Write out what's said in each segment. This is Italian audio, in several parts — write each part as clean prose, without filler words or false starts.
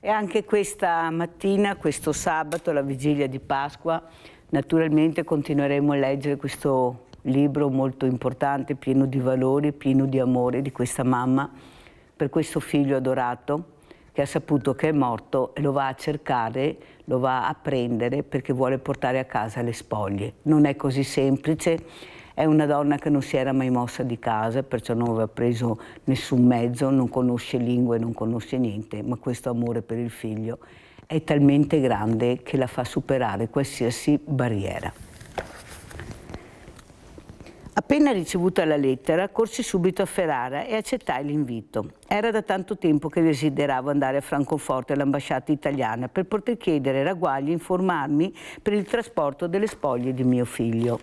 E anche questa mattina, questo sabato, la vigilia di Pasqua, naturalmente continueremo a leggere questo libro molto importante, pieno di valori, pieno di amore di questa mamma per questo figlio adorato che ha saputo che è morto e lo va a cercare, lo va a prendere perché vuole portare a casa le spoglie. Non è così semplice. È una donna che non si era mai mossa di casa, perciò non aveva preso nessun mezzo, non conosce lingue, non conosce niente, ma questo amore per il figlio è talmente grande che la fa superare qualsiasi barriera. Appena ricevuta la lettera, corsi subito a Ferrara e accettai l'invito. Era da tanto tempo che desideravo andare a Francoforte all'ambasciata italiana per poter chiedere ragguagli e informarmi per il trasporto delle spoglie di mio figlio.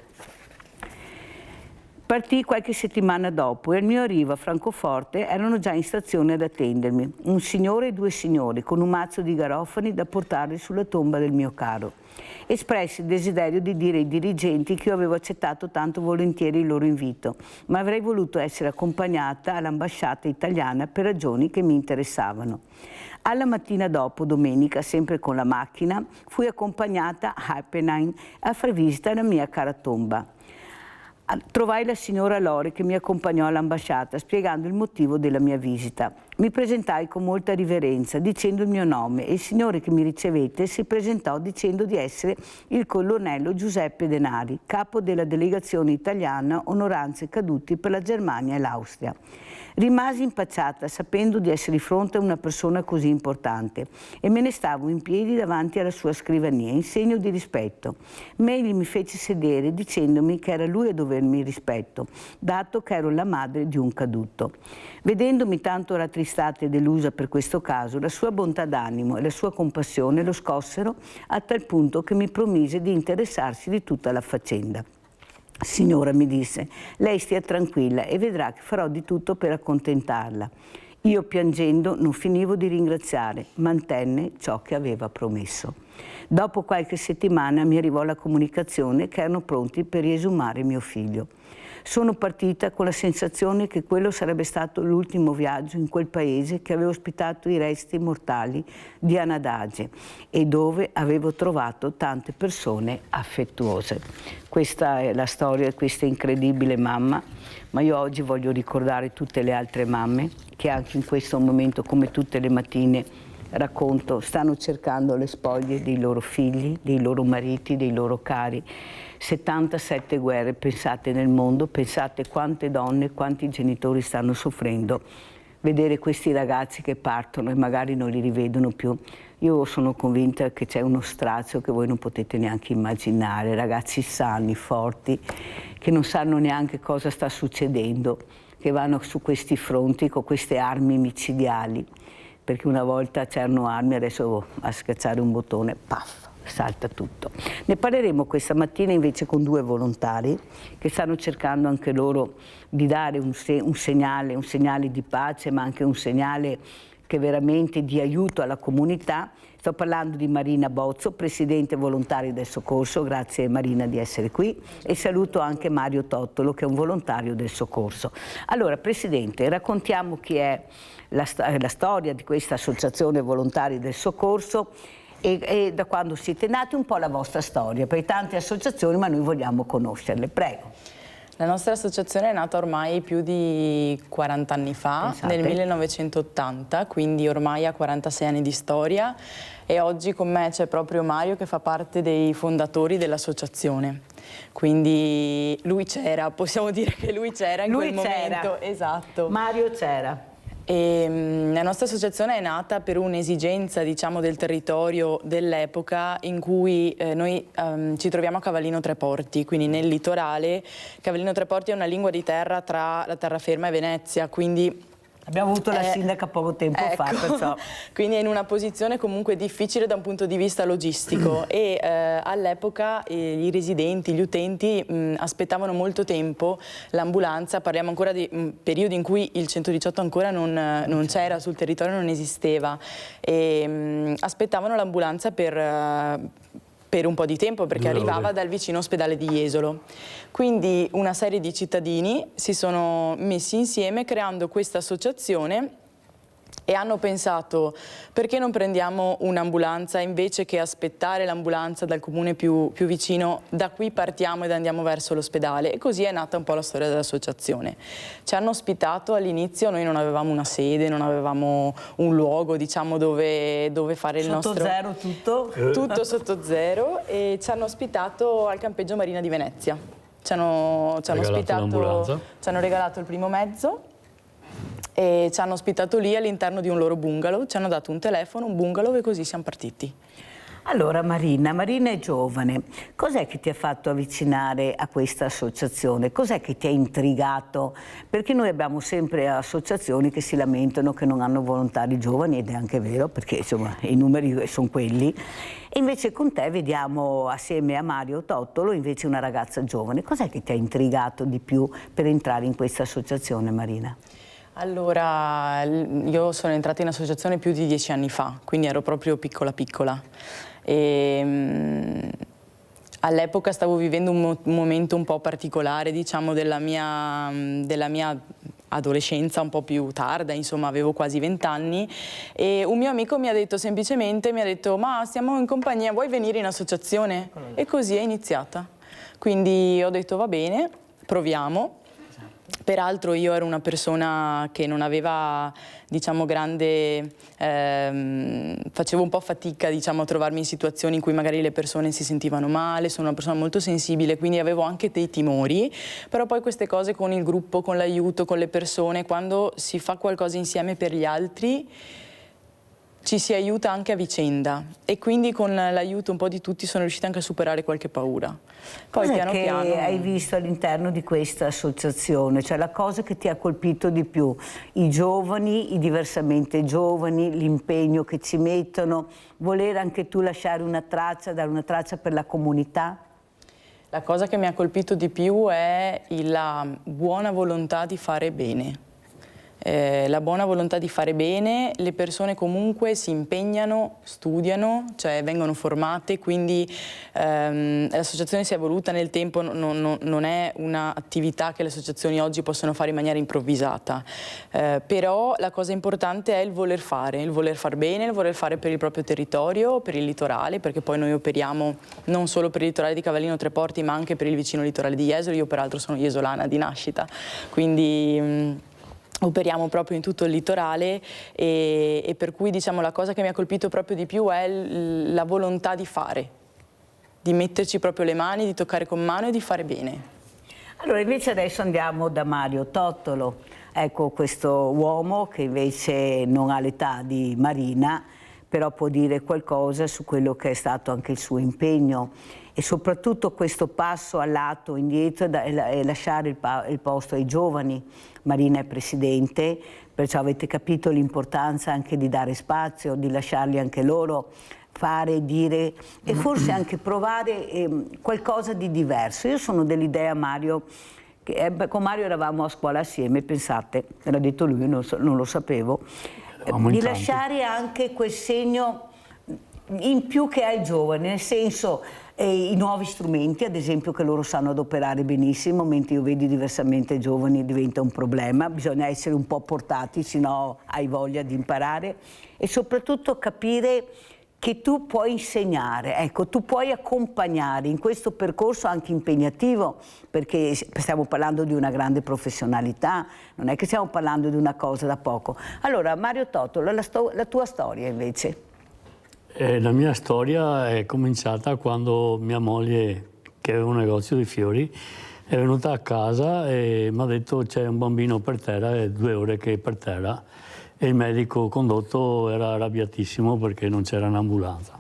Partì qualche settimana dopo e al mio arrivo a Francoforte erano già in stazione ad attendermi un signore e due signori con un mazzo di garofani da portare sulla tomba del mio caro. Espressi il desiderio di dire ai dirigenti che io avevo accettato tanto volentieri il loro invito, ma avrei voluto essere accompagnata all'ambasciata italiana per ragioni che mi interessavano. Alla mattina dopo, domenica, sempre con la macchina, fui accompagnata a Appenheim a far visita alla mia cara tomba. Trovai la signora Lori che mi accompagnò all'ambasciata spiegando il motivo della mia visita. Mi presentai con molta riverenza dicendo il mio nome e il signore che mi ricevette si presentò dicendo di essere il colonnello Giuseppe Denari, capo della delegazione italiana onoranze caduti per la Germania e l'Austria. Rimasi impacciata sapendo di essere di fronte a una persona così importante e me ne stavo in piedi davanti alla sua scrivania in segno di rispetto. Ma egli mi fece sedere dicendomi che era lui a dovermi rispetto, dato che ero la madre di un caduto. Vedendomi tanto rattristata e delusa per questo caso, la sua bontà d'animo e la sua compassione lo scossero a tal punto che mi promise di interessarsi di tutta la faccenda. Signora, mi disse, lei stia tranquilla e vedrà che farò di tutto per accontentarla. Io piangendo non finivo di ringraziare, mantenne ciò che aveva promesso. Dopo qualche settimana mi arrivò la comunicazione che erano pronti per riesumare mio figlio. Sono partita con la sensazione che quello sarebbe stato l'ultimo viaggio in quel paese che aveva ospitato i resti mortali di Anadage e dove avevo trovato tante persone affettuose. Questa è la storia di questa incredibile mamma, ma io oggi voglio ricordare tutte le altre mamme che anche in questo momento, come tutte le mattine, racconto, stanno cercando le spoglie dei loro figli, dei loro mariti, dei loro cari. 77 guerre, pensate nel mondo, pensate quante donne, quanti genitori stanno soffrendo. Vedere questi ragazzi che partono e magari non li rivedono più. Io sono convinta che c'è uno strazio che voi non potete neanche immaginare, ragazzi sani, forti, che non sanno neanche cosa sta succedendo, che vanno su questi fronti con queste armi micidiali, perché una volta c'erano armi, adesso a schiacciare un bottone, paf! Salta tutto. Ne parleremo questa mattina invece con due volontari che stanno cercando anche loro di dare un segnale di pace, ma anche un segnale che veramente di aiuto alla comunità. Sto parlando di Marina Bozzo, Presidente Volontari del Soccorso, grazie Marina di essere qui, e saluto anche Mario Tottolo che è un volontario del Soccorso. Allora Presidente, raccontiamo chi è la storia di questa associazione Volontari del Soccorso e da quando siete nati, un po' la vostra storia, per tante associazioni, ma noi vogliamo conoscerle. Prego. La nostra associazione è nata ormai più di 40 anni fa, pensate, nel 1980, quindi ormai ha 46 anni di storia e oggi con me c'è proprio Mario che fa parte dei fondatori dell'associazione. Quindi lui c'era, possiamo dire che lui c'era in quel momento. Esatto. Mario c'era. La nostra associazione è nata per un'esigenza, diciamo, del territorio dell'epoca in cui noi ci troviamo a Cavallino Treporti, quindi nel litorale. Cavallino Treporti è una lingua di terra tra la terraferma e Venezia, quindi abbiamo avuto la sindaca poco tempo fa, perciò. Quindi è in una posizione comunque difficile da un punto di vista logistico e all'epoca i residenti, gli utenti aspettavano molto tempo l'ambulanza, parliamo ancora di periodi in cui il 118 ancora non c'era sul territorio, non esisteva e aspettavano l'ambulanza per un po' di tempo perché arrivava dal vicino ospedale di Jesolo. Quindi una serie di cittadini si sono messi insieme creando questa associazione e hanno pensato: perché non prendiamo un'ambulanza invece che aspettare l'ambulanza dal comune più vicino, da qui partiamo ed andiamo verso l'ospedale. E così è nata un po' la storia dell'associazione. Ci hanno ospitato all'inizio, noi non avevamo una sede, non avevamo un luogo, diciamo, dove fare il nostro... Sotto zero tutto? Tutto sotto zero, e ci hanno ospitato al campeggio Marina di Venezia. Ci hanno regalato il primo mezzo e ci hanno ospitato lì all'interno di un loro bungalow, ci hanno dato un telefono, un bungalow, e così siamo partiti. Allora Marina è giovane, cos'è che ti ha fatto avvicinare a questa associazione? Cos'è che ti ha intrigato? Perché noi abbiamo sempre associazioni che si lamentano che non hanno volontari giovani, ed è anche vero, perché insomma i numeri sono quelli, e invece con te vediamo assieme a Mario Tottolo invece una ragazza giovane. Cos'è che ti ha intrigato di più per entrare in questa associazione, Marina? Allora, io sono entrata in associazione più di 10 anni fa, quindi ero proprio piccola. All'epoca stavo vivendo un momento un po' particolare, diciamo, della mia adolescenza un po' più tarda, insomma avevo quasi 20 anni, e un mio amico mi ha detto semplicemente, ma stiamo in compagnia, vuoi venire in associazione? E così è iniziata. Quindi ho detto va bene, proviamo. Peraltro io ero una persona che non aveva, diciamo, facevo un po' fatica, diciamo, a trovarmi in situazioni in cui magari le persone si sentivano male, sono una persona molto sensibile, quindi avevo anche dei timori, però poi queste cose con il gruppo, con l'aiuto, con le persone, quando si fa qualcosa insieme per gli altri, ci si aiuta anche a vicenda, e quindi con l'aiuto un po' di tutti sono riuscita anche a superare qualche paura. Poi Cos'è piano che piano... hai visto all'interno di questa associazione? Cioè la cosa che ti ha colpito di più? I giovani, i diversamente giovani, l'impegno che ci mettono, voler anche tu lasciare una traccia, dare una traccia per la comunità? La cosa che mi ha colpito di più è la buona volontà di fare bene. La buona volontà di fare bene, le persone comunque si impegnano, studiano, cioè vengono formate, quindi l'associazione si è evoluta nel tempo, non è un'attività che le associazioni oggi possono fare in maniera improvvisata, però la cosa importante è il voler far bene, il voler fare per il proprio territorio, per il litorale, perché poi noi operiamo non solo per il litorale di Cavallino Treporti, ma anche per il vicino litorale di Jesolo. Io peraltro sono iesolana di nascita, quindi... operiamo proprio in tutto il litorale, e per cui, diciamo, la cosa che mi ha colpito proprio di più è la volontà di fare, di metterci proprio le mani, di toccare con mano e di fare bene. Allora invece adesso andiamo da Mario Tottolo, ecco questo uomo che invece non ha l'età di Marina, però può dire qualcosa su quello che è stato anche il suo impegno, e soprattutto questo passo a lato indietro e lasciare il posto ai giovani. Marina è presidente, perciò avete capito l'importanza anche di dare spazio, di lasciarli anche loro fare, dire e forse anche provare qualcosa di diverso. Io sono dell'idea, Mario, che con Mario eravamo a scuola assieme, pensate, me l'ha detto lui, non lo sapevo, di lasciare anche quel segno in più che ai giovani, nel senso i nuovi strumenti, ad esempio, che loro sanno adoperare benissimo, mentre io vedo diversamente giovani diventa un problema, bisogna essere un po' portati, sennò hai voglia di imparare, e soprattutto capire che tu puoi insegnare, ecco, tu puoi accompagnare in questo percorso anche impegnativo, perché stiamo parlando di una grande professionalità, non è che stiamo parlando di una cosa da poco. Allora, Mario Tottolo, la tua storia invece? La mia storia è cominciata quando mia moglie, che aveva un negozio di fiori, è venuta a casa e mi ha detto c'è un bambino per terra, è 2 ore che è per terra, e il medico condotto era arrabbiatissimo perché non c'era un'ambulanza.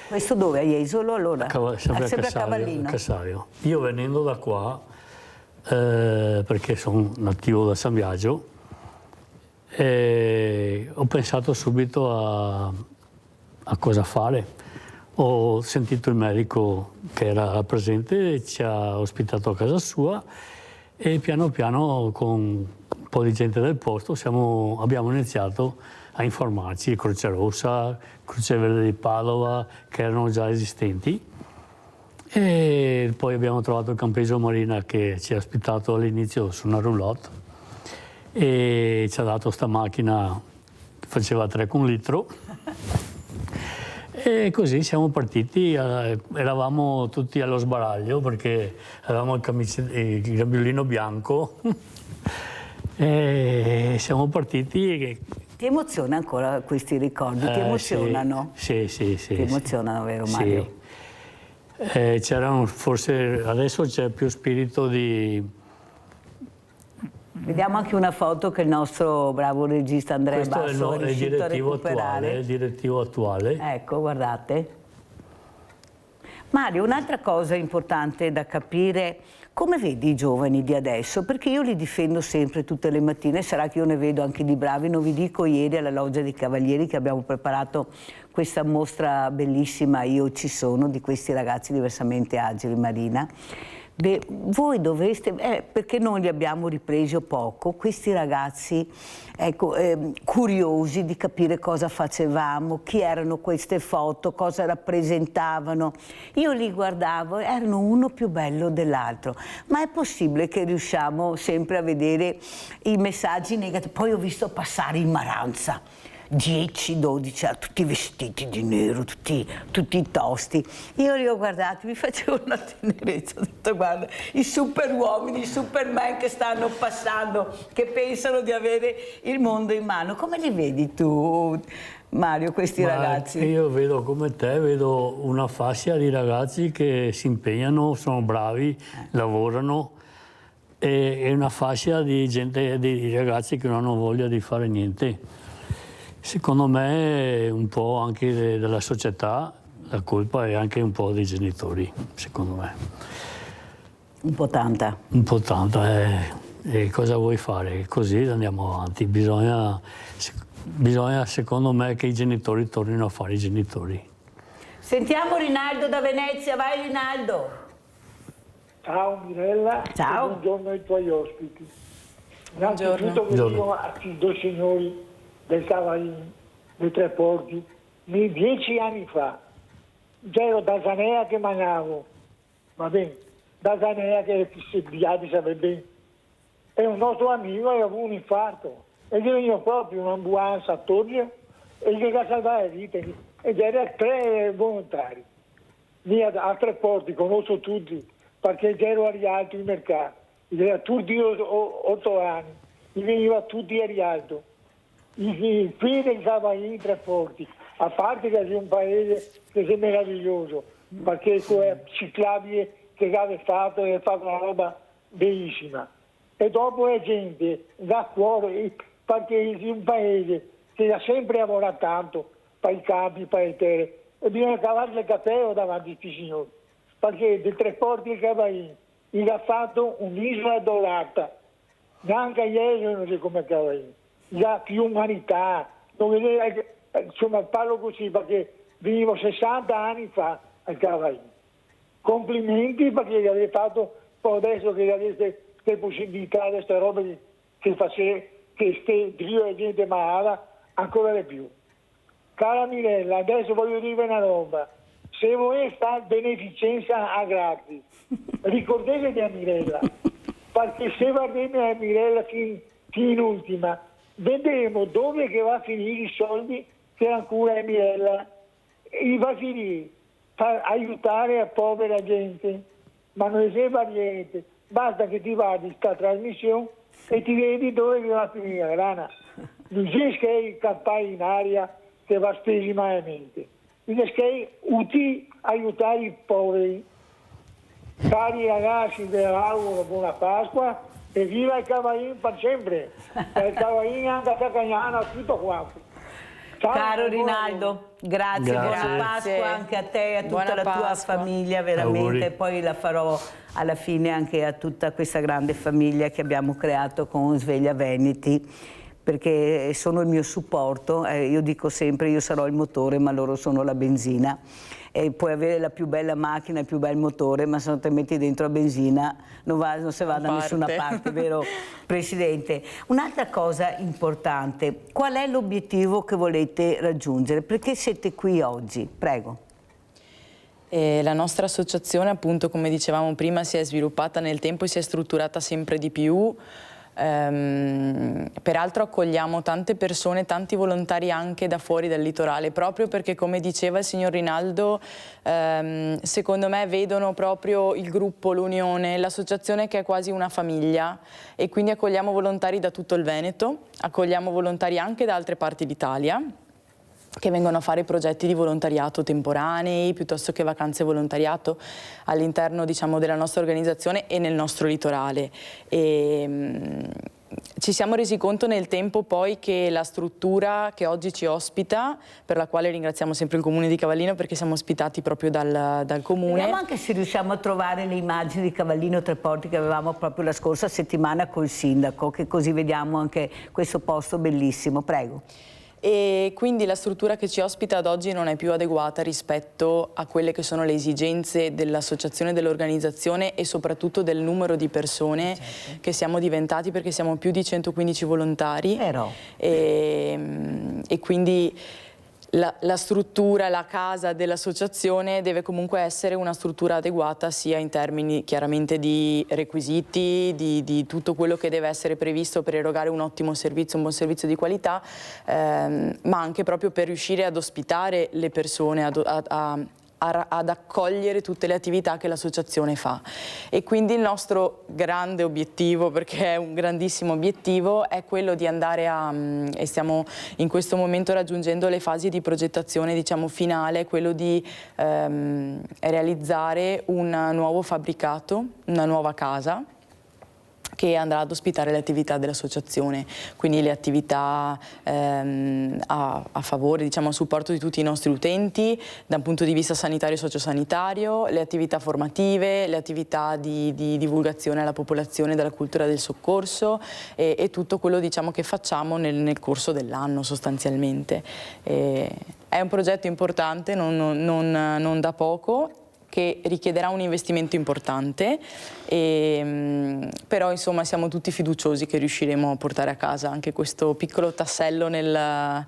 Questo dove? A Jesolo allora? Sempre a Cavallino. Cassaio. Io venendo da qua, perché sono nativo da San Biagio, ho pensato subito a cosa fare. Ho sentito il medico che era presente, ci ha ospitato a casa sua, e piano piano con un po' di gente del posto abbiamo iniziato a informarci, Croce Rossa, Croce Verde di Padova, che erano già esistenti, e poi abbiamo trovato il campeggio Marina che ci ha ospitato all'inizio su una roulotte e ci ha dato sta macchina faceva 3 con litro. E così siamo partiti, eravamo tutti allo sbaraglio perché avevamo il grembiulino bianco e siamo partiti. Ti emoziona ancora questi ricordi? Ti emozionano? Sì. Ti emozionano, vero Mario? Sì. C'erano, forse adesso c'è più spirito di... Vediamo anche una foto che il nostro bravo regista Andrea Questo Basso è riuscito a recuperare. È il direttivo attuale. Ecco, guardate. Mario, un'altra cosa importante da capire, come vedi i giovani di adesso? Perché io li difendo sempre tutte le mattine, sarà che io ne vedo anche di bravi, non vi dico ieri alla Loggia dei Cavalieri che abbiamo preparato questa mostra bellissima, Io ci sono, di questi ragazzi diversamente agili, Marina. Beh, voi dovreste, perché noi li abbiamo ripresi poco, questi ragazzi curiosi di capire cosa facevamo, chi erano queste foto, cosa rappresentavano. Io li guardavo, erano uno più bello dell'altro, ma è possibile che riusciamo sempre a vedere i messaggi negativi? Poi ho visto passare in Maranza 10-12, tutti vestiti di nero, tutti tosti. Io li ho guardati, mi facevo una tenerezza, ho detto guarda, i super uomini, i superman che stanno passando, che pensano di avere il mondo in mano. Come li vedi tu, Mario, questi ragazzi? Io vedo come te, vedo una fascia di ragazzi che si impegnano, sono bravi, lavorano, e una fascia di gente, di ragazzi che non hanno voglia di fare niente. Secondo me un po' anche della società, la colpa è anche un po' dei genitori, secondo me. Un po' tanta. Un po' tanta, e cosa vuoi fare? Così andiamo avanti. Bisogna, secondo me, che i genitori tornino a fare i genitori. Sentiamo Rinaldo da Venezia, vai Rinaldo. Ciao Mirella. Ciao. E buongiorno ai tuoi ospiti. Buongiorno. Innanzitutto venivo a questi due signori del Cavallini, dei Tre Porti, 10 anni fa. Ero da Zanea che mangiavo, va bene, da Zanea che si sapeva bene. E un nostro amico aveva avuto un infarto e gli veniva proprio un'ambulanza a togliere e gli ha salvato la vita. Ed erano 3 volontari. Lì a Tre Porti, conosco tutti, perché ero a Rialto in mercato. Era tutti 8 anni, gli veniva tutti a Rialto. I figli del Cavallini Tre Porti, a parte che è un paese che è meraviglioso, perché è ciclabile che aveva fatto e ha fatto una roba bellissima. E dopo è gente da cuore, perché è un paese che ha sempre lavorato tanto per i campi, per le terre, e bisogna cavare il cappello davanti a questi signori, perché dei Tre Porti e Cavallini gli ha fatto un'isola dorata, neanche ieri non so come Cavallini. Già più umanità, insomma parlo così perché venivo 60 anni fa al Cavallini. Complimenti perché gli avete fatto, poi adesso che gli avete le possibilità, queste robe che faceva, che ste Dio e gente malata, ancora di più. Cara Mirella, adesso voglio dire una roba, se voi fate beneficenza a gratis, ricordatevi a Mirella, perché se va bene a Mirella fino in ultima, vedremo dove che va a finire i soldi che ancora è Mirella. E va a finire per aiutare la povera gente, ma non serve a niente. Basta che ti vadi in questa trasmissione e ti vedi dove va a finire, rana. Non c'è che campare in aria che va spesi malamente. Bisogna che utili aiutare i poveri. Cari ragazzi, vi auguro buona Pasqua. E viva il Cavallini per sempre, il Cavallini anche a Cacagnano, tutto quanto. Ciao, Caro Rinaldo, grazie, buona Pasqua anche a te e a tutta la tua famiglia, veramente. Auguri. Poi la farò alla fine anche a tutta questa grande famiglia che abbiamo creato con Sveglia Veneti, perché sono il mio supporto. Io dico sempre, io sarò il motore, ma loro sono la benzina. E puoi avere la più bella macchina, il più bel motore, ma se non ti metti dentro a benzina non si va da nessuna parte, vero Presidente? Un'altra cosa importante, qual è l'obiettivo che volete raggiungere? Perché siete qui oggi? Prego. La nostra associazione, appunto, come dicevamo prima, si è sviluppata nel tempo e si è strutturata sempre di più. Peraltro accogliamo tante persone, tanti volontari anche da fuori dal litorale, proprio perché, come diceva il signor Rinaldo, secondo me vedono proprio il gruppo, l'unione, l'associazione che è quasi una famiglia, e quindi accogliamo volontari da tutto il Veneto, accogliamo volontari anche da altre parti d'Italia, che vengono a fare progetti di volontariato temporanei, piuttosto che vacanze volontariato all'interno, diciamo, della nostra organizzazione e nel nostro litorale. Ci siamo resi conto nel tempo poi che la struttura che oggi ci ospita, per la quale ringraziamo sempre il Comune di Cavallino perché siamo ospitati proprio dal Comune. Vediamo anche se riusciamo a trovare le immagini di Cavallino Treporti che avevamo proprio la scorsa settimana col sindaco, che così vediamo anche questo posto bellissimo. Prego. E quindi la struttura che ci ospita ad oggi non è più adeguata rispetto a quelle che sono le esigenze dell'associazione, dell'organizzazione e soprattutto del numero di persone che siamo diventati, perché siamo più di 115 volontari. E quindi la struttura, la casa dell'associazione deve comunque essere una struttura adeguata sia in termini chiaramente di requisiti, di tutto quello che deve essere previsto per erogare un ottimo servizio, un buon servizio di qualità, ma anche proprio per riuscire ad ospitare le persone, ad accogliere tutte le attività che l'associazione fa. E quindi il nostro grande obiettivo, perché è un grandissimo obiettivo, è quello di andare e stiamo in questo momento raggiungendo le fasi di progettazione, diciamo, finale, quello di realizzare un nuovo fabbricato, una nuova casa che andrà ad ospitare le attività dell'associazione, quindi le attività a favore, diciamo, a supporto di tutti i nostri utenti, da un punto di vista sanitario e sociosanitario, le attività formative, le attività di divulgazione alla popolazione della cultura del soccorso e tutto quello, diciamo, che facciamo nel corso dell'anno sostanzialmente. È un progetto importante, non da poco, che richiederà un investimento importante, però insomma siamo tutti fiduciosi che riusciremo a portare a casa anche questo piccolo tassello nella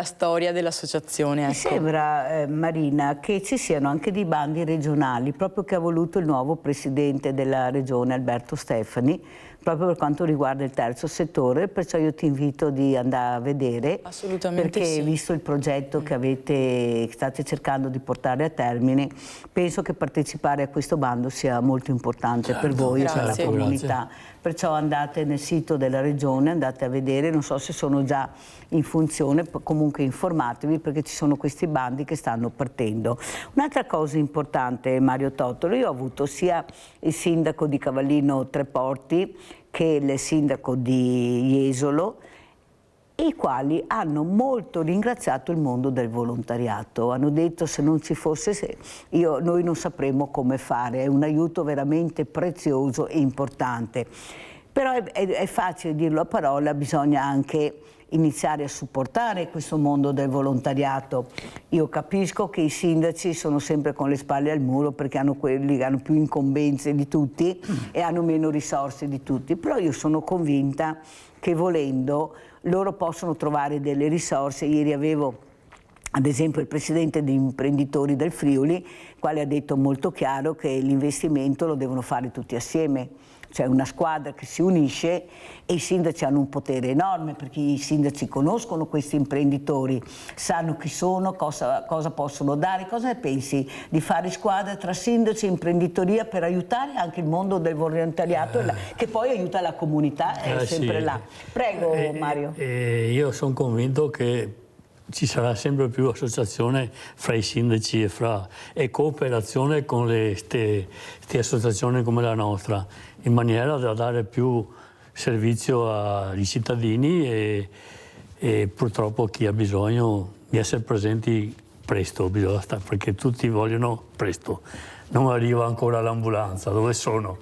storia dell'associazione. Ecco. Mi sembra, Marina, che ci siano anche dei bandi regionali, proprio che ha voluto il nuovo presidente della regione, Alberto Stefani, proprio per quanto riguarda il terzo settore, perciò io ti invito di andare a vedere. Assolutamente perché sì. Visto il progetto che state cercando di portare a termine, penso che partecipare a questo bando sia molto importante per voi e per la comunità. Perciò andate nel sito della regione, andate a vedere, non so se sono già in funzione, comunque informatevi perché ci sono questi bandi che stanno partendo. Un'altra cosa importante, Mario Totolo, io ho avuto sia il sindaco di Cavallino Treporti che il sindaco di Jesolo, i quali hanno molto ringraziato il mondo del volontariato. Hanno detto se non ci fosse noi non sapremmo come fare, è un aiuto veramente prezioso e importante. Però è facile dirlo a parola, bisogna anche iniziare a supportare questo mondo del volontariato. Io capisco che i sindaci sono sempre con le spalle al muro perché hanno quelli che hanno più incombenze di tutti e hanno meno risorse di tutti, però io sono convinta che volendo loro possono trovare delle risorse. Ieri avevo ad esempio il presidente degli imprenditori del Friuli, quale ha detto molto chiaro che l'investimento lo devono fare tutti assieme. C'è una squadra che si unisce e i sindaci hanno un potere enorme perché i sindaci conoscono questi imprenditori, sanno chi sono, cosa possono dare. Cosa ne pensi di fare squadra tra sindaci e imprenditoria per aiutare anche il mondo del volontariato che poi aiuta la comunità, è sempre là. Prego Mario. Io sono convinto che ci sarà sempre più associazione fra i sindaci e cooperazione con queste associazioni come la nostra, in maniera da dare più servizio ai cittadini e purtroppo chi ha bisogno di essere presenti presto, perché tutti vogliono presto. Non arriva ancora l'ambulanza, dove sono?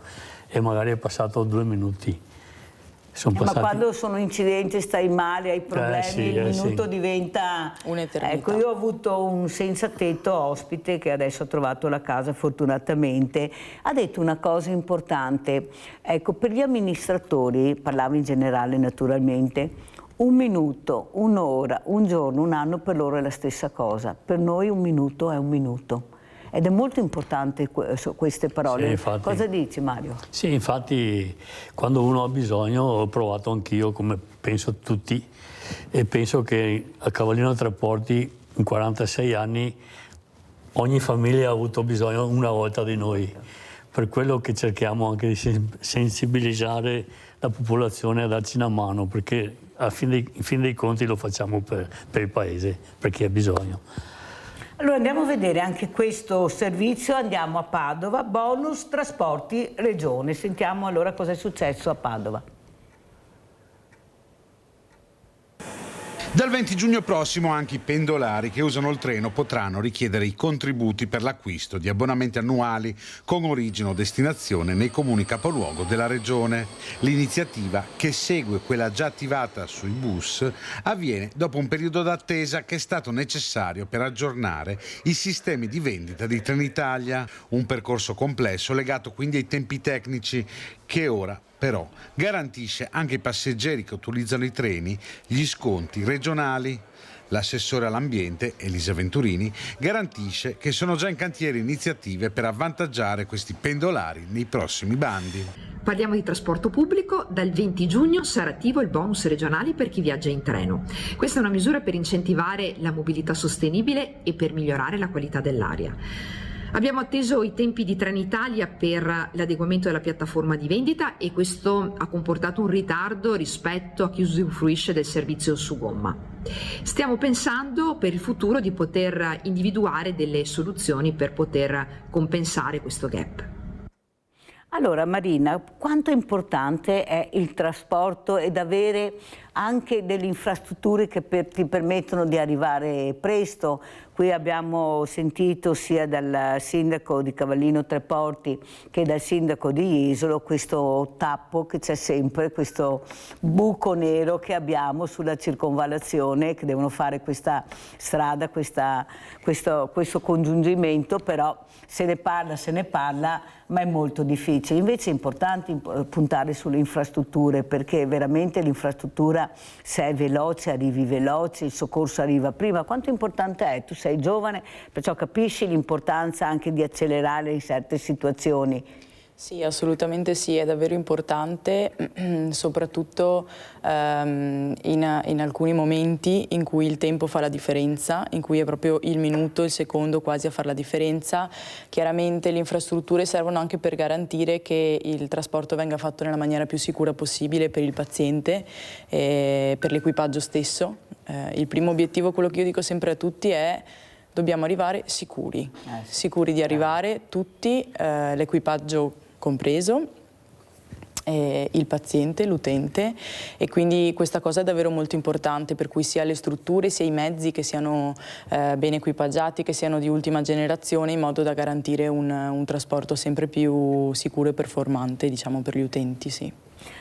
E magari è passato 2 minuti. Ma quando sono incidenti, stai male, hai problemi, il minuto diventa un'eternità. Ecco, io ho avuto un senza tetto ospite che adesso ha trovato la casa fortunatamente, ha detto una cosa importante. Ecco, per gli amministratori, parlavo in generale naturalmente, 1 minuto, 1 ora, un giorno, un anno per loro è la stessa cosa. Per noi 1 minuto è 1 minuto. ed è molto importante queste parole. Sì, infatti. Cosa dici, Mario? Sì, infatti quando uno ha bisogno, ho provato anch'io, come penso tutti, e penso che a Cavallino Tre Porti in 46 anni ogni famiglia ha avuto bisogno una volta di noi. Per quello che cerchiamo anche di sensibilizzare la popolazione a darci una mano, perché in fin dei conti lo facciamo per il paese, per chi ha bisogno. Allora andiamo a vedere anche questo servizio, andiamo a Padova, bonus trasporti regione. Sentiamo allora cosa è successo a Padova. Dal 20 giugno prossimo anche i pendolari che usano il treno potranno richiedere i contributi per l'acquisto di abbonamenti annuali con origine o destinazione nei comuni capoluogo della regione. L'iniziativa, che segue quella già attivata sui bus, avviene dopo un periodo d'attesa che è stato necessario per aggiornare i sistemi di vendita di Trenitalia. Un percorso complesso legato quindi ai tempi tecnici che ora però garantisce anche ai passeggeri che utilizzano i treni gli sconti regionali. L'assessore all'ambiente, Elisa Venturini, garantisce che sono già in cantiere iniziative per avvantaggiare questi pendolari nei prossimi bandi. Parliamo di trasporto pubblico, dal 20 giugno sarà attivo il bonus regionali per chi viaggia in treno. Questa è una misura per incentivare la mobilità sostenibile e per migliorare la qualità dell'aria. Abbiamo atteso i tempi di Trenitalia per l'adeguamento della piattaforma di vendita e questo ha comportato un ritardo rispetto a chi usufruisce del servizio su gomma. Stiamo pensando per il futuro di poter individuare delle soluzioni per poter compensare questo gap. Allora Marina, quanto importante è il trasporto ed avere anche delle infrastrutture che ti permettono di arrivare presto? Qui abbiamo sentito sia dal sindaco di Cavallino Tre Porti che dal sindaco di Jesolo questo tappo che c'è sempre, questo buco nero che abbiamo sulla circonvallazione, che devono fare questa strada, questo congiungimento, però se ne parla, ma è molto difficile. Invece è importante puntare sulle infrastrutture, perché veramente l'infrastruttura, se è veloce, arrivi veloce, il soccorso arriva prima. Quanto importante è? Tu sei giovane, perciò capisci l'importanza anche di accelerare in certe situazioni. Sì, assolutamente sì, è davvero importante, soprattutto in alcuni momenti in cui il tempo fa la differenza, in cui è proprio il minuto, il secondo quasi a fare la differenza. Chiaramente le infrastrutture servono anche per garantire che il trasporto venga fatto nella maniera più sicura possibile per il paziente e per l'equipaggio stesso. Il primo obiettivo, quello che io dico sempre a tutti, è: dobbiamo arrivare sicuri, sicuri di arrivare tutti, l'equipaggio compreso, il paziente, l'utente, e quindi questa cosa è davvero molto importante, per cui sia le strutture sia i mezzi che siano ben equipaggiati, che siano di ultima generazione, in modo da garantire un trasporto sempre più sicuro e performante, diciamo, per gli utenti, sì.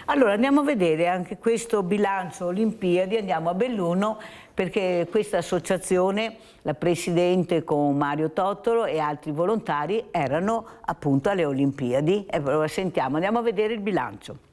Allora andiamo a vedere anche questo bilancio Olimpiadi, andiamo a Belluno, perché questa associazione, la presidente con Mario Tottolo e altri volontari, erano appunto alle Olimpiadi. E allora sentiamo, andiamo a vedere il bilancio.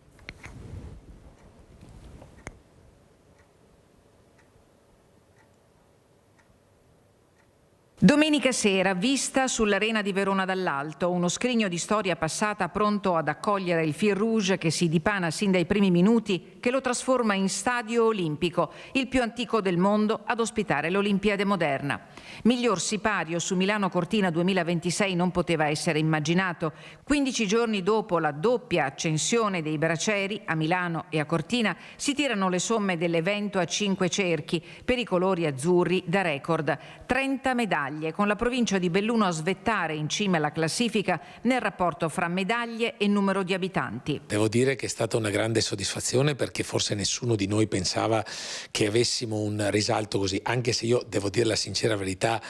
Domenica sera, vista sull'Arena di Verona dall'alto, uno scrigno di storia passata pronto ad accogliere il fil rouge che si dipana sin dai primi minuti, che lo trasforma in stadio olimpico, il più antico del mondo ad ospitare l'Olimpiade moderna. Miglior sipario su Milano Cortina 2026 non poteva essere immaginato. 15 giorni dopo la doppia accensione dei bracieri, a Milano e a Cortina, si tirano le somme dell'evento a 5 cerchi, per i colori azzurri da record. 30 medaglie, con la provincia di Belluno a svettare in cima alla classifica nel rapporto fra medaglie e numero di abitanti. Devo dire che è stata una grande soddisfazione, perché forse nessuno di noi pensava che avessimo un risalto così, anche se io devo dire la sincera verità,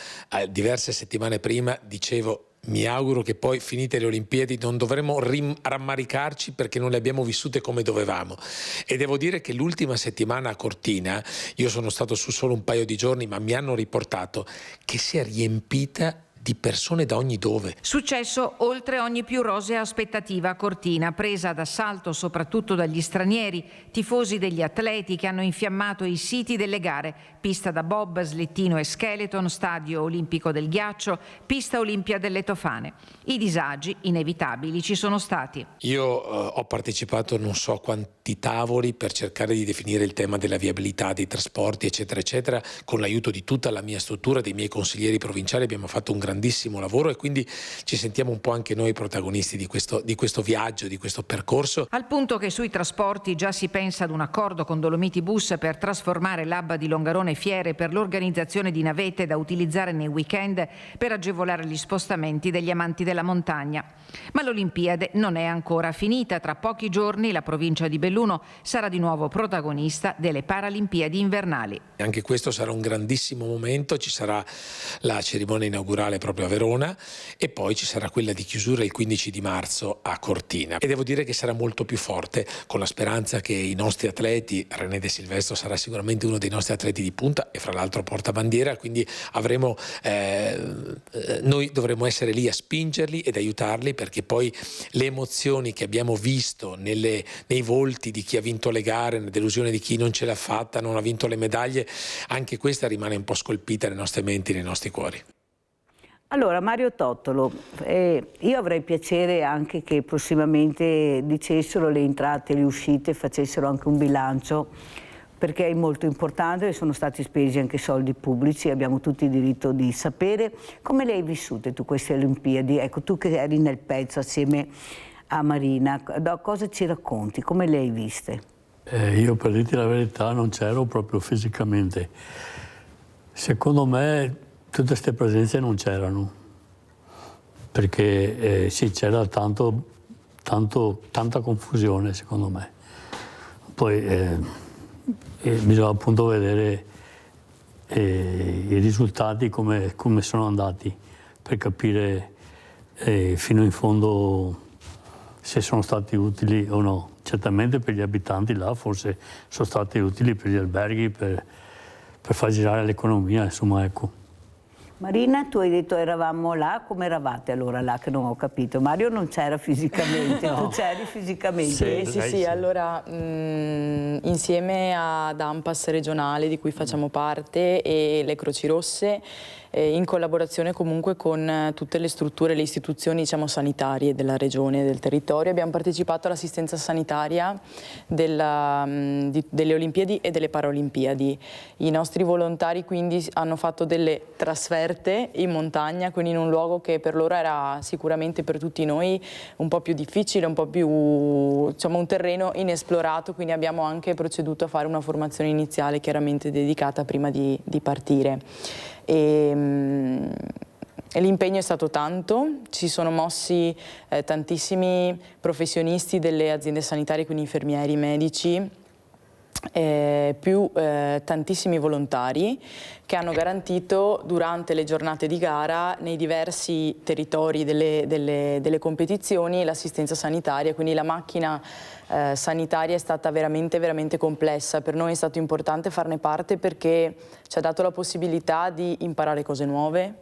diverse settimane prima dicevo: mi auguro che poi, finite le Olimpiadi, non dovremo rammaricarci perché non le abbiamo vissute come dovevamo. E devo dire che l'ultima settimana a Cortina, io sono stato su solo un paio di giorni, ma mi hanno riportato che si è riempita di persone da ogni dove. Successo oltre ogni più rosea aspettativa a Cortina, presa d'assalto soprattutto dagli stranieri, tifosi degli atleti che hanno infiammato i siti delle gare, pista da bob, slittino e skeleton, stadio olimpico del ghiaccio, pista Olimpia delle Tofane. I disagi inevitabili ci sono stati. Io ho partecipato non so quanti tavoli per cercare di definire il tema della viabilità, dei trasporti, eccetera, eccetera, con l'aiuto di tutta la mia struttura, dei miei consiglieri provinciali. Abbiamo fatto un grandissimo lavoro e quindi ci sentiamo un po' anche noi protagonisti di questo viaggio, di questo percorso. Al punto che sui trasporti già si pensa ad un accordo con Dolomiti Bus per trasformare l'hub di Longarone Fiere per l'organizzazione di navette da utilizzare nei weekend per agevolare gli spostamenti degli amanti della montagna. Ma l'Olimpiade non è ancora finita. Tra pochi giorni la provincia di Belluno sarà di nuovo protagonista delle Paralimpiadi invernali. Anche questo sarà un grandissimo momento, ci sarà la cerimonia inaugurale proprio a Verona e poi ci sarà quella di chiusura il 15 di marzo a Cortina. E devo dire che sarà molto più forte, con la speranza che i nostri atleti, René De Silvestro sarà sicuramente uno dei nostri atleti di punta e fra l'altro portabandiera, quindi noi dovremo essere lì a spingerli ed aiutarli, perché poi le emozioni che abbiamo visto nei volti di chi ha vinto le gare, la delusione di chi non ce l'ha fatta, non ha vinto le medaglie, anche questa rimane un po' scolpita nelle nostre menti, nei nostri cuori. Allora, Mario Tottolo, io avrei piacere anche che prossimamente dicessero le entrate e le uscite, facessero anche un bilancio, perché è molto importante, sono stati spesi anche soldi pubblici, abbiamo tutti il diritto di sapere. Come le hai vissute tu queste Olimpiadi? Ecco, tu che eri nel pezzo assieme a Marina, cosa ci racconti? Come le hai viste? Io, per dirti la verità, non c'ero proprio fisicamente. Secondo me tutte queste presenze non c'erano, perché sì, c'era tanta confusione, secondo me. Poi bisogna appunto vedere i risultati come sono andati, per capire fino in fondo se sono stati utili o no. Certamente per gli abitanti là forse sono stati utili, per gli alberghi, per far girare l'economia, insomma, ecco. Marina, tu hai detto eravamo là, come eravate allora là, che non ho capito? Mario non c'era fisicamente, no. Tu c'eri fisicamente? Sì, allora insieme ad ANPAS regionale di cui facciamo parte e le Croci Rosse, in collaborazione comunque con tutte le strutture, le istituzioni, diciamo, sanitarie della regione e del territorio, abbiamo partecipato all'assistenza sanitaria delle Olimpiadi e delle Paralimpiadi. I nostri volontari quindi hanno fatto delle trasferte in montagna, quindi in un luogo che per loro era sicuramente per tutti noi un po' più difficile, un po' più, diciamo, un terreno inesplorato, quindi abbiamo anche proceduto a fare una formazione iniziale chiaramente dedicata prima di partire. E l'impegno è stato tanto, ci sono mossi tantissimi professionisti delle aziende sanitarie, quindi infermieri, medici, più tantissimi volontari che hanno garantito durante le giornate di gara nei diversi territori delle competizioni l'assistenza sanitaria, quindi la macchina sanitaria è stata veramente, veramente complessa. Per noi è stato importante farne parte perché ci ha dato la possibilità di imparare cose nuove,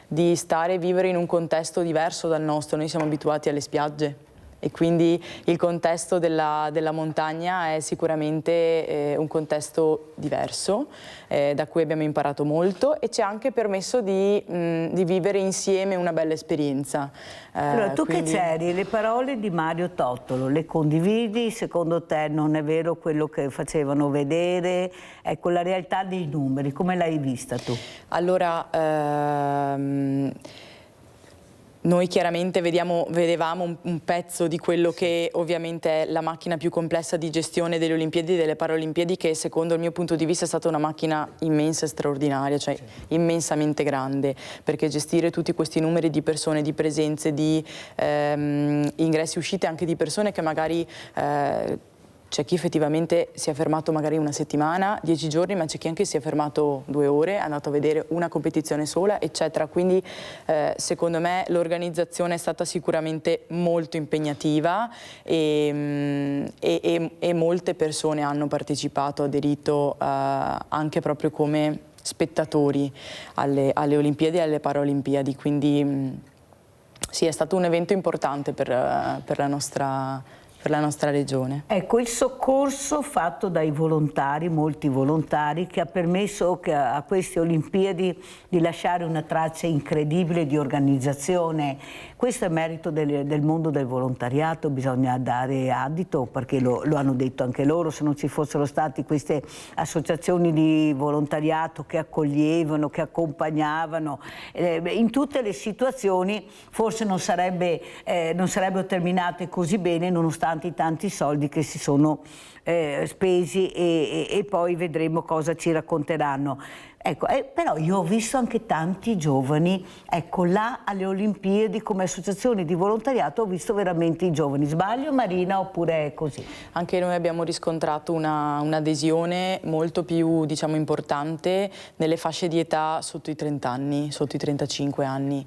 di stare e vivere in un contesto diverso dal nostro. Noi siamo abituati alle spiagge e quindi il contesto della montagna è sicuramente un contesto diverso, da cui abbiamo imparato molto e ci ha anche permesso di vivere insieme una bella esperienza. Allora, tu che c'eri, le parole di Mario Tottolo, le condividi? Secondo te non è vero quello che facevano vedere? Ecco, la realtà dei numeri, come l'hai vista tu? Allora, noi chiaramente vedevamo un pezzo di quello che ovviamente è la macchina più complessa di gestione delle Olimpiadi e delle Paralimpiadi, che secondo il mio punto di vista è stata una macchina immensa e straordinaria, cioè immensamente grande, perché gestire tutti questi numeri di persone, di presenze, di ingressi e uscite, anche di persone che magari c'è chi effettivamente si è fermato magari una settimana, 10 giorni, ma c'è chi anche si è fermato 2 ore, è andato a vedere una competizione sola, eccetera. Quindi secondo me l'organizzazione è stata sicuramente molto impegnativa e molte persone hanno partecipato, aderito anche proprio come spettatori alle Olimpiadi e alle Paralimpiadi, quindi sì, è stato un evento importante per la nostra regione. Ecco, il soccorso fatto dai volontari, molti volontari, che ha permesso a queste Olimpiadi di lasciare una traccia incredibile di organizzazione. Questo è merito del mondo del volontariato, bisogna dare adito, perché lo hanno detto anche loro, se non ci fossero state queste associazioni di volontariato che accoglievano, che accompagnavano, in tutte le situazioni forse non sarebbero terminate così bene, nonostante i tanti soldi che si sono spesi e poi vedremo cosa ci racconteranno. Ecco, però io ho visto anche tanti giovani, ecco, là alle Olimpiadi come associazione di volontariato ho visto veramente i giovani. Sbaglio, Marina, oppure è così? Anche noi abbiamo riscontrato un'adesione molto più, diciamo, importante nelle fasce di età sotto i 30 anni, sotto i 35 anni,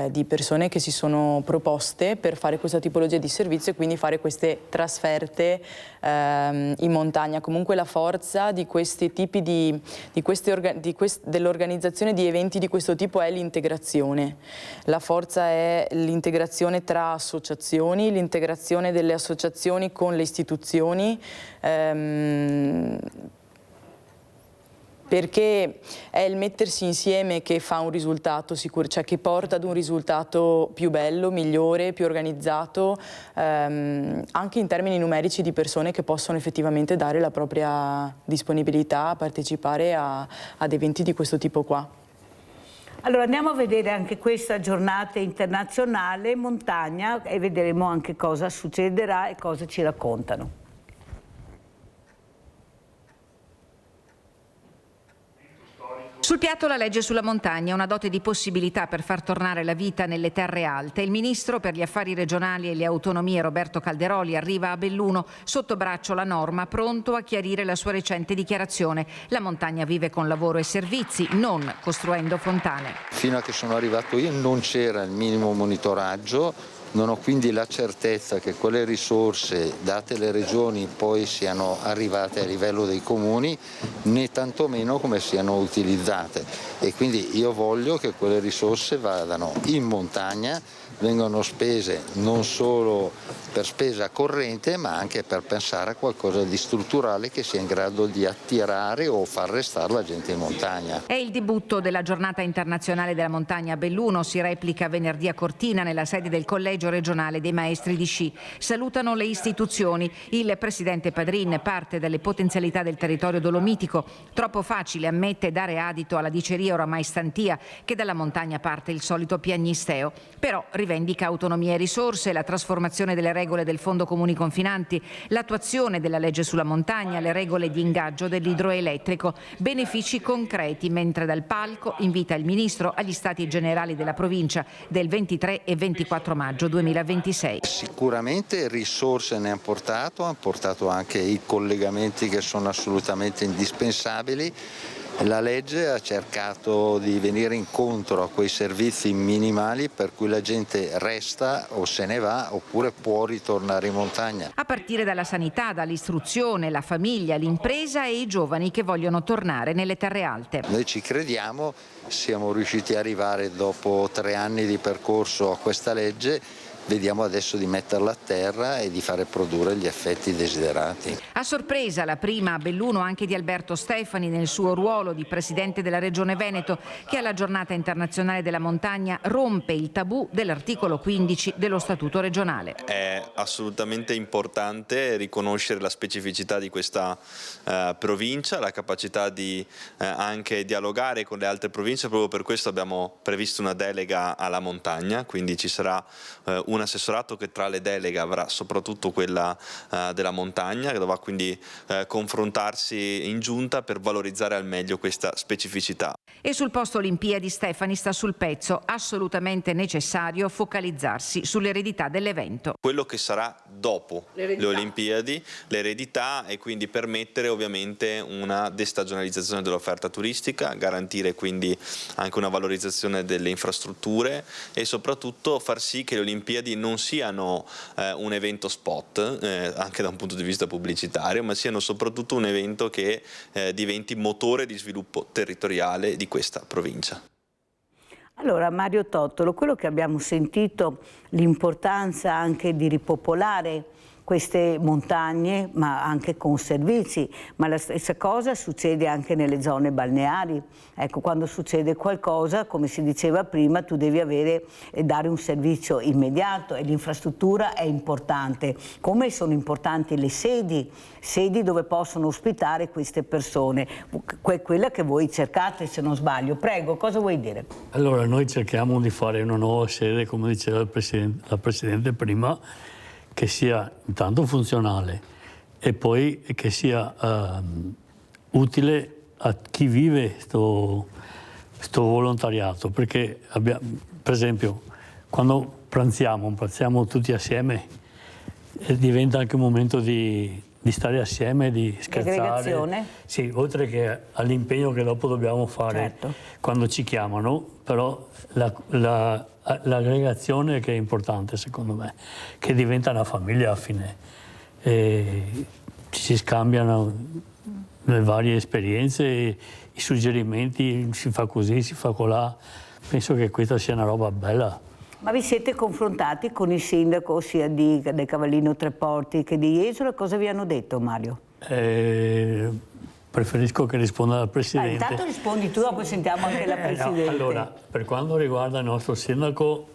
di persone che si sono proposte per fare questa tipologia di servizio e quindi fare queste trasferte in montagna. Comunque la forza di questi tipi dell'organizzazione di eventi di questo tipo è l'integrazione. La forza è l'integrazione tra associazioni, l'integrazione delle associazioni con le istituzioni, perché è il mettersi insieme che fa un risultato sicuro, cioè che porta ad un risultato più bello, migliore, più organizzato, anche in termini numerici di persone che possono effettivamente dare la propria disponibilità a partecipare ad eventi di questo tipo qua. Allora andiamo a vedere anche questa giornata internazionale montagna e vedremo anche cosa succederà e cosa ci raccontano. Sul piatto la legge sulla montagna, una dote di possibilità per far tornare la vita nelle terre alte. Il ministro per gli affari regionali e le autonomie Roberto Calderoli arriva a Belluno, sotto braccio la norma, pronto a chiarire la sua recente dichiarazione. La montagna vive con lavoro e servizi, non costruendo fontane. Fino a che sono arrivato io non c'era il minimo monitoraggio. Non ho quindi la certezza che quelle risorse date le regioni poi siano arrivate a livello dei comuni, né tantomeno come siano utilizzate. E quindi io voglio che quelle risorse vadano in montagna, vengano spese non solo per spesa corrente ma anche per pensare a qualcosa di strutturale che sia in grado di attirare o far restare la gente in montagna. È il debutto della giornata internazionale della montagna a Belluno, si replica venerdì a Cortina nella sede del Collegio regionale dei maestri di sci. Salutano le istituzioni, il presidente Padrin parte dalle potenzialità del territorio dolomitico, troppo facile ammette dare adito alla diceria oramai stantia che dalla montagna parte il solito piagnisteo, però rivendica autonomia e risorse, la trasformazione delle regole del Fondo Comuni Confinanti, l'attuazione della legge sulla montagna, le regole di ingaggio dell'idroelettrico, benefici concreti, mentre dal palco invita il Ministro agli Stati Generali della provincia del 23 e 24 maggio 2026. Sicuramente risorse ne hanno portato anche i collegamenti che sono assolutamente indispensabili. La legge ha cercato di venire incontro a quei servizi minimali per cui la gente resta o se ne va oppure può ritornare in montagna. A partire dalla sanità, dall'istruzione, la famiglia, l'impresa e i giovani che vogliono tornare nelle terre alte. Noi ci crediamo, siamo riusciti ad arrivare dopo 3 anni di percorso a questa legge. Vediamo adesso di metterla a terra e di fare produrre gli effetti desiderati. A sorpresa la prima a Belluno anche di Alberto Stefani nel suo ruolo di presidente della Regione Veneto, che alla giornata internazionale della montagna rompe il tabù dell'articolo 15 dello Statuto regionale. È assolutamente importante riconoscere la specificità di questa provincia, la capacità di anche dialogare con le altre province. Proprio per questo abbiamo previsto una delega alla montagna, quindi ci sarà un assessorato che tra le deleghe avrà soprattutto quella della montagna, che dovrà quindi confrontarsi in giunta per valorizzare al meglio questa specificità. E sul posto Olimpiadi Stefani sta sul pezzo, assolutamente necessario focalizzarsi sull'eredità dell'evento. Quello che sarà dopo le Olimpiadi, l'eredità, e quindi permettere ovviamente una destagionalizzazione dell'offerta turistica, garantire quindi anche una valorizzazione delle infrastrutture e soprattutto far sì che le Olimpiadi non siano un evento spot, anche da un punto di vista pubblicitario. sanitario, ma siano soprattutto un evento che diventi motore di sviluppo territoriale di questa provincia. Allora Mario Tottolo, quello che abbiamo sentito, l'importanza anche di ripopolare queste montagne, ma anche con servizi, ma la stessa cosa succede anche nelle zone balneari. Ecco, quando succede qualcosa, come si diceva prima, tu devi avere e dare un servizio immediato e l'infrastruttura è importante, come sono importanti le sedi dove possono ospitare queste persone, quella che voi cercate, se non sbaglio. Prego, cosa vuoi dire? Allora, noi cerchiamo di fare una nuova sede, come diceva la Presidente prima, che sia intanto funzionale e poi che sia utile a chi vive sto volontariato, perché per esempio quando pranziamo tutti assieme diventa anche un momento di stare assieme, di scherzare. Aggregazione? Sì, oltre che all'impegno che dopo dobbiamo fare, certo, quando ci chiamano, però l'aggregazione che è importante secondo me, che diventa una famiglia affine. Ci si scambiano le varie esperienze, i suggerimenti, si fa così, si fa colà. Penso che questa sia una roba bella. Ma vi siete confrontati con il sindaco sia di Cavallino Treporti che di Jesola? Cosa vi hanno detto, Mario? Preferisco che risponda la Presidente. Intanto rispondi tu, dopo sentiamo anche la Presidente. No, allora, per quanto riguarda il nostro sindaco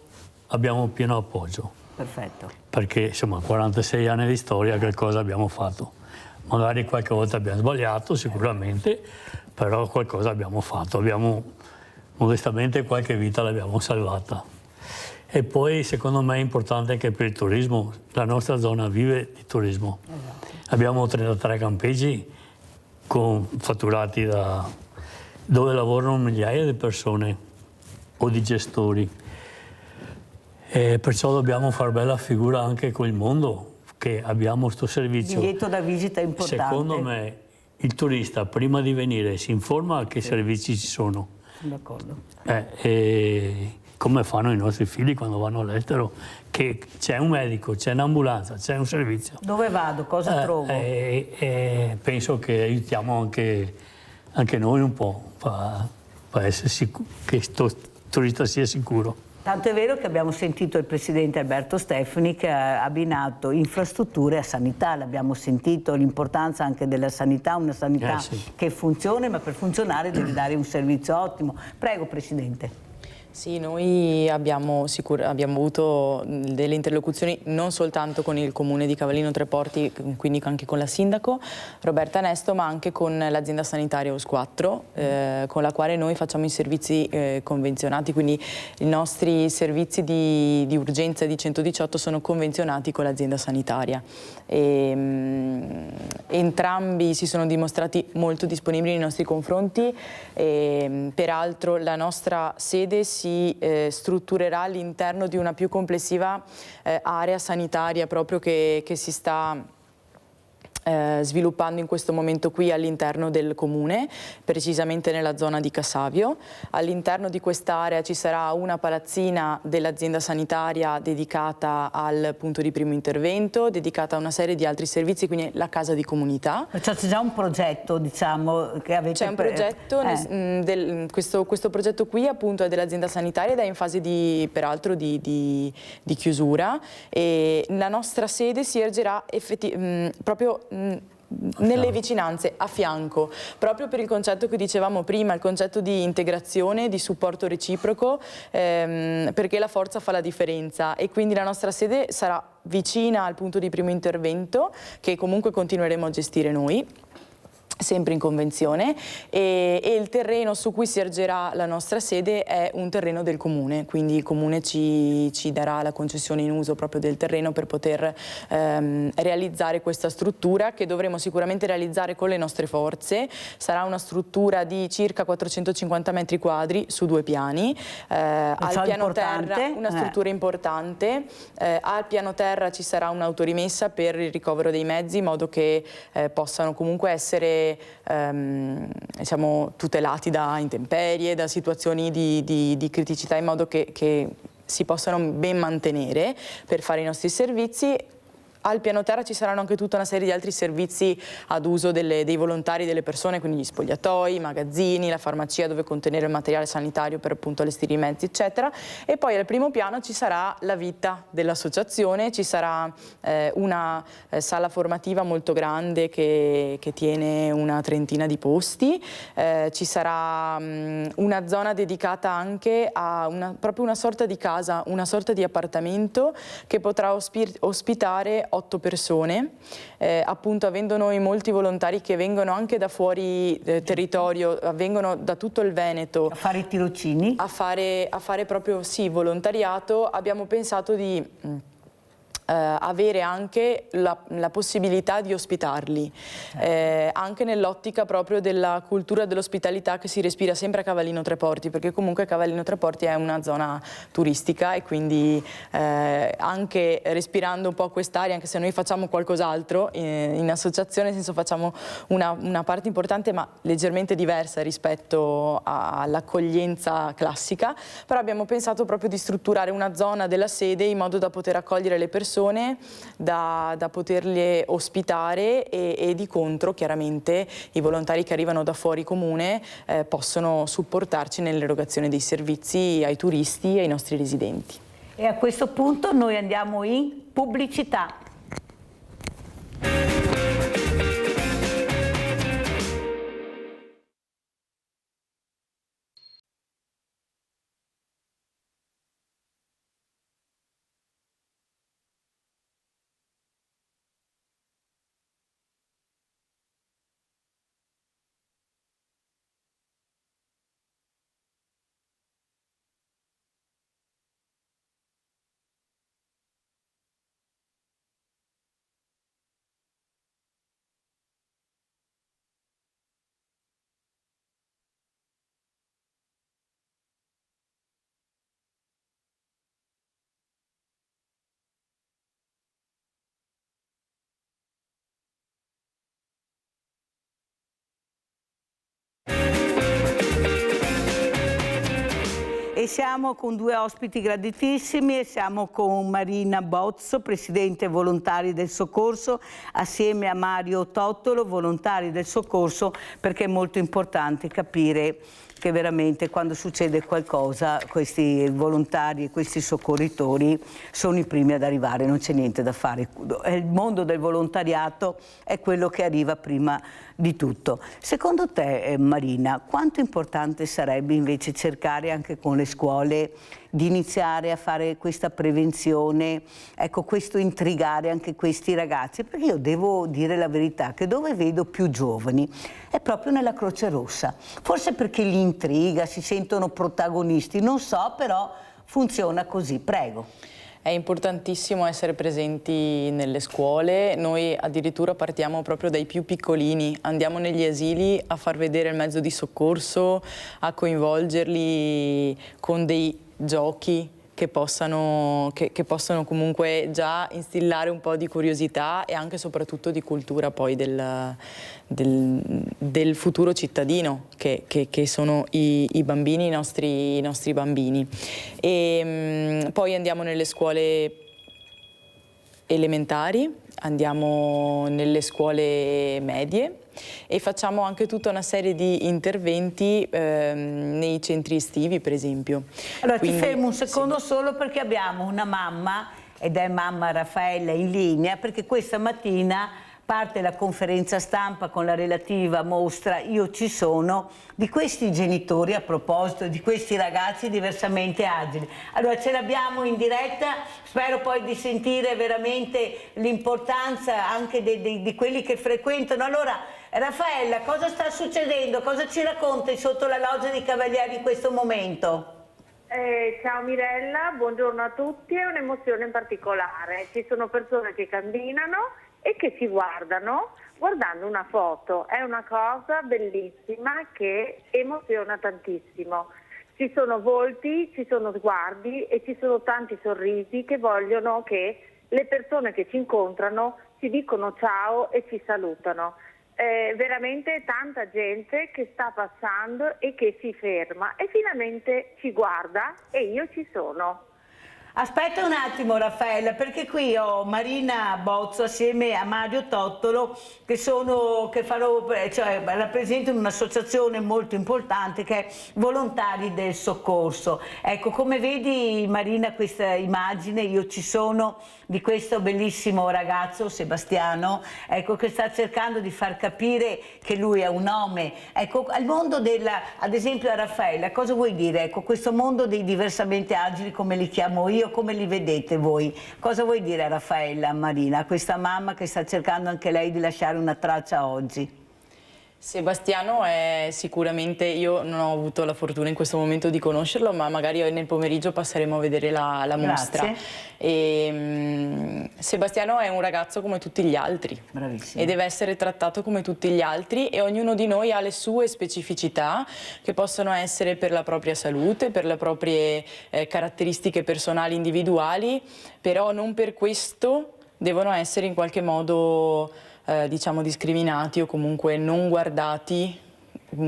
abbiamo pieno appoggio. Perfetto. Perché insomma 46 anni di storia qualcosa abbiamo fatto. Magari qualche volta abbiamo sbagliato sicuramente, però qualcosa abbiamo fatto. Modestamente qualche vita l'abbiamo salvata. E poi secondo me è importante anche per il turismo. La nostra zona vive di turismo. Esatto. Abbiamo 33 campeggi con fatturati dove lavorano migliaia di persone o di gestori. E perciò dobbiamo fare bella figura anche con il mondo, che abbiamo questo servizio. Biglietto da visita importante. Secondo me il turista prima di venire si informa che servizi ci sono. Sono d'accordo. E come fanno i nostri figli quando vanno all'estero, che c'è un medico, c'è un'ambulanza, c'è un servizio. Dove vado? Cosa trovo? Penso che aiutiamo anche noi un po' per essere sicuri che questo turista sia sicuro. Tanto è vero che abbiamo sentito il Presidente Alberto Stefani che ha abbinato infrastrutture a sanità, l'abbiamo sentito, l'importanza anche della sanità, una sanità che funzioni, ma per funzionare deve dare un servizio ottimo. Prego, Presidente. Sì, noi abbiamo avuto delle interlocuzioni non soltanto con il Comune di Cavallino Treporti, quindi anche con la Sindaco Roberta Nesto, ma anche con l'azienda sanitaria OS4, con la quale noi facciamo i servizi convenzionati, quindi i nostri servizi di urgenza di 118 sono convenzionati con l'azienda sanitaria. Entrambi si sono dimostrati molto disponibili nei nostri confronti, peraltro la nostra sede si strutturerà all'interno di una più complessiva area sanitaria proprio che si sta sviluppando in questo momento qui all'interno del comune, precisamente nella zona di Cassavio. All'interno di quest'area ci sarà una palazzina dell'azienda sanitaria dedicata al punto di primo intervento, dedicata a una serie di altri servizi, quindi la casa di comunità. Cioè c'è già un progetto, diciamo, che avete... C'è un progetto, questo progetto qui appunto è dell'azienda sanitaria ed è in fase peraltro di chiusura, e la nostra sede si ergerà proprio nelle vicinanze, a fianco, proprio per il concetto che dicevamo prima, il concetto di integrazione, di supporto reciproco, perché la forza fa la differenza, e quindi la nostra sede sarà vicina al punto di primo intervento, che comunque continueremo a gestire noi, sempre in convenzione, e il terreno su cui si ergerà la nostra sede è un terreno del comune, quindi il comune ci darà la concessione in uso proprio del terreno per poter realizzare questa struttura, che dovremo sicuramente realizzare con le nostre forze. Sarà una struttura di circa 450 metri quadri su 2 piani, al piano terra una struttura importante, al piano terra ci sarà un'autorimessa per il ricovero dei mezzi, in modo che possano comunque essere diciamo, tutelati da intemperie, da situazioni di criticità, in modo che si possano ben mantenere per fare i nostri servizi. Al piano terra ci saranno anche tutta una serie di altri servizi ad uso dei volontari, delle persone, quindi gli spogliatoi, i magazzini, la farmacia dove contenere il materiale sanitario per appunto allestire i mezzi, eccetera. E poi al primo piano ci sarà la vita dell'associazione, ci sarà una sala formativa molto grande che tiene una trentina di posti, ci sarà una zona dedicata anche a proprio una sorta di casa, una sorta di appartamento che potrà ospitare 8 persone, appunto avendo noi molti volontari che vengono anche da fuori territorio, vengono da tutto il Veneto. A fare i tirocini? A fare proprio sì, volontariato, abbiamo pensato di avere anche la possibilità di ospitarli, anche nell'ottica proprio della cultura dell'ospitalità che si respira sempre a Cavallino Treporti, perché comunque Cavallino Treporti è una zona turistica e quindi anche respirando un po' quest'aria, anche se noi facciamo qualcos'altro in associazione, nel senso facciamo una parte importante ma leggermente diversa rispetto all'accoglienza classica, però abbiamo pensato proprio di strutturare una zona della sede in modo da poter accogliere le persone, da poterle ospitare e di contro chiaramente i volontari che arrivano da fuori comune possono supportarci nell'erogazione dei servizi ai turisti e ai nostri residenti. E a questo punto noi andiamo in pubblicità. E siamo con due ospiti graditissimi e siamo con Marina Bozzo, Presidente Volontari del Soccorso, assieme a Mario Tottolo, Volontari del Soccorso, perché è molto importante capire che veramente quando succede qualcosa questi volontari e questi soccorritori sono i primi ad arrivare, non c'è niente da fare. Il mondo del volontariato è quello che arriva prima di tutto. Secondo te, Marina, quanto importante sarebbe invece cercare anche con le scuole di iniziare a fare questa prevenzione, ecco, questo intrigare anche questi ragazzi? Perché io devo dire la verità che dove vedo più giovani è proprio nella Croce Rossa, forse perché li intriga, si sentono protagonisti, non so, però funziona così. Prego. È importantissimo essere presenti nelle scuole, noi addirittura partiamo proprio dai più piccolini, andiamo negli asili a far vedere il mezzo di soccorso, a coinvolgerli con dei giochi che possano comunque già instillare un po' di curiosità e anche e soprattutto di cultura poi del futuro cittadino che sono i bambini, i nostri bambini. E poi andiamo nelle scuole elementari, andiamo nelle scuole medie e facciamo anche tutta una serie di interventi nei centri estivi, per esempio. Allora ti fermo un secondo solo perché abbiamo una mamma, ed è mamma Raffaella in linea, perché questa mattina parte la conferenza stampa con la relativa mostra Io ci sono, di questi genitori, a proposito di questi ragazzi diversamente agili. Allora ce l'abbiamo in diretta, spero poi di sentire veramente l'importanza anche di quelli che frequentano. Allora Raffaella, cosa sta succedendo? Cosa ci racconti sotto la loggia dei Cavalieri in questo momento? Ciao Mirella, buongiorno a tutti. È un'emozione in particolare. Ci sono persone che camminano e che ci guardano una foto. È una cosa bellissima che emoziona tantissimo. Ci sono volti, ci sono sguardi e ci sono tanti sorrisi che vogliono che le persone che ci incontrano ci dicono ciao e ci salutano. Veramente tanta gente che sta passando e che si ferma e finalmente ci guarda e io ci sono. Aspetta un attimo Raffaella, perché qui ho Marina Bozzo assieme a Mario Tottolo che rappresentano un'associazione molto importante che è Volontari del Soccorso. Ecco, come vedi Marina questa immagine, io ci sono di questo bellissimo ragazzo Sebastiano, ecco, che sta cercando di far capire che lui ha un nome. Ecco, al mondo ad esempio a Raffaella, cosa vuoi dire? Ecco, questo mondo dei diversamente agili, come li chiamo io, come li vedete voi? Cosa vuoi dire a Raffaella, a Marina, a questa mamma che sta cercando anche lei di lasciare una traccia oggi? Sebastiano è sicuramente, io non ho avuto la fortuna in questo momento di conoscerlo, ma magari nel pomeriggio passeremo a vedere la mostra. Sebastiano è un ragazzo come tutti gli altri. Bravissimo. E deve essere trattato come tutti gli altri, e ognuno di noi ha le sue specificità che possono essere per la propria salute, per le proprie caratteristiche personali individuali, però non per questo devono essere in qualche modo diciamo discriminati o comunque non guardati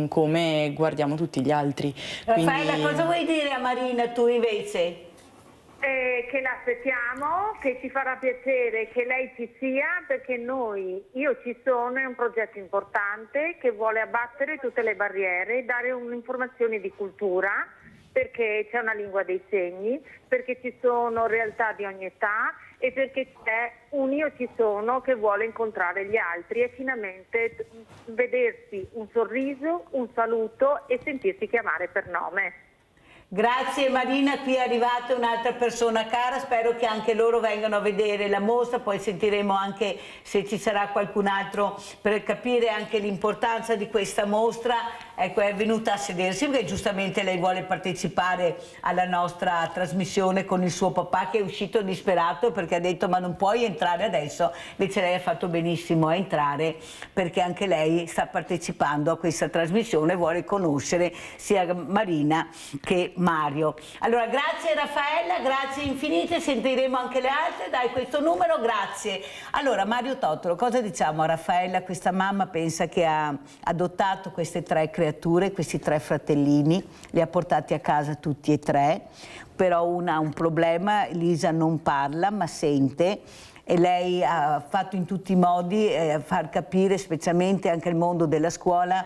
come guardiamo tutti gli altri. Raffaella, cosa vuoi dire a Marina tu invece? Che l'aspettiamo, che ci farà piacere che lei ci sia, perché Io Ci Sono è un progetto importante che vuole abbattere tutte le barriere, dare un'informazione di cultura, perché c'è una lingua dei segni, perché ci sono realtà di ogni età e perché c'è un Io Ci Sono che vuole incontrare gli altri e finalmente vedersi un sorriso, un saluto e sentirsi chiamare per nome. Grazie Marina, qui è arrivata un'altra persona cara, spero che anche loro vengano a vedere la mostra, poi sentiremo anche se ci sarà qualcun altro per capire anche l'importanza di questa mostra. Ecco, è venuta a sedersi perché giustamente lei vuole partecipare alla nostra trasmissione con il suo papà, che è uscito disperato perché ha detto ma non puoi entrare adesso, invece lei ha fatto benissimo a entrare perché anche lei sta partecipando a questa trasmissione e vuole conoscere sia Marina che Mario. Allora grazie Raffaella, grazie infinite, sentiremo anche le altre, dai questo numero, grazie. Allora Mario Tottolo, cosa diciamo a Raffaella? Questa mamma pensa che ha adottato queste 3 creature, questi 3 fratellini, li ha portati a casa tutti e 3, però una ha un problema, Lisa non parla ma sente, e lei ha fatto in tutti i modi far capire, specialmente anche il mondo della scuola,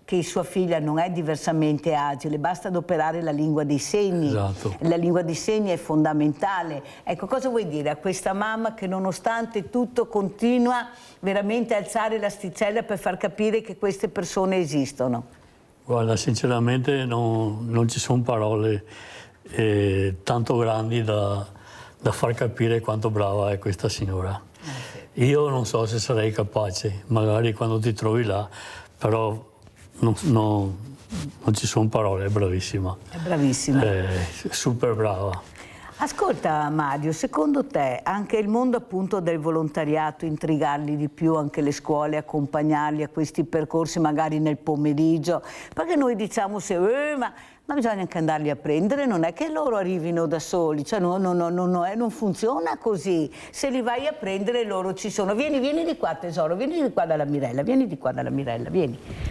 che sua figlia non è diversamente agile, basta adoperare la lingua dei segni. Esatto. La lingua dei segni è fondamentale. Ecco, cosa vuoi dire a questa mamma che nonostante tutto continua veramente a alzare l'asticella per far capire che queste persone esistono? Guarda, sinceramente non ci sono parole tanto grandi da far capire quanto brava è questa signora. Io non so se sarei capace, magari quando ti trovi là, però non ci sono parole, è bravissima. È bravissima. È super brava. Ascolta Mario, secondo te anche il mondo appunto del volontariato, intrigarli di più, anche le scuole, accompagnarli a questi percorsi magari nel pomeriggio? Perché noi diciamo ma bisogna anche andarli a prendere, non è che loro arrivino da soli, cioè non funziona così. Se li vai a prendere loro ci sono. Vieni di qua tesoro, vieni di qua dalla Mirella, vieni,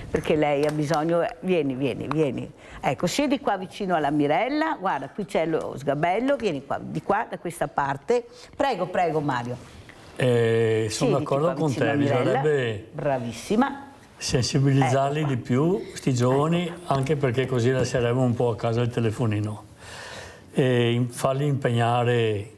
perché lei ha bisogno, vieni. Ecco, siedi qua vicino alla Mirella, guarda, qui c'è lo sgabello, vieni qua, di qua, da questa parte. Prego Mario. Sono d'accordo con te, bisognerebbe... Bravissima. Sensibilizzarli di più, sti giovani, anche perché così lasceremo un po' a casa il telefonino. E farli impegnare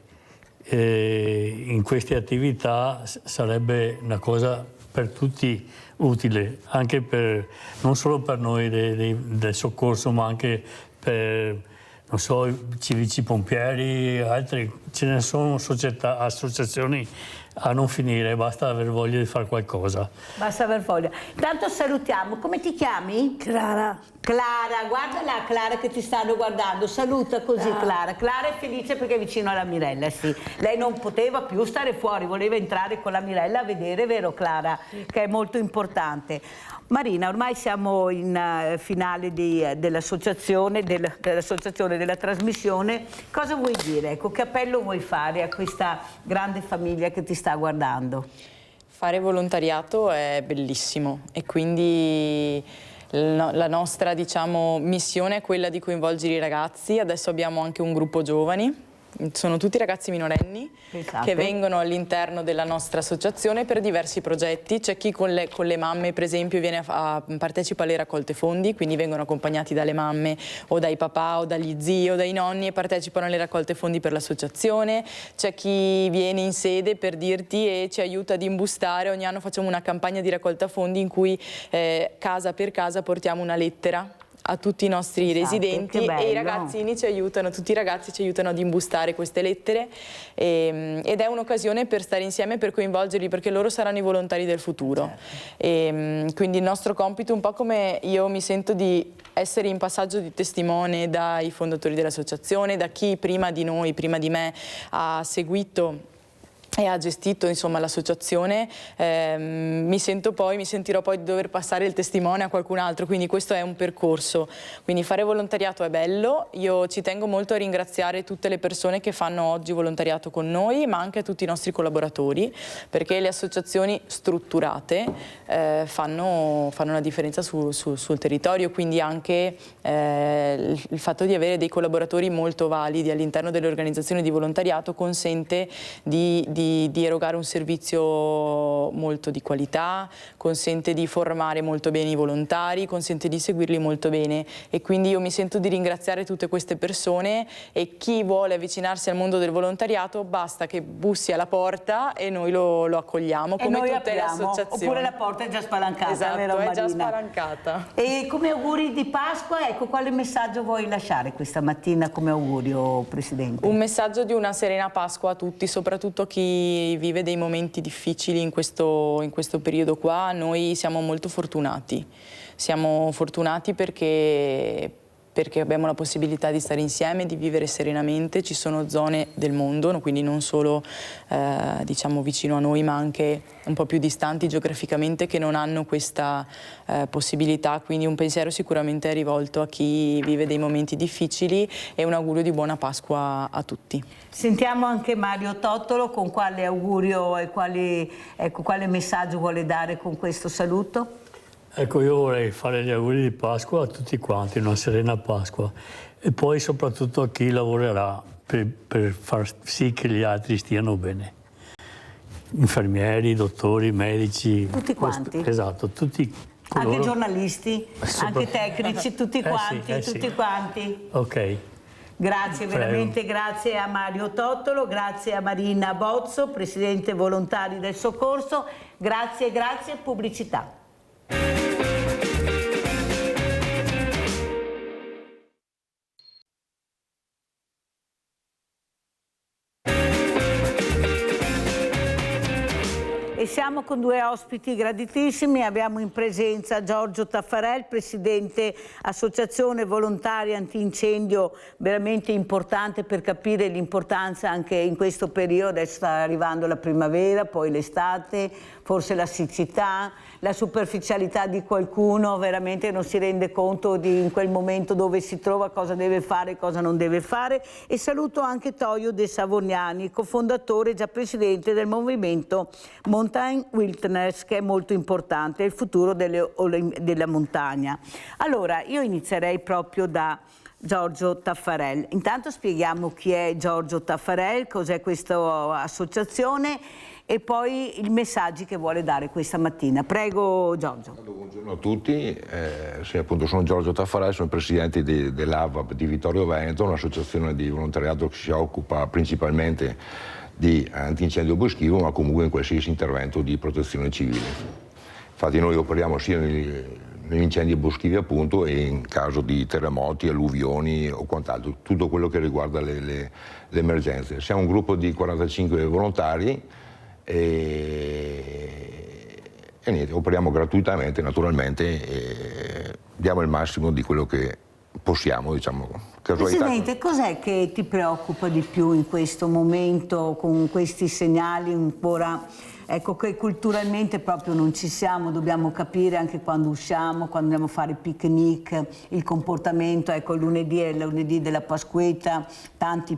in queste attività sarebbe una cosa per tutti utile, anche non solo per noi del soccorso, ma anche per, non so, i civici pompieri, altri. Ce ne sono associazioni a non finire, basta aver voglia di fare qualcosa. Basta aver voglia. Intanto salutiamo, come ti chiami? Clara. Clara, guarda là Clara che ti stanno guardando, saluta così Clara. Clara è felice perché è vicino alla Mirella, sì. Lei non poteva più stare fuori, voleva entrare con la Mirella a vedere, vero Clara? Che è molto importante. Marina, ormai siamo in finale dell'associazione, della trasmissione. Cosa vuoi dire? Ecco, che appello vuoi fare a questa grande famiglia che ti sta guardando? Fare volontariato è bellissimo e quindi la nostra, diciamo, missione è quella di coinvolgere i ragazzi. Adesso abbiamo anche un gruppo giovani sono tutti ragazzi minorenni che vengono all'interno della nostra associazione per diversi progetti. C'è chi con le mamme, per esempio, partecipa alle raccolte fondi, quindi vengono accompagnati dalle mamme o dai papà o dagli zii o dai nonni e partecipano alle raccolte fondi per l'associazione. C'è chi viene in sede per dirti e ci aiuta ad imbustare. Ogni anno facciamo una campagna di raccolta fondi in cui casa per casa portiamo una lettera a tutti i nostri residenti e i ragazzini ci aiutano, tutti i ragazzi ci aiutano ad imbustare queste lettere ed è un'occasione per stare insieme, per coinvolgerli, perché loro saranno i volontari del futuro. Quindi il nostro compito, un po' come io mi sento di essere in passaggio di testimone dai fondatori dell'associazione, da chi prima di noi, prima di me, ha seguito e ha gestito l'associazione, mi sentirò poi di dover passare il testimone a qualcun altro, quindi questo è un percorso. Quindi fare volontariato è bello, io ci tengo molto a ringraziare tutte le persone che fanno oggi volontariato con noi, ma anche a tutti i nostri collaboratori, perché le associazioni strutturate fanno una differenza sul territorio, quindi anche il fatto di avere dei collaboratori molto validi all'interno delle organizzazioni di volontariato consente di erogare un servizio molto di qualità, consente di formare molto bene i volontari, consente di seguirli molto bene, e quindi io mi sento di ringraziare tutte queste persone, e chi vuole avvicinarsi al mondo del volontariato basta che bussi alla porta e noi lo accogliamo, come tutte le associazioni. Oppure la porta è già spalancata, esatto, vero Marina? È già spalancata. E come auguri di Pasqua, ecco, quale messaggio vuoi lasciare questa mattina come augurio, Presidente? Un messaggio di una serena Pasqua a tutti, soprattutto a chi vive dei momenti difficili in questo periodo qua. Noi siamo molto fortunati perché abbiamo la possibilità di stare insieme, di vivere serenamente. Ci sono zone del mondo, quindi non solo vicino a noi, ma anche un po' più distanti geograficamente, che non hanno questa possibilità, quindi un pensiero sicuramente è rivolto a chi vive dei momenti difficili e un augurio di buona Pasqua a tutti. Sentiamo anche Mario Tottolo con quale augurio e quale messaggio vuole dare con questo saluto. Ecco, io vorrei fare gli auguri di Pasqua a tutti quanti, una serena Pasqua, e poi soprattutto a chi lavorerà per far sì che gli altri stiano bene. Infermieri, dottori, medici. Tutti quanti. Esatto, tutti coloro... Anche giornalisti, anche tecnici, tutti quanti, tutti quanti. Ok. Grazie, veramente grazie a Mario Tottolo, grazie a Marina Bozzo, Presidente Volontari del Soccorso, grazie, pubblicità. E siamo con due ospiti graditissimi, abbiamo in presenza Giorgio Taffarel, Presidente Associazione Volontari Antincendio, veramente importante per capire l'importanza anche in questo periodo. Adesso sta arrivando la primavera, poi l'estate, forse la siccità, la superficialità di qualcuno veramente non si rende conto di in quel momento dove si trova, cosa deve fare e cosa non deve fare. E saluto anche Toio De Savognani, cofondatore e già presidente del movimento Mountain Wilderness, che è molto importante, il futuro della montagna. Allora, io inizierei proprio da Giorgio Taffarel. Intanto spieghiamo chi è Giorgio Taffarel, cos'è questa associazione e poi i messaggi che vuole dare questa mattina. Prego Giorgio. Buongiorno a tutti, appunto sono Giorgio Taffarel, sono presidente dell'AVAP di Vittorio Veneto, un'associazione di volontariato che si occupa principalmente di antincendio boschivo, ma comunque in qualsiasi intervento di protezione civile. Infatti noi operiamo sia negli incendi boschivi appunto e in caso di terremoti, alluvioni o quant'altro, tutto quello che riguarda le emergenze. Siamo un gruppo di 45 volontari e niente, operiamo gratuitamente naturalmente e diamo il massimo di quello che possiamo, diciamo. Presidente, cos'è che ti preoccupa di più in questo momento con questi segnali ancora ecco, che culturalmente proprio non ci siamo, dobbiamo capire anche quando usciamo, quando andiamo a fare picnic, il comportamento, ecco, il lunedì è il lunedì della Pasquetta, tanti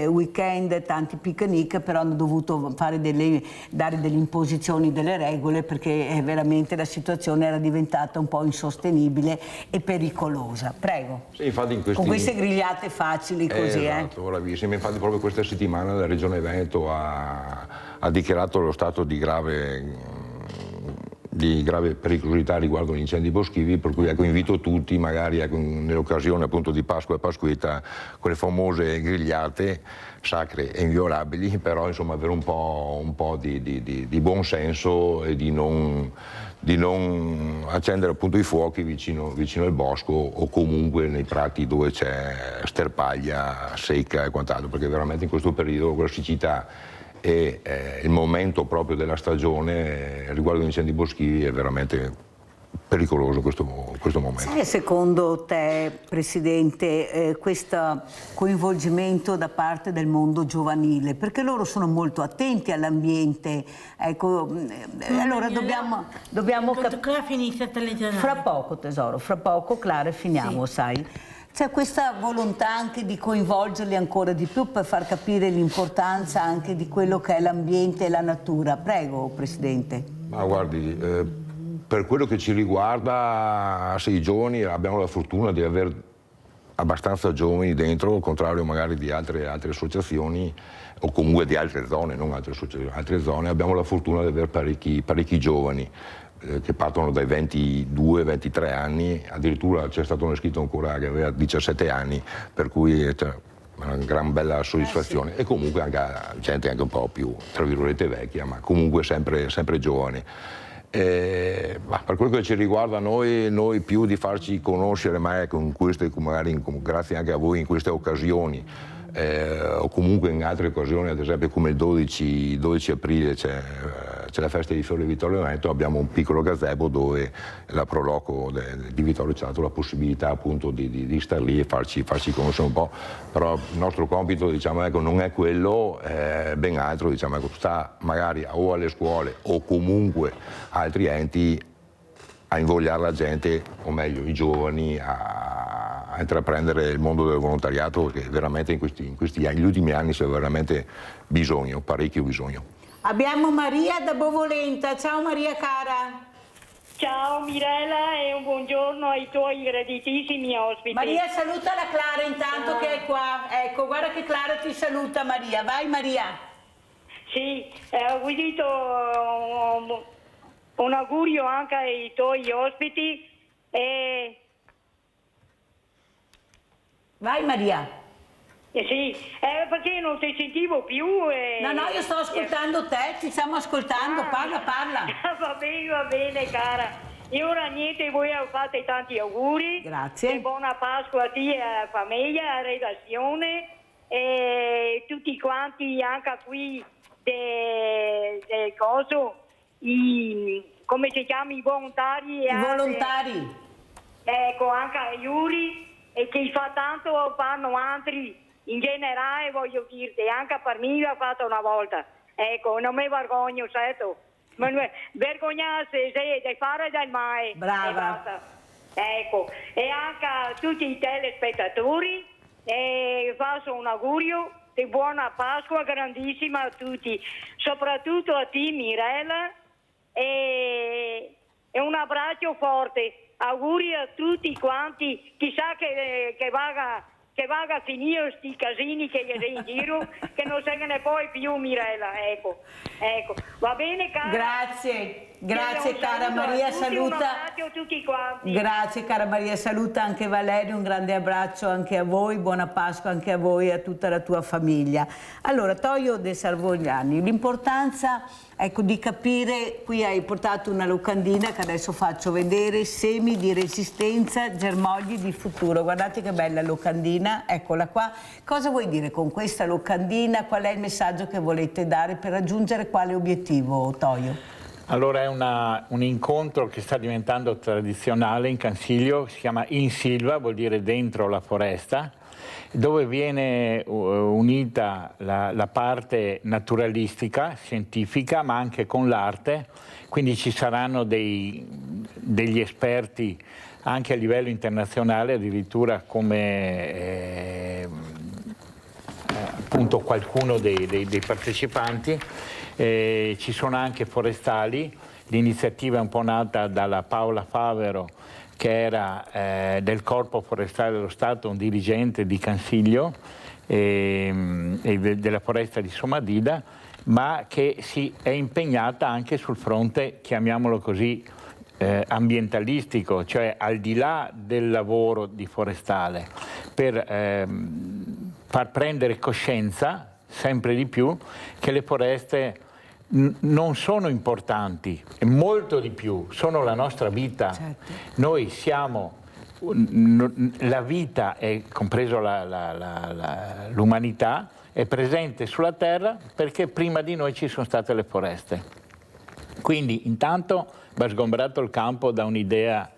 weekend, tanti picnic, però hanno dovuto fare dare delle imposizioni, delle regole, perché veramente la situazione era diventata un po' insostenibile e pericolosa. Prego. Sì, infatti con queste grigliate facili così. Esatto, bravissimo. Infatti proprio questa settimana la Regione Veneto ha dichiarato lo stato di grave pericolosità riguardo agli incendi boschivi, per cui ecco, invito tutti magari ecco, nell'occasione appunto di Pasqua e Pasquetta, quelle famose grigliate sacre e inviolabili, però insomma avere un po' di buon senso e di non accendere appunto i fuochi vicino al bosco o comunque nei prati dove c'è sterpaglia secca e quant'altro, perché veramente in questo periodo con la siccità e il momento proprio della stagione riguardo agli incendi boschivi è veramente pericoloso questo momento. Sai, secondo te, Presidente, questo coinvolgimento da parte del mondo giovanile, perché loro sono molto attenti all'ambiente, ecco, allora dobbiamo fra poco tesoro, fra poco Clara finiamo, sì. Sai. C'è questa volontà anche di coinvolgerli ancora di più per far capire l'importanza anche di quello che è l'ambiente e la natura. Prego, Presidente. Ma guardi, per quello che ci riguarda, se i giovani abbiamo la fortuna di avere abbastanza giovani dentro, al contrario magari di altre associazioni o comunque di altre zone, non altre associazioni, altre zone, abbiamo la fortuna di avere parecchi giovani che partono dai 22-23 anni, addirittura c'è stato uno iscritto ancora che aveva 17 anni, per cui una gran bella soddisfazione, sì. E comunque anche gente anche un po' più, tra virgolette, vecchia, ma comunque sempre giovani. Per quello che ci riguarda noi più di farci conoscere, ma con queste, magari grazie anche a voi in queste occasioni, o comunque in altre occasioni, ad esempio come il 12 aprile c'è la festa di Fiore Vittorio Veneto, abbiamo un piccolo gazebo dove la Proloco di Vittorio ci ha dato la possibilità appunto di star lì e farci conoscere un po', però il nostro compito, diciamo, ecco, non è quello, ben altro, diciamo, ecco, sta magari o alle scuole o comunque altri enti a invogliare la gente, o meglio i giovani, a intraprendere il mondo del volontariato, che veramente in questi anni, gli ultimi anni c'è veramente bisogno, parecchio bisogno. Abbiamo Maria da Bovolenta. Ciao Maria cara. Ciao Mirella e un buongiorno ai tuoi graditissimi ospiti. Maria, saluta la Clara intanto. Ciao. Che è qua. Ecco, guarda che Clara ti saluta, Maria. Vai Maria. Sì, ho udito un augurio anche ai tuoi ospiti e... Vai Maria. Sì, perché non ti sentivo più. No, io sto ascoltando te, ti stiamo ascoltando, parla. Va bene cara. E ora niente, voi fate tanti auguri. Grazie. E buona Pasqua a te, a famiglia, a redazione e tutti quanti anche qui del coso, come si chiama, i volontari. I volontari. Ecco, anche a Iuri, e che fa tanto fanno altri. In generale voglio dirti, anche per me l'ho fatto una volta, ecco, non mi vergogno, certo, ma vergognarsi di fare del male. Brava. Ecco, e anche a tutti i telespettatori, faccio un augurio di buona Pasqua grandissima a tutti, soprattutto a te Mirella, e un abbraccio forte, auguri a tutti quanti, chissà che vada a finire sti casini che gli sei in giro, che non se ne poi più Mirella, ecco, va bene cara? Grazie cara Maria, saluta. Un abbraccio a tutti quanti. Grazie cara Maria, saluta anche Valerio, un grande abbraccio anche a voi, buona Pasqua anche a voi e a tutta la tua famiglia. Allora, Toio De Sarvogliani, l'importanza, ecco, di capire, qui hai portato una locandina che adesso faccio vedere, semi di resistenza, germogli di futuro. Guardate che bella locandina, eccola qua. Cosa vuoi dire con questa locandina? Qual è il messaggio che volete dare per raggiungere quale obiettivo, Toio? Allora è un incontro che sta diventando tradizionale in Cansiglio, si chiama In Silva, vuol dire dentro la foresta, dove viene unita la parte naturalistica, scientifica, ma anche con l'arte, quindi ci saranno degli esperti anche a livello internazionale, addirittura come appunto qualcuno dei partecipanti. Ci sono anche forestali, l'iniziativa è un po' nata dalla Paola Favero, che era del Corpo Forestale dello Stato, un dirigente di Cansiglio e della foresta di Somadida, ma che si è impegnata anche sul fronte, chiamiamolo così, ambientalistico, cioè al di là del lavoro di forestale, per far prendere coscienza sempre di più che le foreste non sono importanti, è molto di più, sono la nostra vita. Certo. Noi siamo, la vita, è compreso l'umanità, è presente sulla Terra perché prima di noi ci sono state le foreste. Quindi intanto va sgombrato il campo da un'idea,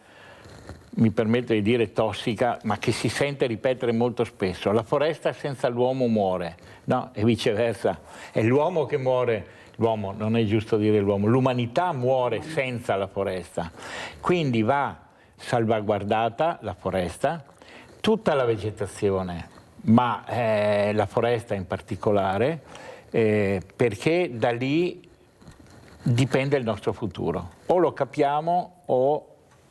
mi permetto di dire tossica, ma che si sente ripetere molto spesso: la foresta senza l'uomo muore, no? E viceversa, è l'uomo che muore. L'uomo, non è giusto dire l'uomo, l'umanità muore senza la foresta. Quindi va salvaguardata la foresta, tutta la vegetazione, ma la foresta in particolare, perché da lì dipende il nostro futuro. O lo capiamo o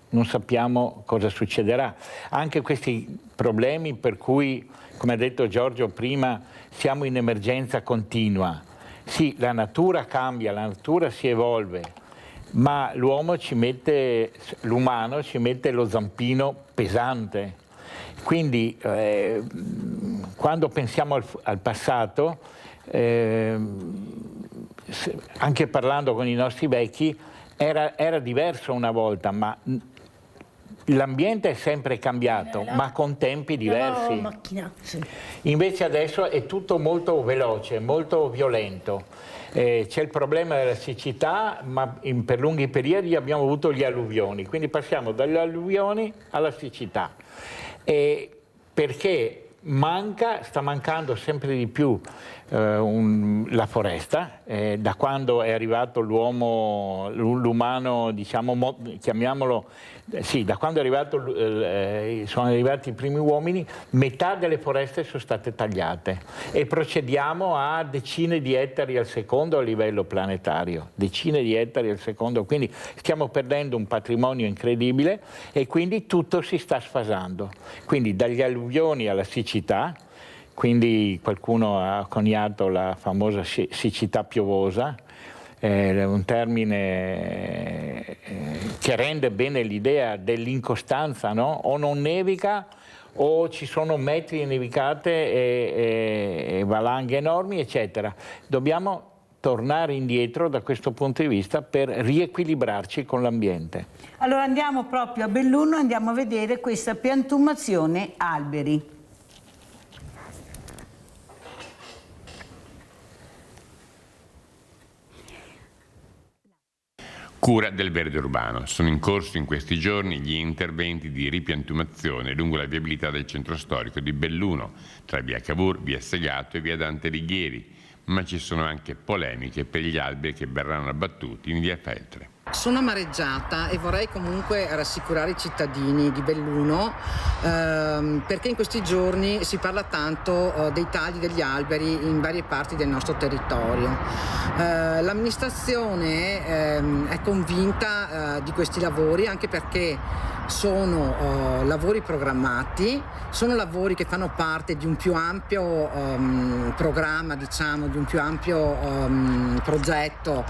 non sappiamo cosa succederà. Anche questi problemi per cui, come ha detto Giorgio prima, siamo in emergenza continua. Sì, la natura cambia, la natura si evolve, ma l'umano ci mette lo zampino pesante. Quindi quando pensiamo al passato, anche parlando con i nostri vecchi, era diverso una volta, ma l'ambiente è sempre cambiato, ma con tempi diversi. Invece adesso è tutto molto veloce, molto violento. C'è il problema della siccità, ma per lunghi periodi abbiamo avuto gli alluvioni, quindi passiamo dagli alluvioni alla siccità. Perché sta mancando sempre di più la foresta, da quando è arrivato l'umano, diciamo, chiamiamolo, sì, da quando sono arrivati i primi uomini, metà delle foreste sono state tagliate e procediamo a decine di ettari al secondo a livello planetario, decine di ettari al secondo, quindi stiamo perdendo un patrimonio incredibile e quindi tutto si sta sfasando, quindi dagli alluvioni alla siccità. Quindi qualcuno ha coniato la famosa siccità piovosa, un termine che rende bene l'idea dell'incostanza, no? O non nevica o ci sono metri di nevicate e valanghe enormi, eccetera. Dobbiamo tornare indietro da questo punto di vista per riequilibrarci con l'ambiente. Allora andiamo proprio a Belluno, andiamo a vedere questa piantumazione alberi. Cura del verde urbano. Sono in corso in questi giorni gli interventi di ripiantumazione lungo la viabilità del centro storico di Belluno, tra via Cavour, via Segato e via Dante Alighieri, ma ci sono anche polemiche per gli alberi che verranno abbattuti in via Feltre. Sono amareggiata e vorrei comunque rassicurare i cittadini di Belluno perché in questi giorni si parla tanto dei tagli degli alberi in varie parti del nostro territorio. L'amministrazione è convinta di questi lavori anche perché sono lavori programmati, sono lavori che fanno parte di un più ampio programma, diciamo, di un più ampio progetto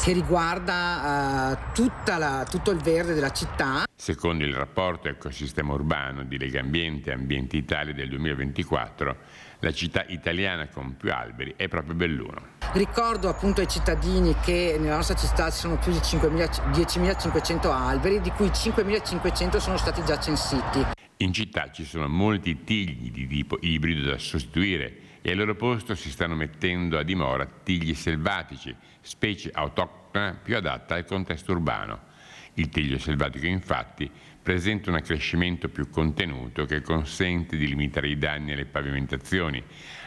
che riguarda tutto il verde della città. Secondo il rapporto Ecosistema Urbano di Legambiente e Ambiente Italia del 2024, la città italiana con più alberi è proprio Belluno. Ricordo appunto ai cittadini che nella nostra città ci sono più di 10.500 alberi, di cui 5.500 sono stati già censiti. In città ci sono molti tigli di tipo ibrido da sostituire e al loro posto si stanno mettendo a dimora tigli selvatici, specie autoctona più adatta al contesto urbano. Il tiglio selvatico infatti presenta un accrescimento più contenuto che consente di limitare i danni alle pavimentazioni,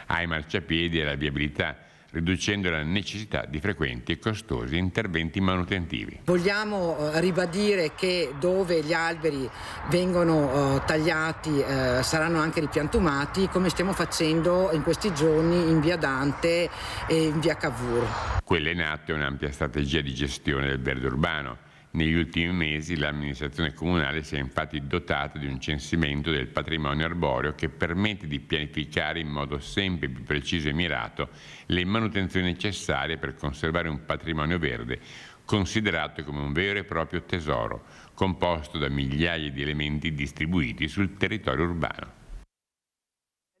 ai marciapiedi e alla viabilità, riducendo la necessità di frequenti e costosi interventi manutentivi. Vogliamo ribadire che dove gli alberi vengono tagliati saranno anche ripiantumati, come stiamo facendo in questi giorni in via Dante e in via Cavour. Quella in atto è un'ampia strategia di gestione del verde urbano. Negli ultimi mesi l'amministrazione comunale si è infatti dotata di un censimento del patrimonio arboreo che permette di pianificare in modo sempre più preciso e mirato le manutenzioni necessarie per conservare un patrimonio verde considerato come un vero e proprio tesoro, composto da migliaia di elementi distribuiti sul territorio urbano.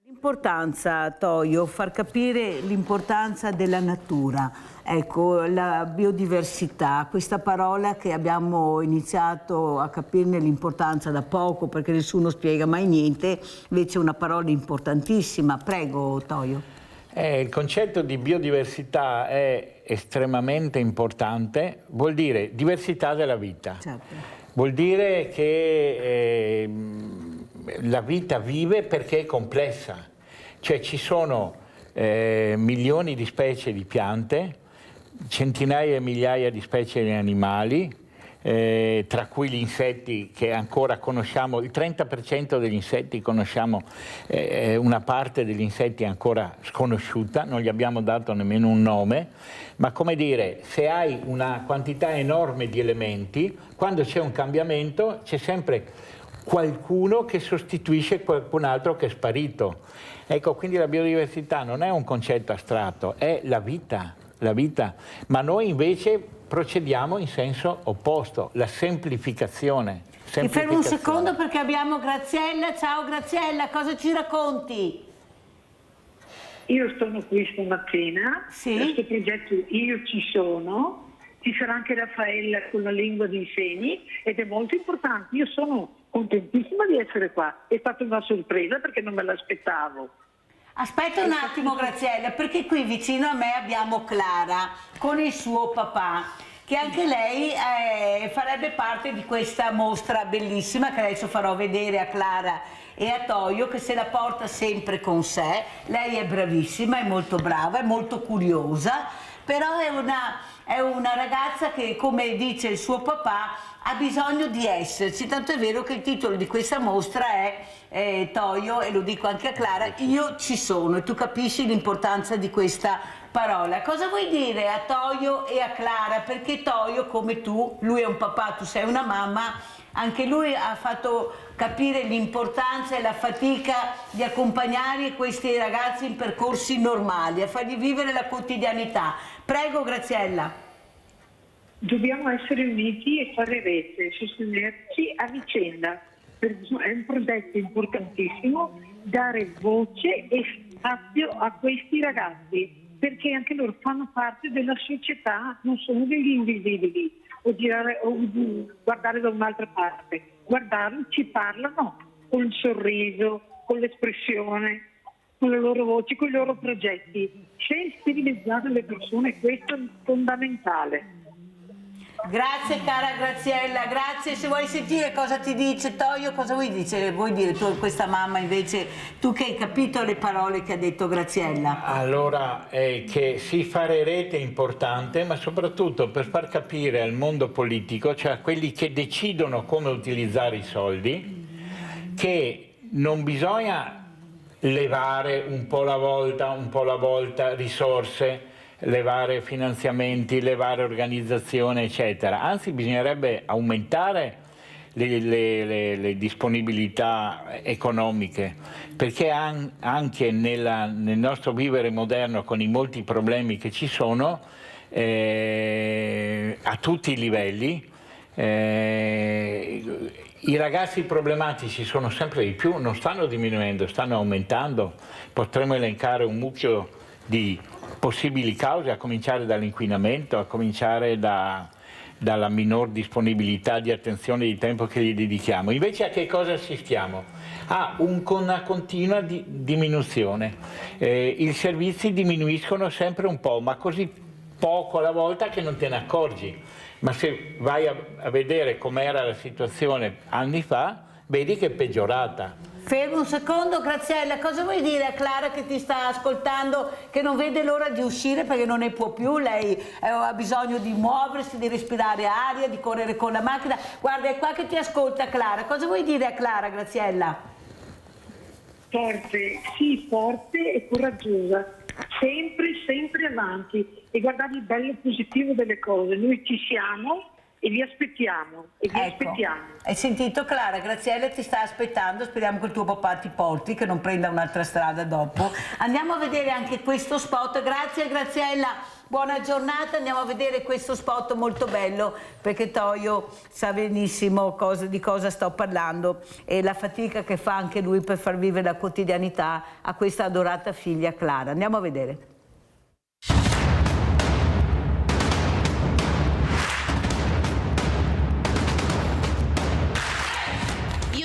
L'importanza, Toio, far capire l'importanza della natura, ecco, la biodiversità, questa parola che abbiamo iniziato a capirne l'importanza da poco perché nessuno spiega mai niente, invece è una parola importantissima. Prego, Toio. Il concetto di biodiversità è estremamente importante, vuol dire diversità della vita. Certo. Vuol dire che la vita vive perché è complessa, cioè ci sono milioni di specie di piante, centinaia e migliaia di specie di animali, tra cui gli insetti che ancora conosciamo, il 30% degli insetti conosciamo, una parte degli insetti è ancora sconosciuta, non gli abbiamo dato nemmeno un nome, ma come dire, se hai una quantità enorme di elementi, quando c'è un cambiamento c'è sempre qualcuno che sostituisce qualcun altro che è sparito. Ecco, quindi la biodiversità non è un concetto astratto, è la vita, ma noi invece procediamo in senso opposto, la semplificazione. Mi fermo un secondo perché abbiamo Graziella. Ciao Graziella, cosa ci racconti? Io sono qui stamattina, sì. Questo progetto Io ci sono, ci sarà anche Raffaella con la lingua dei segni ed è molto importante. Io sono contentissima di essere qua, è stata una sorpresa perché non me l'aspettavo. Aspetta un attimo Graziella, perché qui vicino a me abbiamo Clara con il suo papà, che anche lei farebbe parte di questa mostra bellissima che adesso farò vedere a Clara e a Toio, che se la porta sempre con sé. Lei è bravissima, è molto brava, è molto curiosa, però è una ragazza che, come dice il suo papà, ha bisogno di esserci, tanto è vero che il titolo di questa mostra è Toio, e lo dico anche a Clara, io ci sono, e tu capisci l'importanza di questa parola. Cosa vuoi dire a Toio e a Clara? Perché Toio, come tu, lui è un papà, tu sei una mamma, anche lui ha fatto capire l'importanza e la fatica di accompagnare questi ragazzi in percorsi normali, a fargli vivere la quotidianità. Prego Graziella. Dobbiamo essere uniti e fare rete, sostenerci a vicenda. È un progetto importantissimo, dare voce e spazio a questi ragazzi, perché anche loro fanno parte della società, non sono degli invisibili, o guardare da un'altra parte. Guardarli, ci parlano con il sorriso, con l'espressione, con le loro voci, con i loro progetti. Sensibilizzare le persone, questo è fondamentale. Grazie cara Graziella, grazie. Se vuoi sentire cosa ti dice Toio, cosa vuoi dire tu a questa mamma invece, tu che hai capito le parole che ha detto Graziella? Allora, che sì, fare rete è importante, ma soprattutto per far capire al mondo politico, cioè a quelli che decidono come utilizzare i soldi, che non bisogna levare un po' alla volta risorse, levare finanziamenti, levare organizzazione, eccetera. Anzi, bisognerebbe aumentare le disponibilità economiche, perché anche nel nostro vivere moderno, con i molti problemi che ci sono, a tutti i livelli, i ragazzi problematici sono sempre di più, non stanno diminuendo, stanno aumentando. Potremmo elencare un mucchio di possibili cause, a cominciare dall'inquinamento, a cominciare dalla minor disponibilità di attenzione e di tempo che gli dedichiamo. Invece a che cosa assistiamo? A una continua diminuzione. I servizi diminuiscono sempre un po', ma così poco alla volta che non te ne accorgi. ma se vai a vedere com'era la situazione anni fa, vedi che è peggiorata. Fermo un secondo, Graziella, cosa vuoi dire a Clara che ti sta ascoltando, che non vede l'ora di uscire perché non ne può più, lei ha bisogno di muoversi, di respirare aria, di correre con la macchina. Guarda, è qua che ti ascolta Clara, cosa vuoi dire a Clara, Graziella? Forte, sì, forte e coraggiosa, sempre avanti e guardare il bello positivo delle cose, noi ci siamo e vi aspettiamo, aspettiamo. Hai sentito Clara? Graziella ti sta aspettando, speriamo che il tuo papà ti porti, che non prenda un'altra strada dopo. Andiamo a vedere anche questo spot, grazie Graziella, buona giornata, andiamo a vedere questo spot molto bello, perché Toio sa benissimo di cosa sto parlando e la fatica che fa anche lui per far vivere la quotidianità a questa adorata figlia Clara. Andiamo a vedere.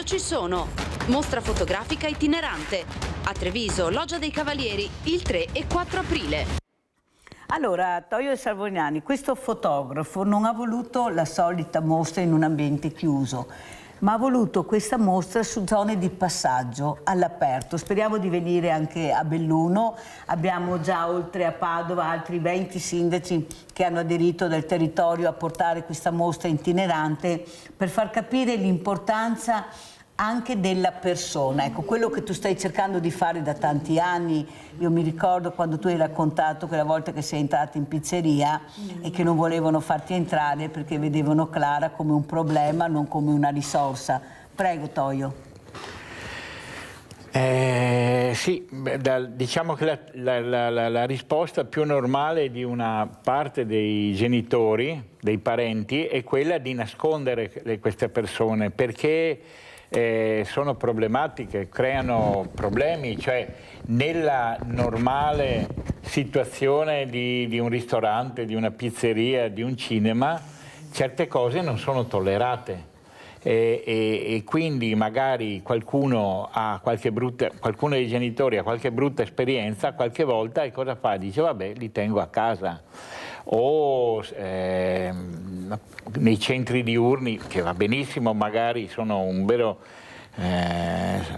Ci sono. Mostra fotografica itinerante. A Treviso, Loggia dei Cavalieri, il 3 e 4 aprile. Allora, Toio Salvognani, questo fotografo non ha voluto la solita mostra in un ambiente chiuso, ma ha voluto questa mostra su zone di passaggio all'aperto. Speriamo di venire anche a Belluno. Abbiamo già, oltre a Padova, altri 20 sindaci che hanno aderito del territorio a portare questa mostra itinerante per far capire l'importanza anche della persona, ecco, quello che tu stai cercando di fare da tanti anni. Io mi ricordo quando tu hai raccontato quella volta che sei entrata in pizzeria e che non volevano farti entrare perché vedevano Clara come un problema, non come una risorsa. Prego Toio. Sì, diciamo che la risposta più normale di una parte dei genitori, dei parenti, è quella di nascondere queste persone, perché sono problematiche, creano problemi, cioè nella normale situazione di un ristorante, di una pizzeria, di un cinema, certe cose non sono tollerate. E quindi magari qualcuno dei genitori ha qualche brutta esperienza, qualche volta, e cosa fa? Dice vabbè, li tengo a casa. O nei centri diurni, che va benissimo, magari sono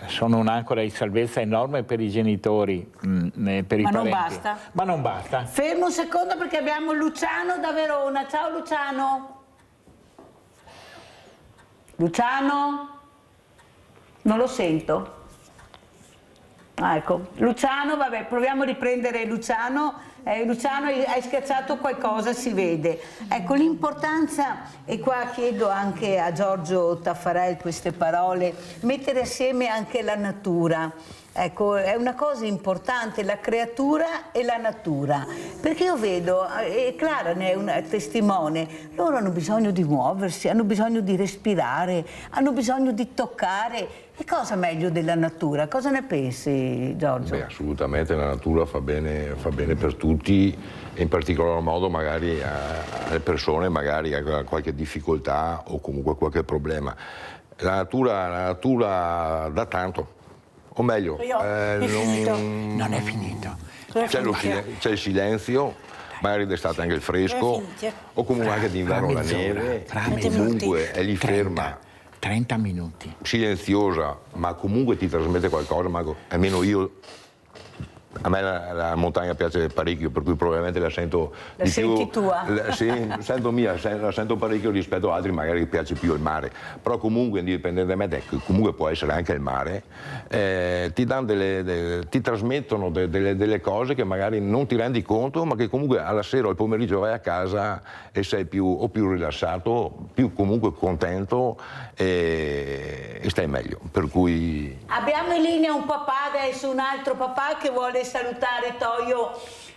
sono un'ancora di salvezza enorme per i genitori, per i parenti. Non basta? Ma non basta. Fermo un secondo perché abbiamo Luciano da Verona. Ciao Luciano. Luciano? Non lo sento. Ah, ecco, Luciano, vabbè, proviamo a riprendere Luciano. Luciano, hai schiacciato qualcosa, si vede. Ecco, l'importanza, e qua chiedo anche a Giorgio Taffarel queste parole, mettere assieme anche la natura. Ecco, è una cosa importante, la creatura e la natura, perché io vedo, e Clara ne è una testimone, loro hanno bisogno di muoversi, hanno bisogno di respirare, hanno bisogno di toccare. E cosa meglio della natura? Cosa ne pensi, Giorgio? Beh, assolutamente la natura fa bene per tutti, e in particolar modo magari alle persone magari a qualche difficoltà o comunque qualche problema. La natura dà tanto. O meglio, non è finito. C'è il silenzio, magari d'estate anche il fresco, o comunque anche d'inverno la neve, comunque è lì ferma. 30 minuti. Silenziosa, ma comunque ti trasmette qualcosa, ma almeno io. A me la montagna piace parecchio, per cui probabilmente la sento di più. La senti tua? La sento parecchio rispetto ad altri, magari che piace più il mare. Però comunque, indipendentemente, comunque può essere anche il mare, ti trasmettono delle cose che magari non ti rendi conto, ma che comunque alla sera o al pomeriggio vai a casa e sei più rilassato, più comunque contento e stai meglio. Per cui... Abbiamo in linea un papà adesso, un altro papà che vuole salutare Toio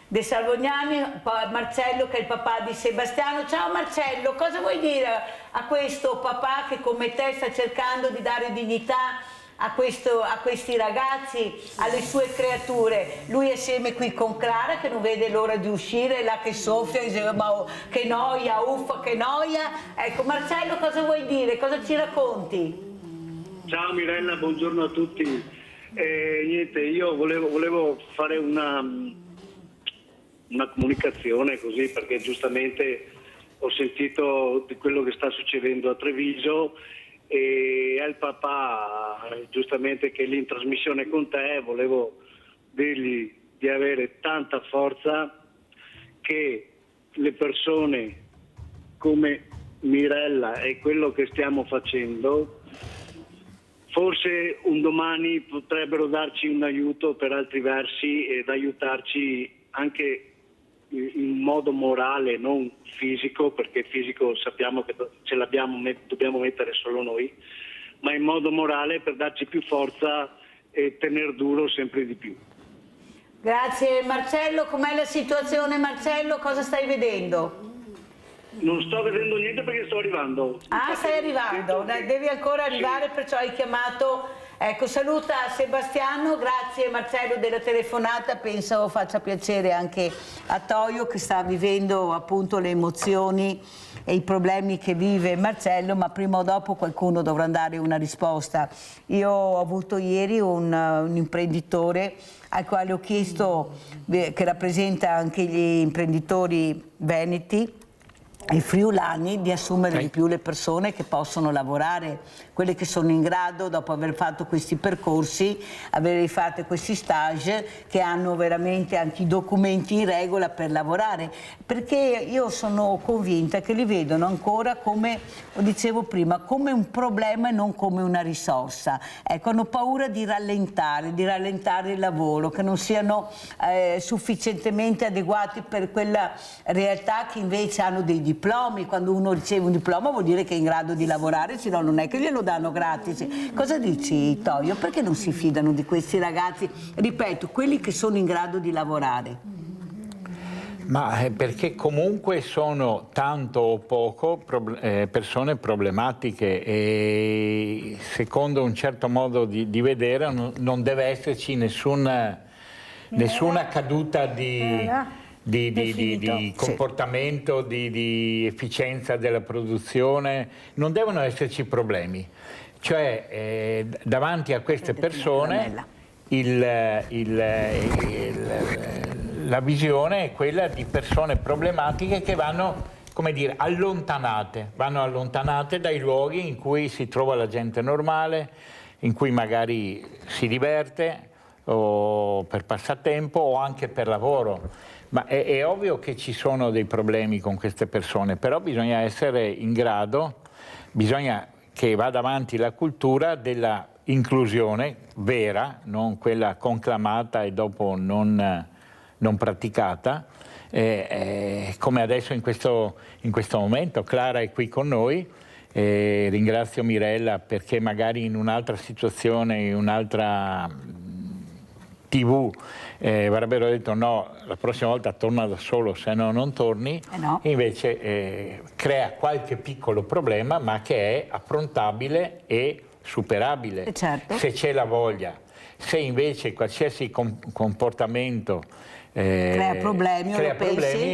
De Salvognani, Marcello che è il papà di Sebastiano. Ciao Marcello, cosa vuoi dire a questo papà che come te sta cercando di dare dignità a questi ragazzi, alle sue creature? Lui è assieme qui con Clara che non vede l'ora di uscire, là che soffia, dice ma che noia, uffa che noia. Ecco Marcello, cosa vuoi dire, cosa ci racconti? Ciao Mirella, buongiorno a tutti. Niente, io volevo fare una comunicazione così, perché giustamente ho sentito di quello che sta succedendo a Treviso e al papà, giustamente, che è lì in trasmissione con te, volevo dirgli di avere tanta forza, che le persone come Mirella e quello che stiamo facendo forse un domani potrebbero darci un aiuto per altri versi ed aiutarci anche in modo morale, non fisico, perché fisico sappiamo che ce l'abbiamo, dobbiamo mettere solo noi, ma in modo morale per darci più forza e tener duro sempre di più. Grazie Marcello, com'è la situazione Marcello? Cosa stai vedendo? Non sto vedendo niente perché sto arrivando. Ah, stai arrivando, devi ancora arrivare, sì. Perciò hai chiamato. Ecco, saluta Sebastiano, grazie Marcello della telefonata, penso faccia piacere anche a Toio che sta vivendo appunto le emozioni e i problemi che vive Marcello, ma prima o dopo qualcuno dovrà dare una risposta. Io ho avuto ieri un imprenditore al quale ho chiesto, che rappresenta anche gli imprenditori veneti e friulani, di assumere di più le persone che possono lavorare, quelle che sono in grado, dopo aver fatto questi percorsi, aver fatto questi stage, che hanno veramente anche i documenti in regola per lavorare, perché io sono convinta che li vedono ancora come, dicevo prima, come un problema e non come una risorsa. Ecco, hanno paura di rallentare il lavoro, che non siano sufficientemente adeguati per quella realtà che invece hanno dei diplomi. Quando uno riceve un diploma vuol dire che è in grado di lavorare, se no non è che glielo danno gratis. Cosa dici Toio? Perché non si fidano di questi ragazzi, ripeto, quelli che sono in grado di lavorare? Ma perché comunque sono tanto o poco persone problematiche e secondo un certo modo di vedere non deve esserci nessuna caduta di comportamento, di efficienza della produzione, non devono esserci problemi. Cioè davanti a queste persone la visione è quella di persone problematiche che vanno, come dire, allontanate dai luoghi in cui si trova la gente normale, in cui magari si diverte o per passatempo o anche per lavoro. Ma è ovvio che ci sono dei problemi con queste persone, però bisogna essere in grado, bisogna che vada avanti la cultura della inclusione vera, non quella conclamata e dopo non praticata, come adesso in questo momento. Clara è qui con noi, ringrazio Mirella perché magari in un'altra situazione, in un'altra TV avrebbero detto no, la prossima volta torna da solo, se no non torni, no. Invece crea qualche piccolo problema ma che è affrontabile e superabile, certo, se c'è la voglia. Se invece qualsiasi comportamento crea problemi,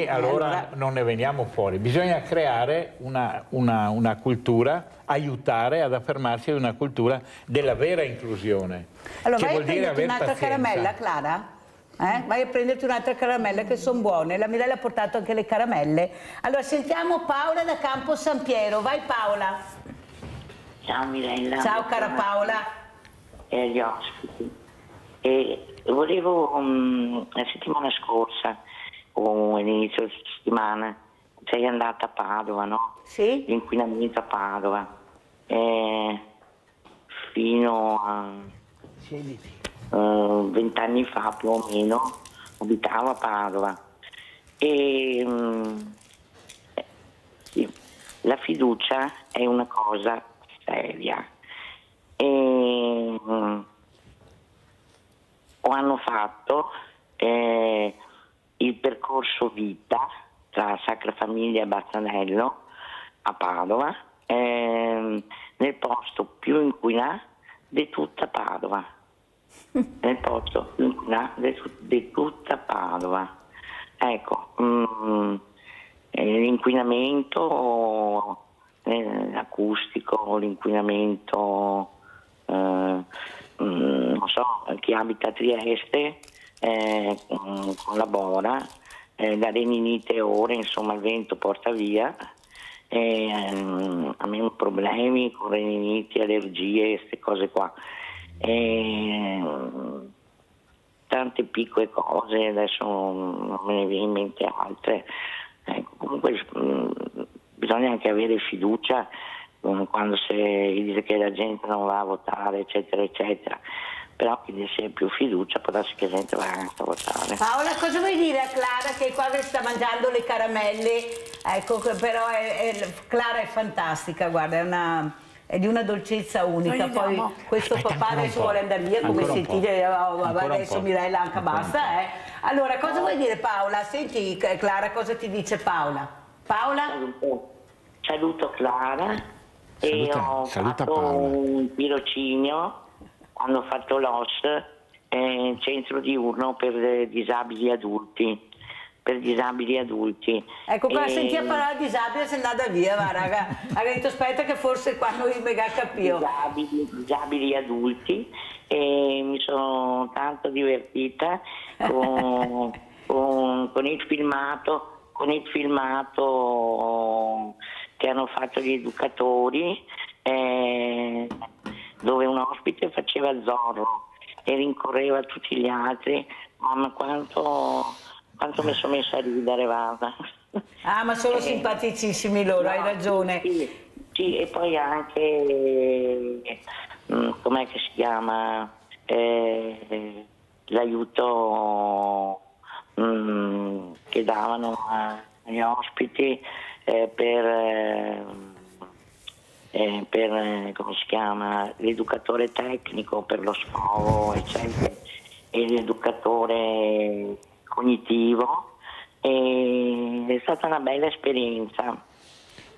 allora non ne veniamo fuori. Bisogna creare una cultura, aiutare ad affermarsi di una cultura della vera inclusione. Allora che vai vuol a dire prenderti aver un'altra pazienza. caramella, Clara? Vai a prenderti un'altra caramella che sono buone. La Mirella ha portato anche le caramelle. Allora sentiamo Paola da Campo San Piero. Vai Paola. Ciao Mirella. Ciao cara Paola. E agli ospiti. E volevo la settimana scorsa o all'inizio della settimana sei andata a Padova, no? Sì. L'inquinamento a Padova. Fino a 20 anni fa più o meno abitavo a Padova e sì, la fiducia è una cosa seria e hanno fatto il percorso vita tra Sacra Famiglia e Bazzanello a Padova, nel posto più inquinato di tutta Padova, nel posto più inquinato di tutta Padova. Ecco, l'inquinamento acustico, l'inquinamento non so, chi abita a Trieste collabora, la reninite ora, insomma il vento porta via avevo problemi con riniti, allergie, queste cose qua. Tante piccole cose, adesso non me ne viene in mente altre. Comunque bisogna anche avere fiducia quando si dice che la gente non va a votare, eccetera, eccetera. Però chi si ha più fiducia può darsi che la gente va anche a votare. Paola, cosa vuoi dire a Clara che qua sta mangiando le caramelle? Ecco, però Clara è fantastica, guarda, è di una dolcezza unica. Poi questo papà adesso vuole andare via, come sentite, adesso Mirella anche basta. Allora, cosa vuoi dire Paola? Senti Clara, cosa ti dice Paola? Paola? Saluto Clara e ho fatto un tirocinio quando ho fatto l'OS, centro diurno per disabili adulti. Ecco, quando sentiva parlare disabile sei andata via, va raga. Ha detto aspetta che forse quando mi mega capio. Disabili adulti, e mi sono tanto divertita con il filmato che hanno fatto gli educatori, dove un ospite faceva Zorro e rincorreva tutti gli altri. Mamma, quanto mi sono messa a ridere, guarda. Ah, ma sono simpaticissimi loro, no, hai ragione. Sì, e poi anche, com'è che si chiama, l'aiuto che davano agli ospiti per come si chiama, l'educatore tecnico per lo sfogo, eccetera, e l'educatore cognitivo, e è stata una bella esperienza.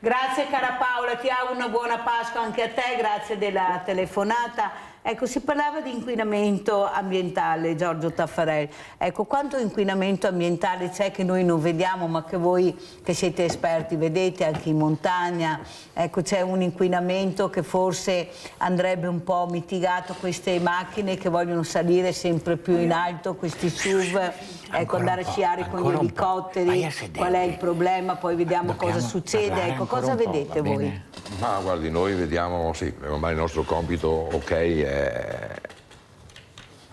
Grazie cara Paola, ti auguro una buona Pasqua anche a te, grazie della telefonata. Ecco, si parlava di inquinamento ambientale, Giorgio Taffarel. Ecco, quanto inquinamento ambientale c'è che noi non vediamo, ma che voi che siete esperti vedete anche in montagna? Ecco, c'è un inquinamento che forse andrebbe un po' mitigato, queste macchine che vogliono salire sempre più in alto, questi SUV, ecco, andare a sciare con gli elicotteri, qual è il problema, poi vediamo cosa succede, ecco, cosa vedete voi? Ma guardi, noi vediamo, sì, ormai il nostro compito, ok, è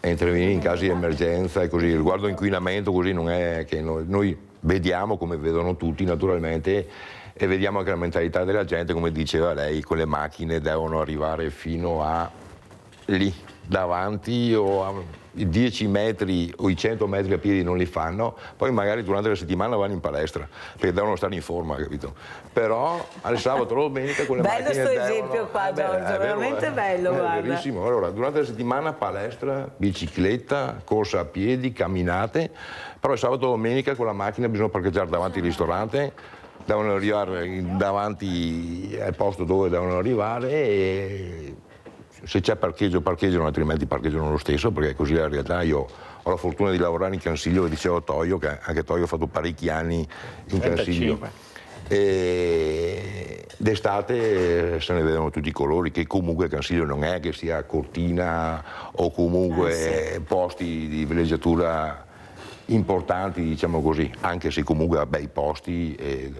intervenire in casi di emergenza e così. Riguardo inquinamento, così non è che noi vediamo come vedono tutti naturalmente, e vediamo anche la mentalità della gente, come diceva lei, quelle macchine devono arrivare fino a lì davanti, o a 10 metri o i 100 metri a piedi non li fanno, poi magari durante la settimana vanno in palestra perché devono stare in forma, capito? Però al sabato o domenica con le bello macchine sto esempio qua, Giorgio, veramente bello, guarda. È verissimo. Allora, durante la settimana palestra, bicicletta, corsa a piedi, camminate, però il sabato o domenica con la macchina bisogna parcheggiare davanti al ristorante, devono arrivare davanti al posto dove devono arrivare, e se c'è parcheggiano, altrimenti parcheggiano lo stesso, perché così la realtà. Io ho la fortuna di lavorare in Cansiglio, che dicevo Toio, che anche Toio ha fatto parecchi anni in Cansiglio, e d'estate se ne vedono tutti i colori, che comunque Cansiglio non è che sia Cortina o comunque posti di villeggiatura importanti, diciamo così, anche se comunque ha bei posti e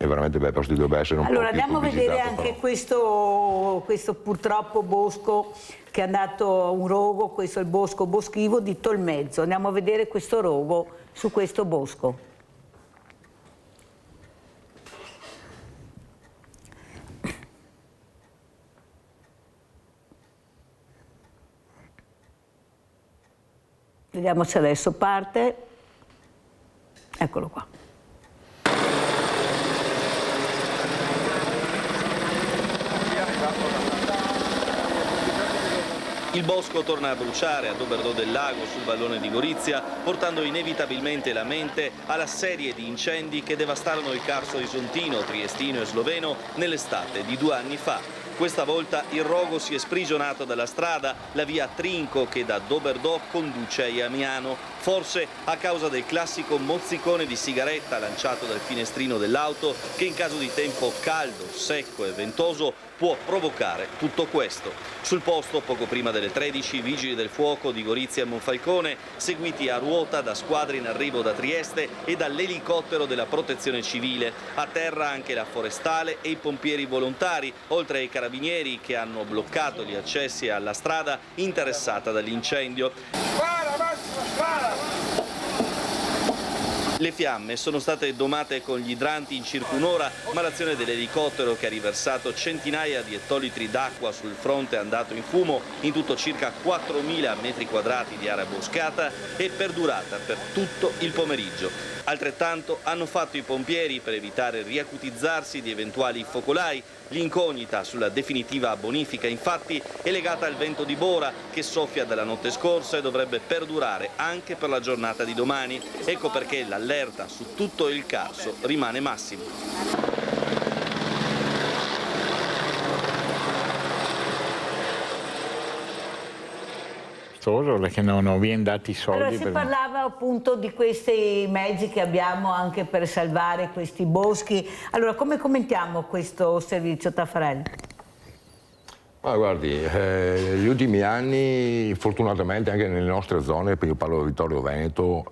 veramente bei posti, dovrebbe essere un allora, po' più andiamo a vedere anche questo purtroppo bosco che è andato un rogo, questo è il bosco boschivo di Tolmezzo. Andiamo a vedere questo rogo su questo bosco. Vediamo se adesso parte. Eccolo qua. Il bosco torna a bruciare a Doberdò del Lago, sul vallone di Gorizia, portando inevitabilmente la mente alla serie di incendi che devastarono il Carso Isontino, Triestino e Sloveno nell'estate di 2 anni fa. Questa volta il rogo si è sprigionato dalla strada, la via Trinco che da Doberdò conduce a Jamiano, forse a causa del classico mozzicone di sigaretta lanciato dal finestrino dell'auto che in caso di tempo caldo, secco e ventoso può provocare tutto questo. Sul posto, poco prima delle 13, i vigili del fuoco di Gorizia e Monfalcone, seguiti a ruota da squadre in arrivo da Trieste e dall'elicottero della Protezione Civile. A terra anche la Forestale e i pompieri volontari, oltre ai carabinieri che hanno bloccato gli accessi alla strada interessata dall'incendio. Spara, Massimo, spara! Le fiamme sono state domate con gli idranti in circa un'ora, ma l'azione dell'elicottero che ha riversato centinaia di ettolitri d'acqua sul fronte andato in fumo, in tutto circa 4.000 metri quadrati di area boscata, è perdurata per tutto il pomeriggio. Altrettanto hanno fatto i pompieri per evitare il riacutizzarsi di eventuali focolai. L'incognita sulla definitiva bonifica infatti è legata al vento di Bora che soffia dalla notte scorsa e dovrebbe perdurare anche per la giornata di domani. Ecco perché l'allerta su tutto il Carso rimane massima. Perché non viene dati i soldi. Allora si parlava appunto di questi mezzi che abbiamo anche per salvare questi boschi. Allora come commentiamo questo servizio, Taffarel? Ma guardi, negli ultimi anni fortunatamente anche nelle nostre zone, io parlo di Vittorio Veneto,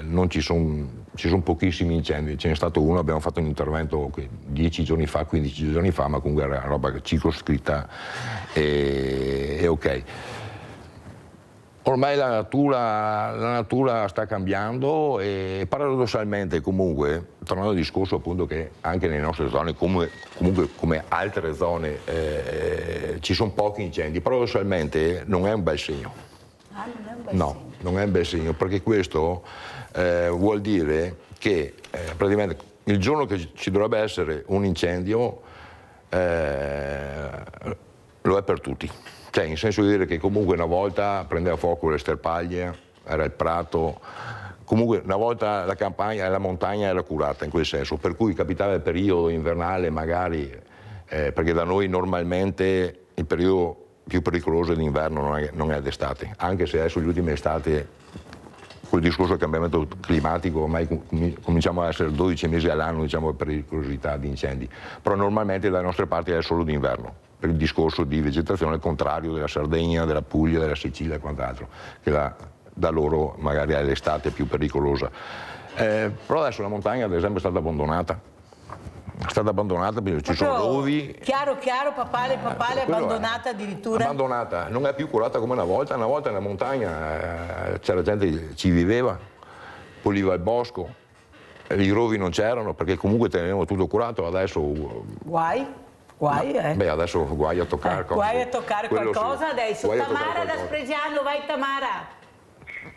non ci sono pochissimi incendi, ce n'è stato uno, abbiamo fatto un intervento 10 giorni fa, 15 giorni fa, ma comunque era roba circoscritta e ok. Ormai la natura sta cambiando e paradossalmente comunque, tornando al discorso appunto che anche nelle nostre zone, comunque come altre zone, ci sono pochi incendi, paradossalmente non è un bel segno. No, non è un bel segno, perché questo vuol dire che praticamente il giorno che ci dovrebbe essere un incendio lo è per tutti. Cioè, in senso di dire che comunque una volta prendeva fuoco le sterpaglie, era il prato, comunque una volta la campagna e la montagna era curata in quel senso, per cui capitava il periodo invernale magari, perché da noi normalmente il periodo più pericoloso d'inverno non è d'estate, anche se adesso le ultime estate, col discorso del cambiamento climatico, ormai cominciamo a essere 12 mesi all'anno, diciamo, per pericolosità di incendi, però normalmente dalle nostre parti è solo d'inverno, per il discorso di vegetazione, al contrario della Sardegna, della Puglia, della Sicilia e quant'altro, che da loro magari è l'estate più pericolosa. Però adesso la montagna ad esempio è stata abbandonata. È stata abbandonata perché ci sono rovi. Chiaro, papale, abbandonata addirittura. Abbandonata, non è più curata come una volta nella montagna c'era gente che ci viveva, puliva il bosco, i rovi non c'erano perché comunque tenevamo tutto curato, adesso... Guai, Beh, adesso guai a toccare qualcosa adesso. Tamara da Spregiano, vai Tamara.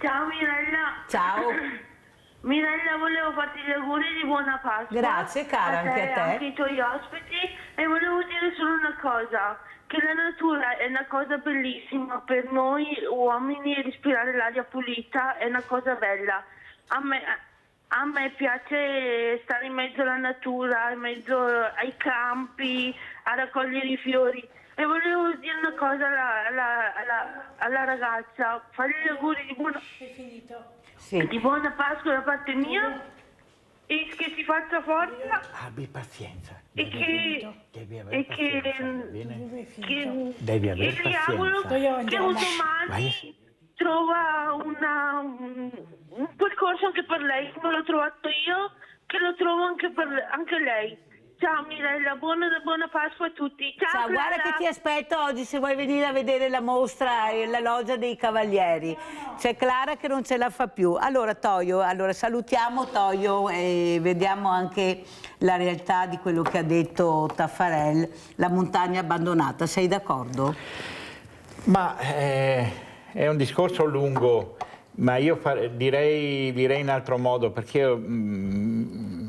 Ciao Mirella. Ciao. Mirella, volevo farti gli auguri di buona Pasqua. Grazie cara, anche a te. Anche ai tuoi ospiti. E volevo dire solo una cosa, che la natura è una cosa bellissima per noi uomini, respirare l'aria pulita è una cosa bella. A me piace stare in mezzo alla natura, in mezzo ai campi, a raccogliere i fiori. E volevo dire una cosa alla ragazza, fare gli auguri di buona Pasqua da parte mia e che si faccia forza. Abbi pazienza. E che devi avere gli auguro che un domani trova un percorso anche per lei, come l'ho trovato io, che lo trovo anche lei. Ciao Mirella, buona Pasqua a tutti. Ciao, guarda che ti aspetto oggi se vuoi venire a vedere la mostra e la loggia dei Cavalieri. C'è Clara che non ce la fa più. Allora Toio, salutiamo Toio e vediamo anche la realtà di quello che ha detto Taffarel, la montagna abbandonata. Sei d'accordo? Ma è un discorso lungo, ma io direi in altro modo, perché io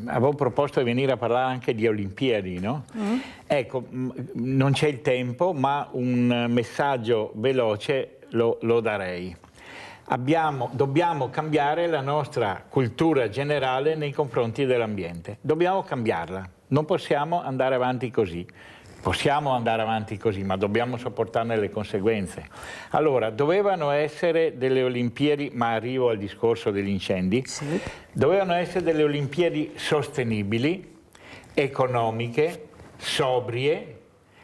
avevo proposto di venire a parlare anche di Olimpiadi, no? Ecco, non c'è il tempo, ma un messaggio veloce lo darei. Dobbiamo cambiare la nostra cultura generale nei confronti dell'ambiente. Dobbiamo cambiarla, non possiamo andare avanti così. possiamo andare avanti così, ma dobbiamo sopportarne le conseguenze. Allora, dovevano essere delle Olimpiadi, ma arrivo al discorso degli incendi, dovevano essere delle Olimpiadi sostenibili, economiche, sobrie,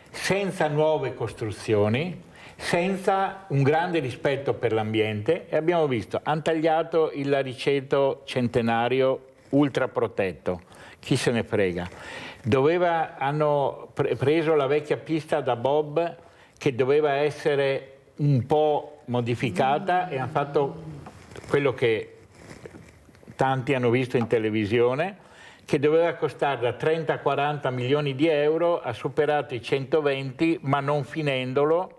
senza nuove costruzioni, senza un grande rispetto per l'ambiente, e abbiamo visto, hanno tagliato il lariceto centenario ultra protetto, chi se ne frega. Hanno preso la vecchia pista da bob che doveva essere un po' modificata e hanno fatto quello che tanti hanno visto in televisione, che doveva costare da 30 a 40 milioni di euro, ha superato i 120, ma non finendolo.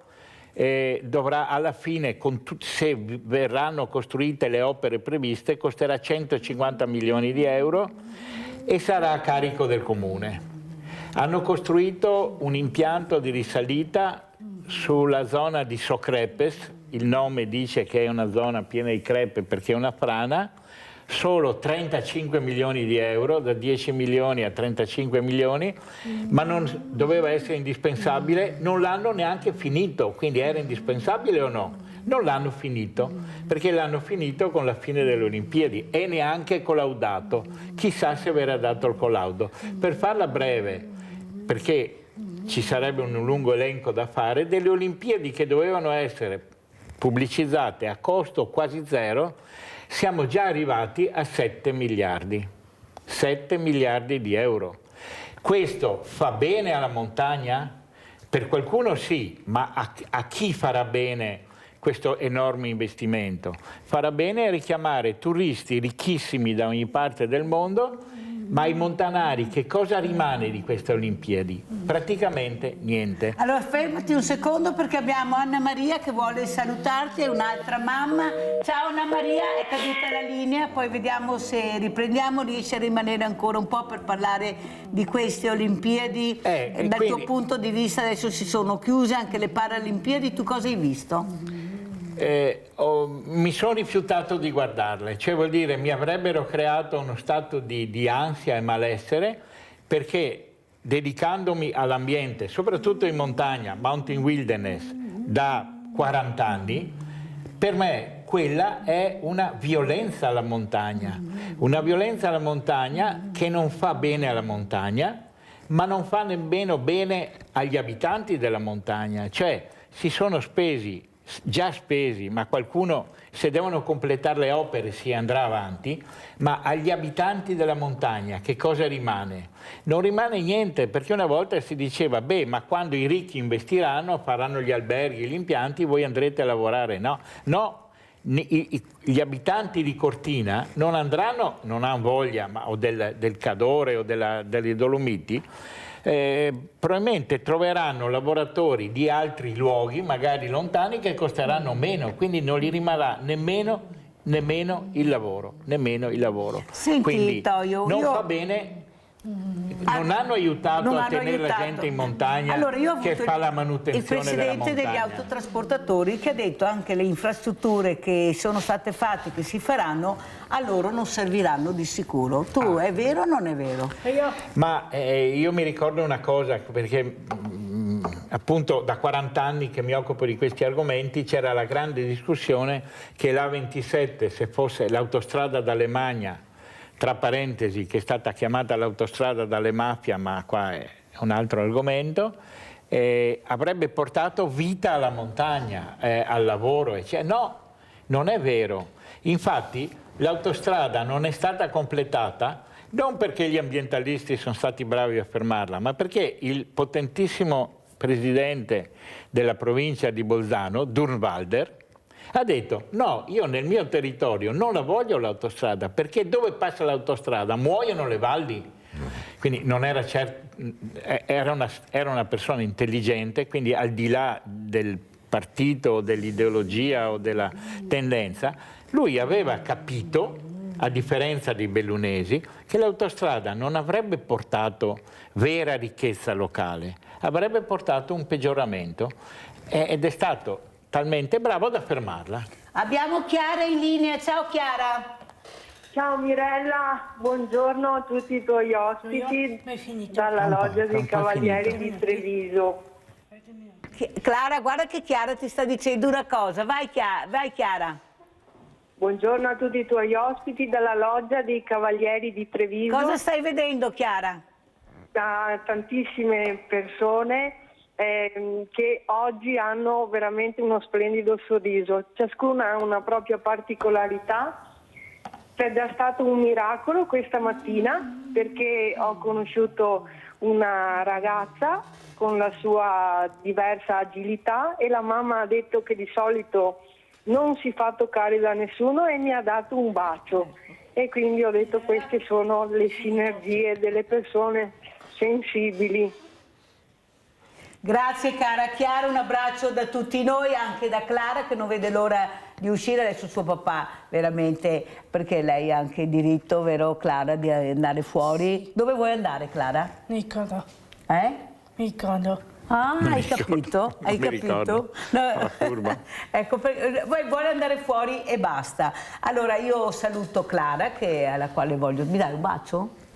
Dovrà alla fine, se verranno costruite le opere previste, costerà 150 milioni di euro e sarà a carico del comune. Hanno costruito un impianto di risalita sulla zona di Socrepes, il nome dice che è una zona piena di crepe perché è una frana, solo 35 milioni di euro, da 10 milioni a 35 milioni, ma non doveva essere indispensabile, non l'hanno neanche finito, quindi era indispensabile o no? Non l'hanno finito, perché l'hanno finito con la fine delle Olimpiadi e neanche collaudato, chissà se verrà dato il collaudo. Per farla breve, perché ci sarebbe un lungo elenco da fare, delle Olimpiadi che dovevano essere pubblicizzate a costo quasi zero, siamo già arrivati a 7 miliardi. 7 miliardi di euro. Questo fa bene alla montagna? Per qualcuno sì, ma a chi farà bene questo enorme investimento? Farà bene a richiamare turisti ricchissimi da ogni parte del mondo, ma ai montanari che cosa rimane di queste Olimpiadi? Praticamente niente. Allora fermati un secondo perché abbiamo Anna Maria che vuole salutarti e un'altra mamma. Ciao Anna Maria, è caduta la linea, poi vediamo se riprendiamo, riesci a rimanere ancora un po' per parlare di queste Olimpiadi. Dal tuo punto di vista adesso si sono chiuse anche le Paralimpiadi, tu cosa hai visto? Mi sono rifiutato di guardarle, cioè vuol dire mi avrebbero creato uno stato di ansia e malessere, perché dedicandomi all'ambiente, soprattutto in montagna, mountain wilderness, da 40 anni, per me quella è una violenza alla montagna che non fa bene alla montagna, ma non fa nemmeno bene agli abitanti della montagna, cioè si sono già spesi, ma qualcuno, se devono completare le opere si andrà avanti, ma agli abitanti della montagna che cosa rimane? Non rimane niente, perché una volta si diceva, beh, ma quando i ricchi investiranno, faranno gli alberghi, gli impianti, voi andrete a lavorare. No, gli abitanti di Cortina non andranno, non hanno voglia, o del Cadore o delle Dolomiti, probabilmente troveranno lavoratori di altri luoghi, magari lontani, che costeranno meno, quindi non gli rimarrà nemmeno il lavoro. Senti, quindi Toio, non fa bene. Non hanno aiutato a tenere la gente in montagna, che fa la manutenzione della montagna. Il presidente degli autotrasportatori che ha detto anche le infrastrutture che sono state fatte, che si faranno, a loro non serviranno di sicuro. È vero o non è vero? Ma io mi ricordo una cosa, perché appunto da 40 anni che mi occupo di questi argomenti, c'era la grande discussione che l'A27, se fosse l'autostrada d'Alemagna, tra parentesi, che è stata chiamata l'autostrada dalle mafie, ma qua è un altro argomento, avrebbe portato vita alla montagna, al lavoro. No, non è vero. Infatti l'autostrada non è stata completata non perché gli ambientalisti sono stati bravi a fermarla, ma perché il potentissimo presidente della provincia di Bolzano, Durnwalder, ha detto no, io nel mio territorio non la voglio l'autostrada, perché dove passa l'autostrada muoiono le valli. Quindi non era era una persona intelligente, quindi al di là del partito, dell'ideologia o della tendenza, lui aveva capito, a differenza dei bellunesi, che l'autostrada non avrebbe portato vera ricchezza locale, avrebbe portato un peggioramento, ed è stato talmente bravo da fermarla. Abbiamo Chiara in linea, ciao Chiara. Ciao Mirella, buongiorno a tutti i tuoi ospiti dalla loggia dei Cavalieri di Treviso. Clara, guarda che Chiara ti sta dicendo una cosa. Vai Chiara. Buongiorno a tutti i tuoi ospiti dalla loggia dei Cavalieri di Treviso. Cosa stai vedendo, Chiara? Tantissime persone che oggi hanno veramente uno splendido sorriso. Ciascuna ha una propria particolarità. Ed è stato un miracolo questa mattina perché ho conosciuto una ragazza con la sua diversa agilità e la mamma ha detto che di solito non si fa toccare da nessuno e mi ha dato un bacio e quindi ho detto queste sono le sinergie delle persone sensibili. Grazie cara Chiara, un abbraccio da tutti noi, anche da Clara che non vede l'ora di uscire, adesso suo papà veramente, perché lei ha anche il diritto, vero Clara, di andare fuori. Dove vuoi andare Clara? Nicola. Nicola. Ah, hai capito? Hai capito? No. Ecco, vuole andare fuori e basta. Allora io saluto Clara, alla quale voglio... Mi dai un bacio?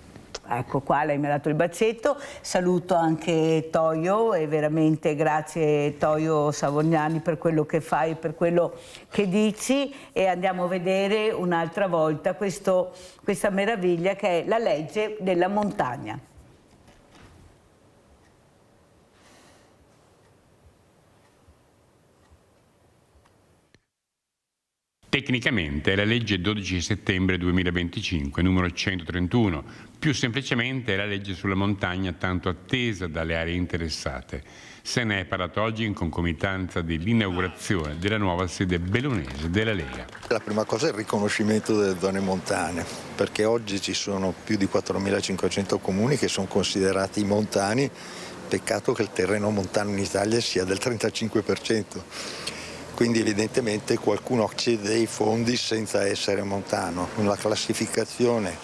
Ecco qua, lei mi ha dato il bacetto, saluto anche Toio e veramente grazie Toio Savognani per quello che fai e per quello che dici e andiamo a vedere un'altra volta questa meraviglia che è la legge della montagna. Tecnicamente è la legge 12 settembre 2025, numero 131, più semplicemente è la legge sulla montagna tanto attesa dalle aree interessate. Se ne è parlato oggi in concomitanza dell'inaugurazione della nuova sede bellunese della Lega. La prima cosa è il riconoscimento delle zone montane, perché oggi ci sono più di 4.500 comuni che sono considerati montani, peccato che il terreno montano in Italia sia del 35%. Quindi evidentemente qualcuno accede ai fondi senza essere montano. Nella classificazione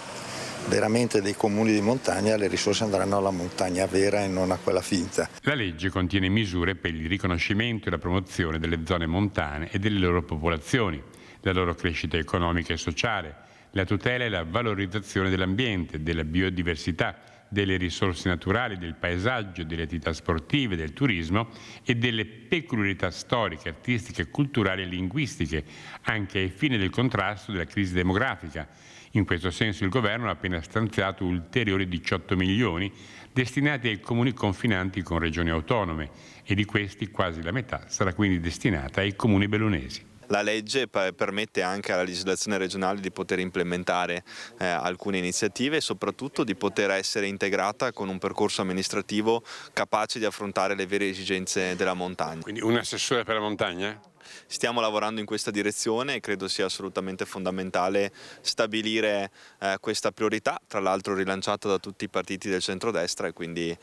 veramente dei comuni di montagna le risorse andranno alla montagna vera e non a quella finta. La legge contiene misure per il riconoscimento e la promozione delle zone montane e delle loro popolazioni, la loro crescita economica e sociale, la tutela e la valorizzazione dell'ambiente, della biodiversità, delle risorse naturali, del paesaggio, delle attività sportive, del turismo e delle peculiarità storiche, artistiche, culturali e linguistiche, anche ai fini del contrasto della crisi demografica. In questo senso il Governo ha appena stanziato ulteriori 18 milioni destinati ai comuni confinanti con regioni autonome e di questi quasi la metà sarà quindi destinata ai comuni bellunesi. La legge permette anche alla legislazione regionale di poter implementare alcune iniziative e soprattutto di poter essere integrata con un percorso amministrativo capace di affrontare le vere esigenze della montagna. Quindi un assessore per la montagna? Stiamo lavorando in questa direzione e credo sia assolutamente fondamentale stabilire questa priorità, tra l'altro rilanciata da tutti i partiti del centrodestra e quindi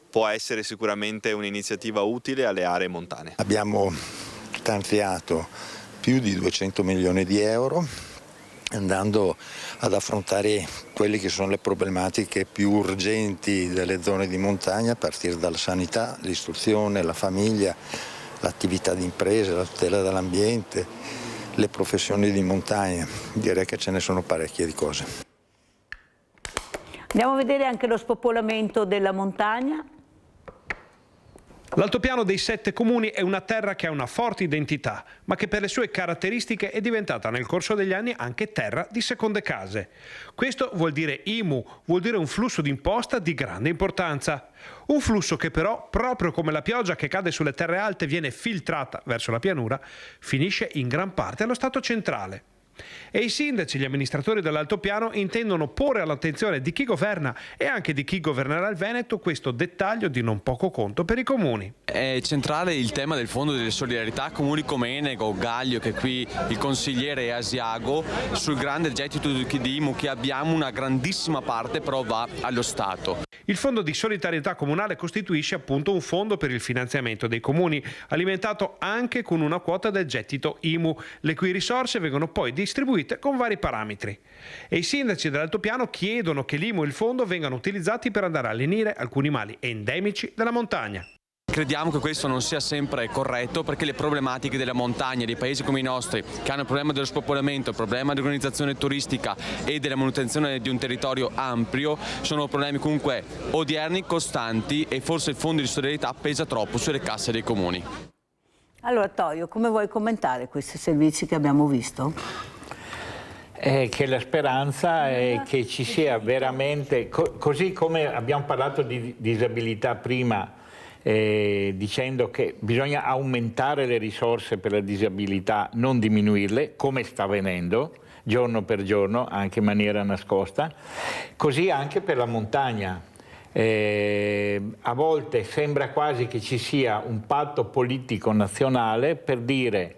può essere sicuramente un'iniziativa utile alle aree montane. Abbiamo stanziato più di 200 milioni di euro andando ad affrontare quelle che sono le problematiche più urgenti delle zone di montagna a partire dalla sanità, l'istruzione, la famiglia, l'attività di impresa, la tutela dell'ambiente, le professioni di montagna. Direi che ce ne sono parecchie di cose. Andiamo a vedere anche lo spopolamento della montagna. L'altopiano dei 7 comuni è una terra che ha una forte identità, ma che per le sue caratteristiche è diventata nel corso degli anni anche terra di seconde case. Questo vuol dire IMU, vuol dire un flusso di imposta di grande importanza. Un flusso che però, proprio come la pioggia che cade sulle terre alte viene filtrata verso la pianura, finisce in gran parte allo Stato centrale. E i sindaci e gli amministratori dell'altopiano intendono porre all'attenzione di chi governa e anche di chi governerà il Veneto questo dettaglio di non poco conto per i comuni. È centrale il tema del Fondo delle Solidarietà, comuni come Enego, Gaglio, che qui il consigliere è Asiago, sul grande gettito di IMU che abbiamo una grandissima parte però va allo Stato. Il Fondo di Solidarietà Comunale costituisce appunto un fondo per il finanziamento dei comuni, alimentato anche con una quota del gettito IMU, le cui risorse vengono poi distribuite con vari parametri. E i sindaci dell'altopiano chiedono che l'IMU e il fondo vengano utilizzati per andare a lenire alcuni mali endemici della montagna. crediamo che questo non sia sempre corretto, perché le problematiche della montagna, dei paesi come i nostri, che hanno il problema dello spopolamento, il problema dell'organizzazione turistica e della manutenzione di un territorio ampio, sono problemi comunque odierni, costanti, e forse il fondo di solidarietà pesa troppo sulle casse dei comuni. Allora Toio, come vuoi commentare questi servizi che abbiamo visto? Che la speranza è che ci sia veramente, così come abbiamo parlato di disabilità prima, dicendo che bisogna aumentare le risorse per la disabilità, non diminuirle, come sta avvenendo giorno per giorno, anche in maniera nascosta, così anche per la montagna. A volte sembra quasi che ci sia un patto politico nazionale per dire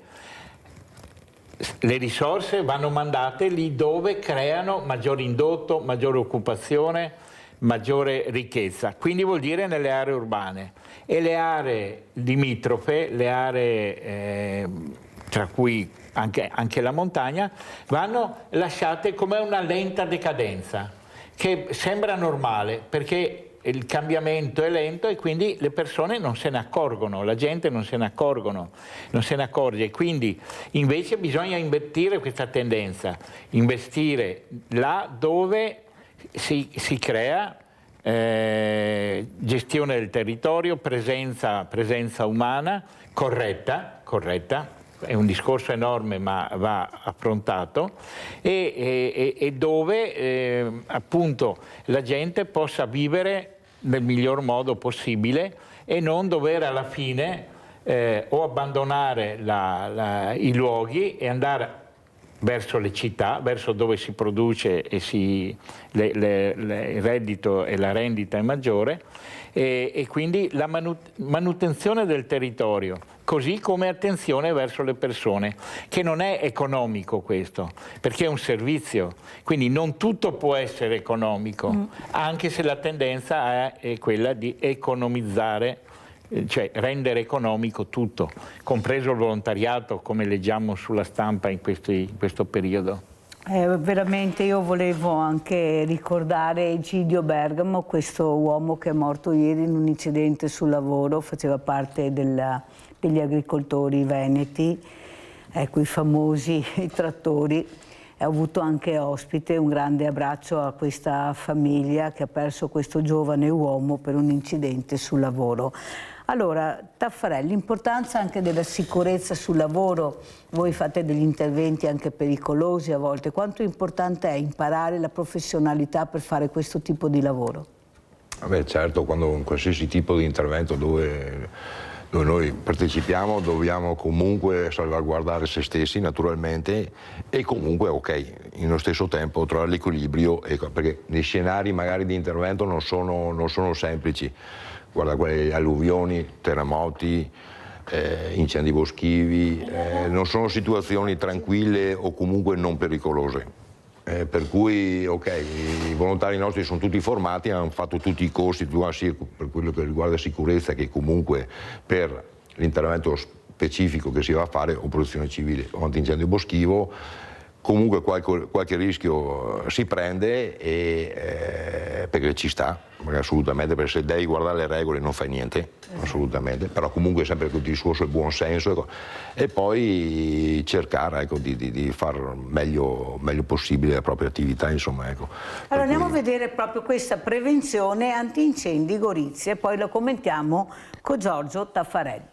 le risorse vanno mandate lì dove creano maggior indotto, maggiore occupazione, maggiore ricchezza, quindi vuol dire nelle aree urbane, e le aree limitrofe, le aree tra cui anche la montagna, vanno lasciate come una lenta decadenza, che sembra normale perché il cambiamento è lento e quindi le persone non se ne accorgono, la gente non se ne accorge, quindi invece bisogna invertire questa tendenza, investire là dove si crea gestione del territorio, presenza umana corretta, è un discorso enorme ma va affrontato, e dove appunto la gente possa vivere nel miglior modo possibile e non dover alla fine o abbandonare i luoghi e andare verso le città, verso dove si produce e il reddito e la rendita è maggiore, e quindi la manutenzione del territorio, così come attenzione verso le persone, che non è economico questo, perché è un servizio, quindi non tutto può essere economico, anche se la tendenza è quella di economizzare, cioè rendere economico tutto, compreso il volontariato, come leggiamo sulla stampa in questo periodo. Veramente io volevo anche ricordare Egidio Bergamo, questo uomo che è morto ieri in un incidente sul lavoro, faceva parte degli agricoltori veneti, ecco, i famosi trattori. Ho avuto anche ospite, un grande abbraccio a questa famiglia che ha perso questo giovane uomo per un incidente sul lavoro. Allora, Taffarelli, l'importanza anche della sicurezza sul lavoro, voi fate degli interventi anche pericolosi a volte, quanto importante è imparare la professionalità per fare questo tipo di lavoro? Beh, certo, quando in qualsiasi tipo di intervento dove noi partecipiamo dobbiamo comunque salvaguardare se stessi naturalmente e comunque nello stesso tempo trovare l'equilibrio, perché gli scenari magari di intervento non sono semplici. Guarda, quelle alluvioni, terremoti, incendi boschivi, non sono situazioni tranquille o comunque non pericolose. Per cui i volontari nostri sono tutti formati, hanno fatto tutti i corsi, sia per quello che riguarda sicurezza che comunque per l'intervento specifico che si va a fare, o protezione civile o antincendio boschivo. Comunque qualche rischio si prende perché ci sta, assolutamente, perché se devi guardare le regole non fai niente, assolutamente, però comunque sempre con il discorso del buon senso, e poi cercare di far meglio possibile la propria attività, insomma. Allora andiamo a vedere proprio questa prevenzione antincendi Gorizia e poi lo commentiamo con Giorgio Taffarelli.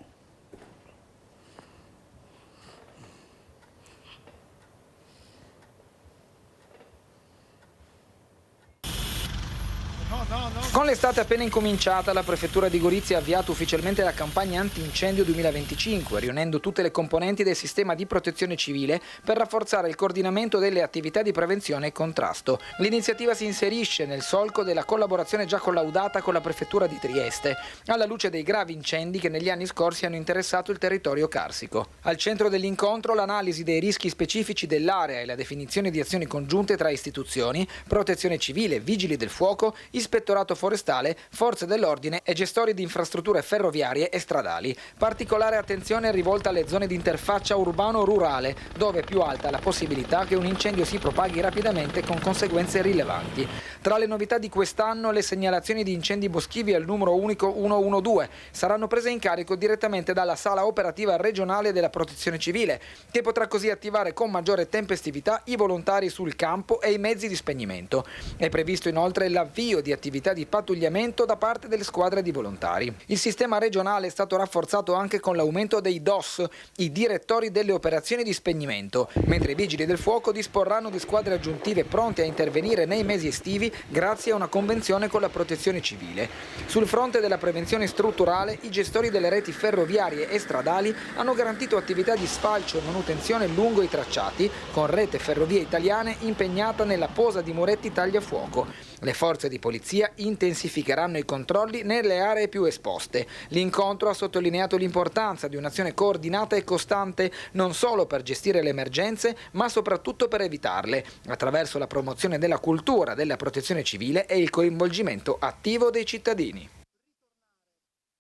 Con l'estate appena incominciata, la Prefettura di Gorizia ha avviato ufficialmente la campagna antincendio 2025, riunendo tutte le componenti del sistema di protezione civile per rafforzare il coordinamento delle attività di prevenzione e contrasto. L'iniziativa si inserisce nel solco della collaborazione già collaudata con la Prefettura di Trieste, alla luce dei gravi incendi che negli anni scorsi hanno interessato il territorio carsico. Al centro dell'incontro l'analisi dei rischi specifici dell'area e la definizione di azioni congiunte tra istituzioni, protezione civile, vigili del fuoco, ispettorato forestale forestale, forze dell'ordine e gestori di infrastrutture ferroviarie e stradali. Particolare attenzione è rivolta alle zone di interfaccia urbano-rurale, dove è più alta la possibilità che un incendio si propaghi rapidamente con conseguenze rilevanti. Tra le novità di quest'anno, le segnalazioni di incendi boschivi al numero unico 112 saranno prese in carico direttamente dalla sala operativa regionale della Protezione Civile, che potrà così attivare con maggiore tempestività i volontari sul campo e i mezzi di spegnimento. È previsto inoltre l'avvio di attività di pattugliamento da parte delle squadre di volontari. Il sistema regionale è stato rafforzato anche con l'aumento dei DOS, i direttori delle operazioni di spegnimento, mentre i vigili del fuoco disporranno di squadre aggiuntive pronte a intervenire nei mesi estivi grazie a una convenzione con la Protezione Civile. Sul fronte della prevenzione strutturale, i gestori delle reti ferroviarie e stradali hanno garantito attività di sfalcio e manutenzione lungo i tracciati, con Rete Ferrovie Italiane impegnata nella posa di muretti tagliafuoco. Le forze di polizia intensificheranno i controlli nelle aree più esposte. L'incontro ha sottolineato l'importanza di un'azione coordinata e costante, non solo per gestire le emergenze, ma soprattutto per evitarle, attraverso la promozione della cultura della protezione civile e il coinvolgimento attivo dei cittadini.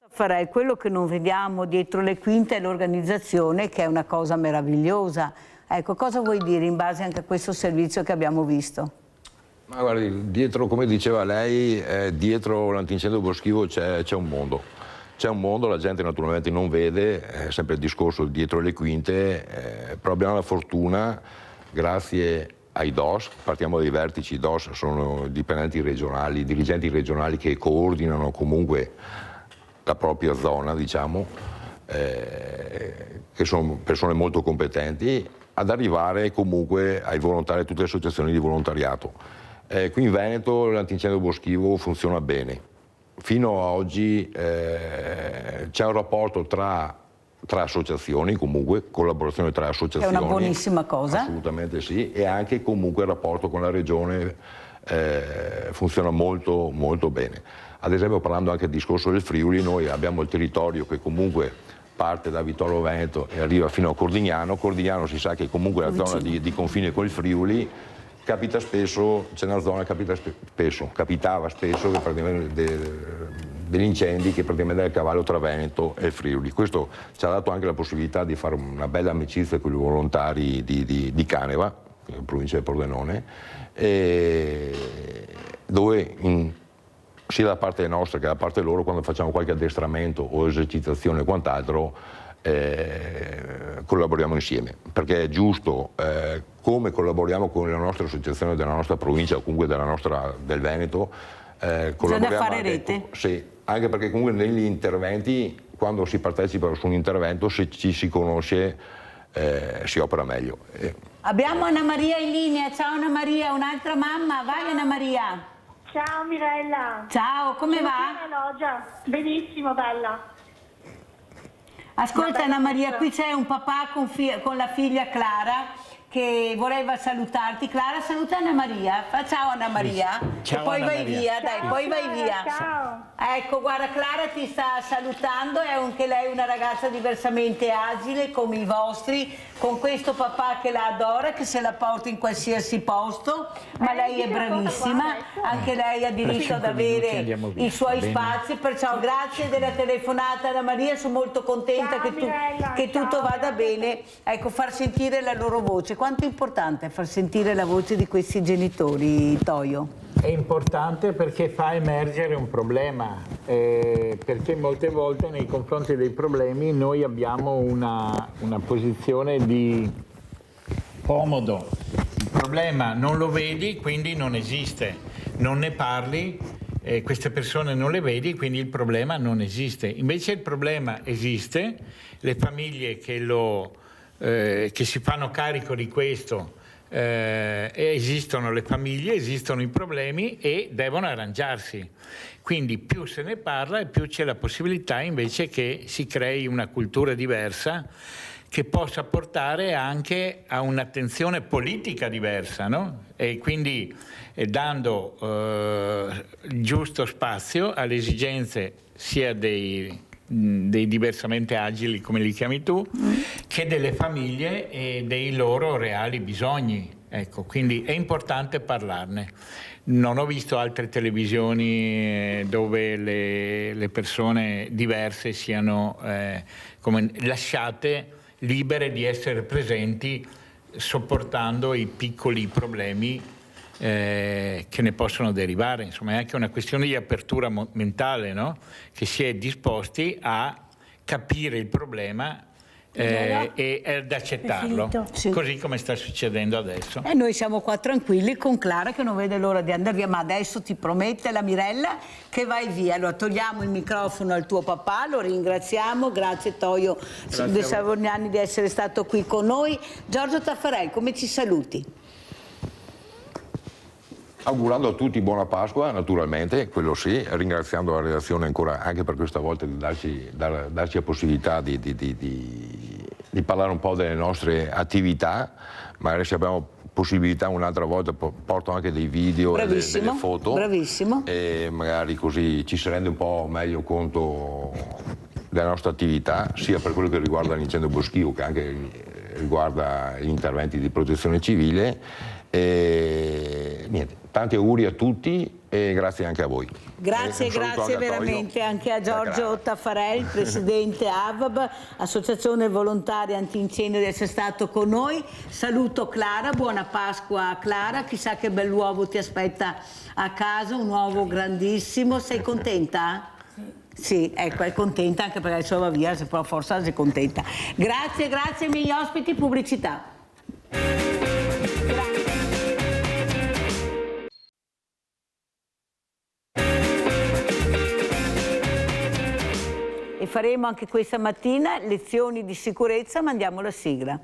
Farei quello che non vediamo dietro le quinte, è l'organizzazione, che è una cosa meravigliosa. Ecco, cosa vuoi dire in base anche a questo servizio che abbiamo visto? Ma guardi, dietro, come diceva lei, dietro l'antincendio boschivo c'è un mondo. C'è un mondo, la gente naturalmente non vede, è sempre il discorso dietro le quinte, però abbiamo la fortuna, grazie ai DOS, partiamo dai vertici. I DOS sono dipendenti regionali, dirigenti regionali che coordinano comunque la propria zona, diciamo, che sono persone molto competenti, ad arrivare comunque ai volontari, a tutte le associazioni di volontariato. Qui in Veneto l'antincendio boschivo funziona bene. Fino a oggi c'è un rapporto tra associazioni, comunque, collaborazione tra associazioni. È una buonissima cosa. Assolutamente sì, e anche comunque il rapporto con la regione funziona molto, molto bene. Ad esempio, parlando anche del discorso del Friuli, noi abbiamo il territorio che comunque parte da Vittorio Veneto e arriva fino a Cordignano. Cordignano si sa che comunque è la zona di confine con il Friuli. Capita spesso, c'è una zona, capitava spesso che degli incendi che praticamente era il cavallo tra Veneto e Friuli. Questo ci ha dato anche la possibilità di fare una bella amicizia con i volontari di Caneva, in provincia di Pordenone, dove sia da parte nostra che da parte loro, quando facciamo qualche addestramento o esercitazione e quant'altro, collaboriamo insieme, perché è giusto, come collaboriamo con la nostra associazione della nostra provincia o comunque del Veneto, collaboriamo fare anche, rete. Sì, anche perché comunque negli interventi, quando si partecipa su un intervento, se ci si conosce, si opera meglio. Abbiamo Anna Maria in linea. Ciao Anna Maria, un'altra mamma. Vai Anna Maria. Ciao Mirella. Ciao, come va? Loggia. Benissimo, bella. Ascolta Anna Maria, qui c'è un papà con la figlia Clara che voleva salutarti. Clara, saluta Anna Maria. Fa ciao Anna Maria. Ciao, e poi Anna vai Maria. via, Ciao, dai, poi vai Clara, via. ciao. Ecco, guarda, Clara ti sta salutando, è anche lei una ragazza diversamente agile come i vostri, con questo papà che la adora, che se la porta in qualsiasi posto, ma lei è bravissima, anche lei ha diritto ad avere i suoi spazi, perciò grazie della telefonata Anna Maria, sono molto contenta che tutto vada bene. Ecco, far sentire la loro voce, quanto è importante far sentire la voce di questi genitori, Toio? È importante perché fa emergere un problema, perché molte volte nei confronti dei problemi noi abbiamo una posizione di comodo. Il problema non lo vedi, quindi non esiste, non ne parli, queste persone non le vedi, quindi il problema non esiste. Invece il problema esiste, le famiglie che si fanno carico di questo, esistono le famiglie, esistono i problemi e devono arrangiarsi. Quindi più se ne parla e più c'è la possibilità invece che si crei una cultura diversa che possa portare anche a un'attenzione politica diversa, no? E quindi dando giusto spazio alle esigenze sia dei diversamente agili, come li chiami tu, che delle famiglie e dei loro reali bisogni. Ecco, quindi è importante parlarne. Non ho visto altre televisioni dove le persone diverse siano come lasciate libere di essere presenti, sopportando i piccoli problemi che ne possono derivare. Insomma, è anche una questione di apertura mentale, no? Che si è disposti a capire il problema e ad accettarlo, sì. Così come sta succedendo adesso. E noi siamo qua tranquilli con Clara che non vede l'ora di andare via, ma adesso ti promette la Mirella che vai via. Allora togliamo il microfono al tuo papà, lo ringraziamo, grazie Toio De Savognani di essere stato qui con noi. Giorgio Taffarel, come ci saluti? Augurando a tutti buona Pasqua, naturalmente, quello sì, ringraziando la redazione ancora anche per questa volta di darci la possibilità di parlare un po' delle nostre attività. Magari se abbiamo possibilità un'altra volta porto anche dei video e delle foto. Bravissimo. E magari così ci si rende un po' meglio conto della nostra attività, sia per quello che riguarda l'incendio boschivo che anche riguarda gli interventi di protezione civile. E niente, tanti auguri a tutti e grazie anche a voi. Grazie, grazie veramente anche a Giorgio Taffarel, presidente AVAB, Associazione Volontaria Antincendio, di essere stato con noi. Saluto Clara, buona Pasqua Clara, chissà che bell'uovo ti aspetta a casa, un uovo grandissimo. Sei contenta? Sì, ecco, è contenta anche perché adesso va via, però forse sei contenta. Grazie, grazie ai miei ospiti, pubblicità. E faremo anche questa mattina lezioni di sicurezza, ma andiamo alla sigla.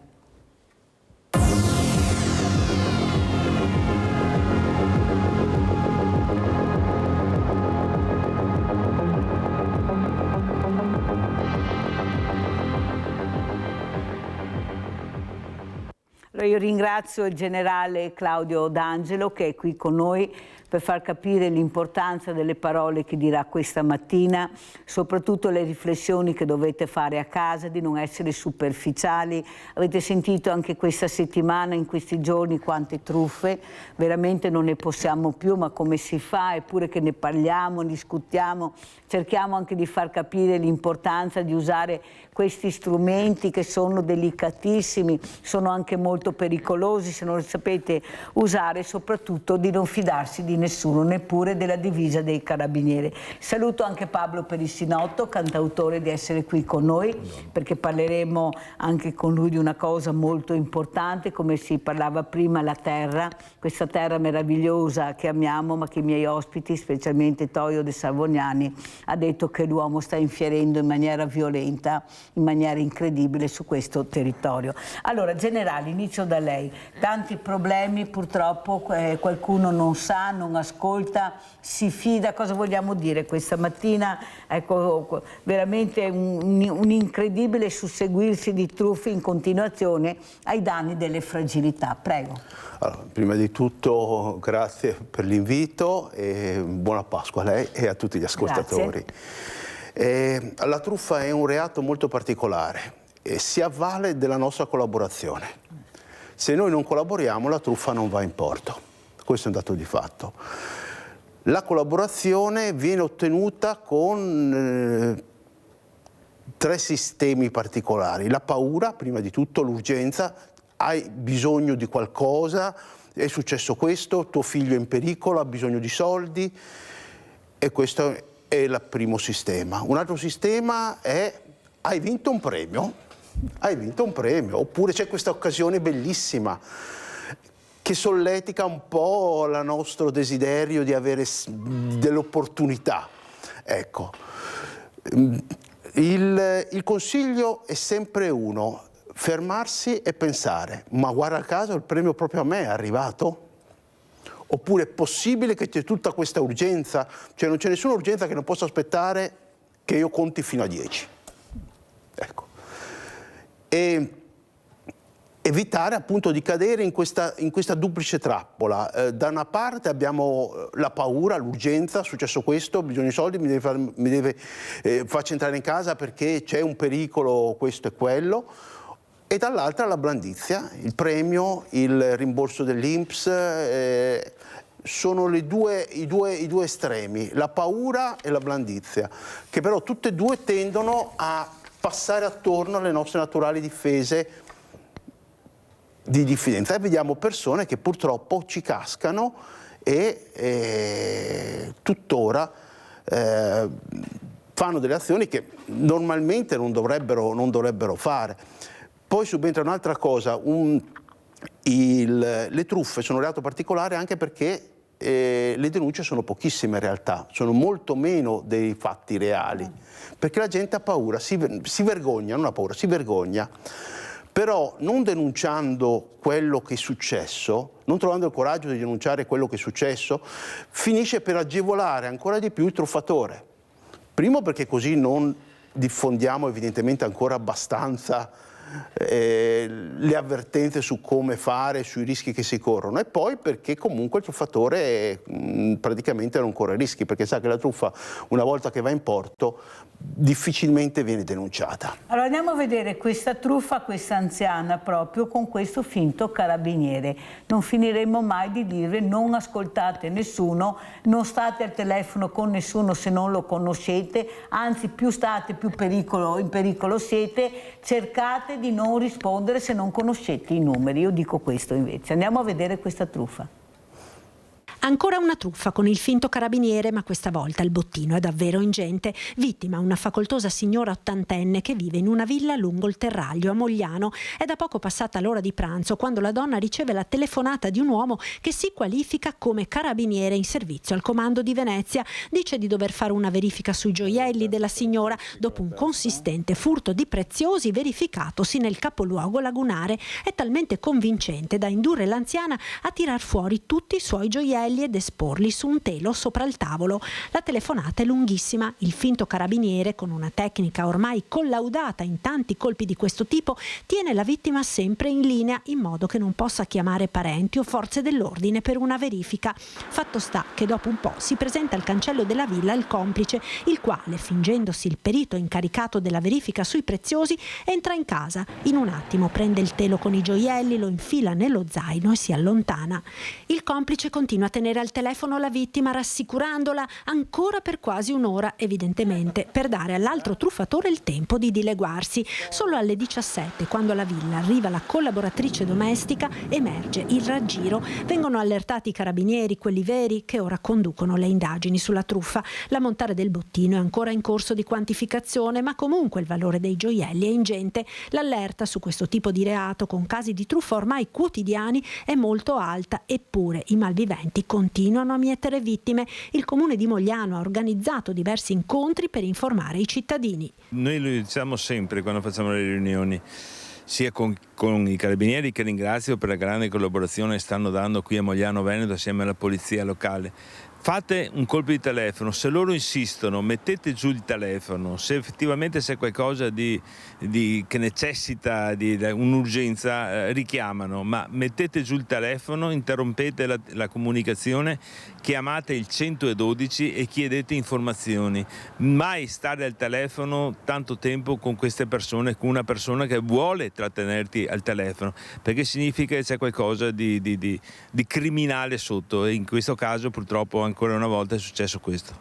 Allora io ringrazio il generale Claudio D'Angelo che è qui con noi per far capire l'importanza delle parole che dirà questa mattina, soprattutto le riflessioni che dovete fare a casa, di non essere superficiali. Avete sentito anche questa settimana, in questi giorni, quante truffe, veramente non ne possiamo più, ma come si fa? Eppure che ne parliamo, discutiamo, cerchiamo anche di far capire l'importanza di usare questi strumenti che sono delicatissimi, sono anche molto pericolosi se non li sapete usare, soprattutto di non fidarsi di nessuno, neppure della divisa dei carabinieri. Saluto anche Pablo Perissinotto, cantautore, di essere qui con noi, perché parleremo anche con lui di una cosa molto importante, come si parlava prima, la terra, questa terra meravigliosa che amiamo, ma che i miei ospiti, specialmente Toio De Savognani, ha detto che l'uomo sta infierendo in maniera violenta, in maniera incredibile su questo territorio. Allora, generale, inizio da lei. Tanti problemi, purtroppo qualcuno non sa, non ascolta, si fida. Cosa vogliamo dire questa mattina? Ecco, veramente un incredibile susseguirsi di truffe in continuazione ai danni delle fragilità. Prego. Allora, prima di tutto grazie per l'invito e buona Pasqua a lei e a tutti gli ascoltatori. La truffa è un reato molto particolare e si avvale della nostra collaborazione. Se noi non collaboriamo, la truffa non va in porto. Questo è un dato di fatto. La collaborazione viene ottenuta con tre sistemi particolari. La paura, prima di tutto, l'urgenza, hai bisogno di qualcosa, è successo questo, tuo figlio è in pericolo, ha bisogno di soldi, e questo è il primo sistema. Un altro sistema è hai vinto un premio, oppure c'è questa occasione bellissima che solletica un po' il nostro desiderio di avere delle opportunità. Ecco, il consiglio è sempre uno, fermarsi e pensare, ma guarda caso il premio proprio a me è arrivato? Oppure è possibile che c'è tutta questa urgenza? Cioè non c'è nessuna urgenza che non possa aspettare che io conti fino a 10. Ecco. E evitare appunto di cadere in questa duplice trappola. Da una parte abbiamo la paura, l'urgenza, è successo questo, ho bisogno di soldi, faccia entrare in casa perché c'è un pericolo, questo e quello. e dall'altra la blandizia, il premio, il rimborso dell'INPS, sono i due estremi, la paura e la blandizia, che però tutte e due tendono a passare attorno alle nostre naturali difese di diffidenza, e vediamo persone che purtroppo ci cascano e tuttora fanno delle azioni che normalmente non dovrebbero fare. Poi subentra un'altra cosa, le truffe sono un reato particolare anche perché le denunce sono pochissime in realtà, sono molto meno dei fatti reali, perché la gente ha paura, si vergogna, non ha paura, si vergogna. Però non denunciando quello che è successo, non trovando il coraggio di denunciare quello che è successo, finisce per agevolare ancora di più il truffatore. Primo perché così non diffondiamo evidentemente ancora abbastanza le avvertenze su come fare, sui rischi che si corrono, e poi perché comunque il truffatore praticamente non corre rischi, perché sa che la truffa, una volta che va in porto, difficilmente viene denunciata. Allora andiamo a vedere questa truffa, questa anziana proprio con questo finto carabiniere. Non finiremo mai di dire non ascoltate nessuno, non state al telefono con nessuno se non lo conoscete, anzi più state più in pericolo siete, cercate di non rispondere se non conoscete i numeri. Io dico questo invece. Andiamo a vedere questa truffa. Ancora una truffa con il finto carabiniere, ma questa volta il bottino è davvero ingente. Vittima una facoltosa signora ottantenne che vive in una villa lungo il Terraglio a Mogliano. È da poco passata l'ora di pranzo quando la donna riceve la telefonata di un uomo che si qualifica come carabiniere in servizio al comando di Venezia. Dice di dover fare una verifica sui gioielli della signora dopo un consistente furto di preziosi verificatosi nel capoluogo lagunare. È talmente convincente da indurre l'anziana a tirar fuori tutti i suoi gioielli ed esporli su un telo sopra il tavolo. La telefonata è lunghissima. Il finto carabiniere, con una tecnica ormai collaudata in tanti colpi di questo tipo, tiene la vittima sempre in linea in modo che non possa chiamare parenti o forze dell'ordine per una verifica. Fatto sta che dopo un po' si presenta al cancello della villa il complice, il quale, fingendosi il perito incaricato della verifica sui preziosi, entra in casa. In un attimo prende il telo con i gioielli, lo infila nello zaino e si allontana. Il complice continua a tenere al telefono la vittima, rassicurandola ancora per quasi un'ora, evidentemente per dare all'altro truffatore il tempo di dileguarsi. Solo alle 17, quando alla villa arriva la collaboratrice domestica, emerge il raggiro. Vengono allertati i carabinieri, quelli veri, che ora conducono le indagini sulla truffa. L'ammontare del bottino è ancora in corso di quantificazione, ma comunque il valore dei gioielli è ingente. L'allerta su questo tipo di reato, con casi di truffa ormai quotidiani, è molto alta, eppure i malviventi continuano a mietere vittime. Il comune di Mogliano ha organizzato diversi incontri per informare i cittadini. Noi lo diciamo sempre quando facciamo le riunioni, sia con i carabinieri, che ringrazio per la grande collaborazione che stanno dando qui a Mogliano Veneto assieme alla polizia locale. Fate un colpo di telefono, se loro insistono mettete giù il telefono, se effettivamente c'è qualcosa che necessita di un'urgenza richiamano, ma mettete giù il telefono, interrompete la comunicazione, chiamate il 112 e chiedete informazioni. Mai stare al telefono tanto tempo con queste persone, con una persona che vuole trattenerti al telefono, perché significa che c'è qualcosa di criminale sotto, e in questo caso purtroppo ancora una volta è successo questo.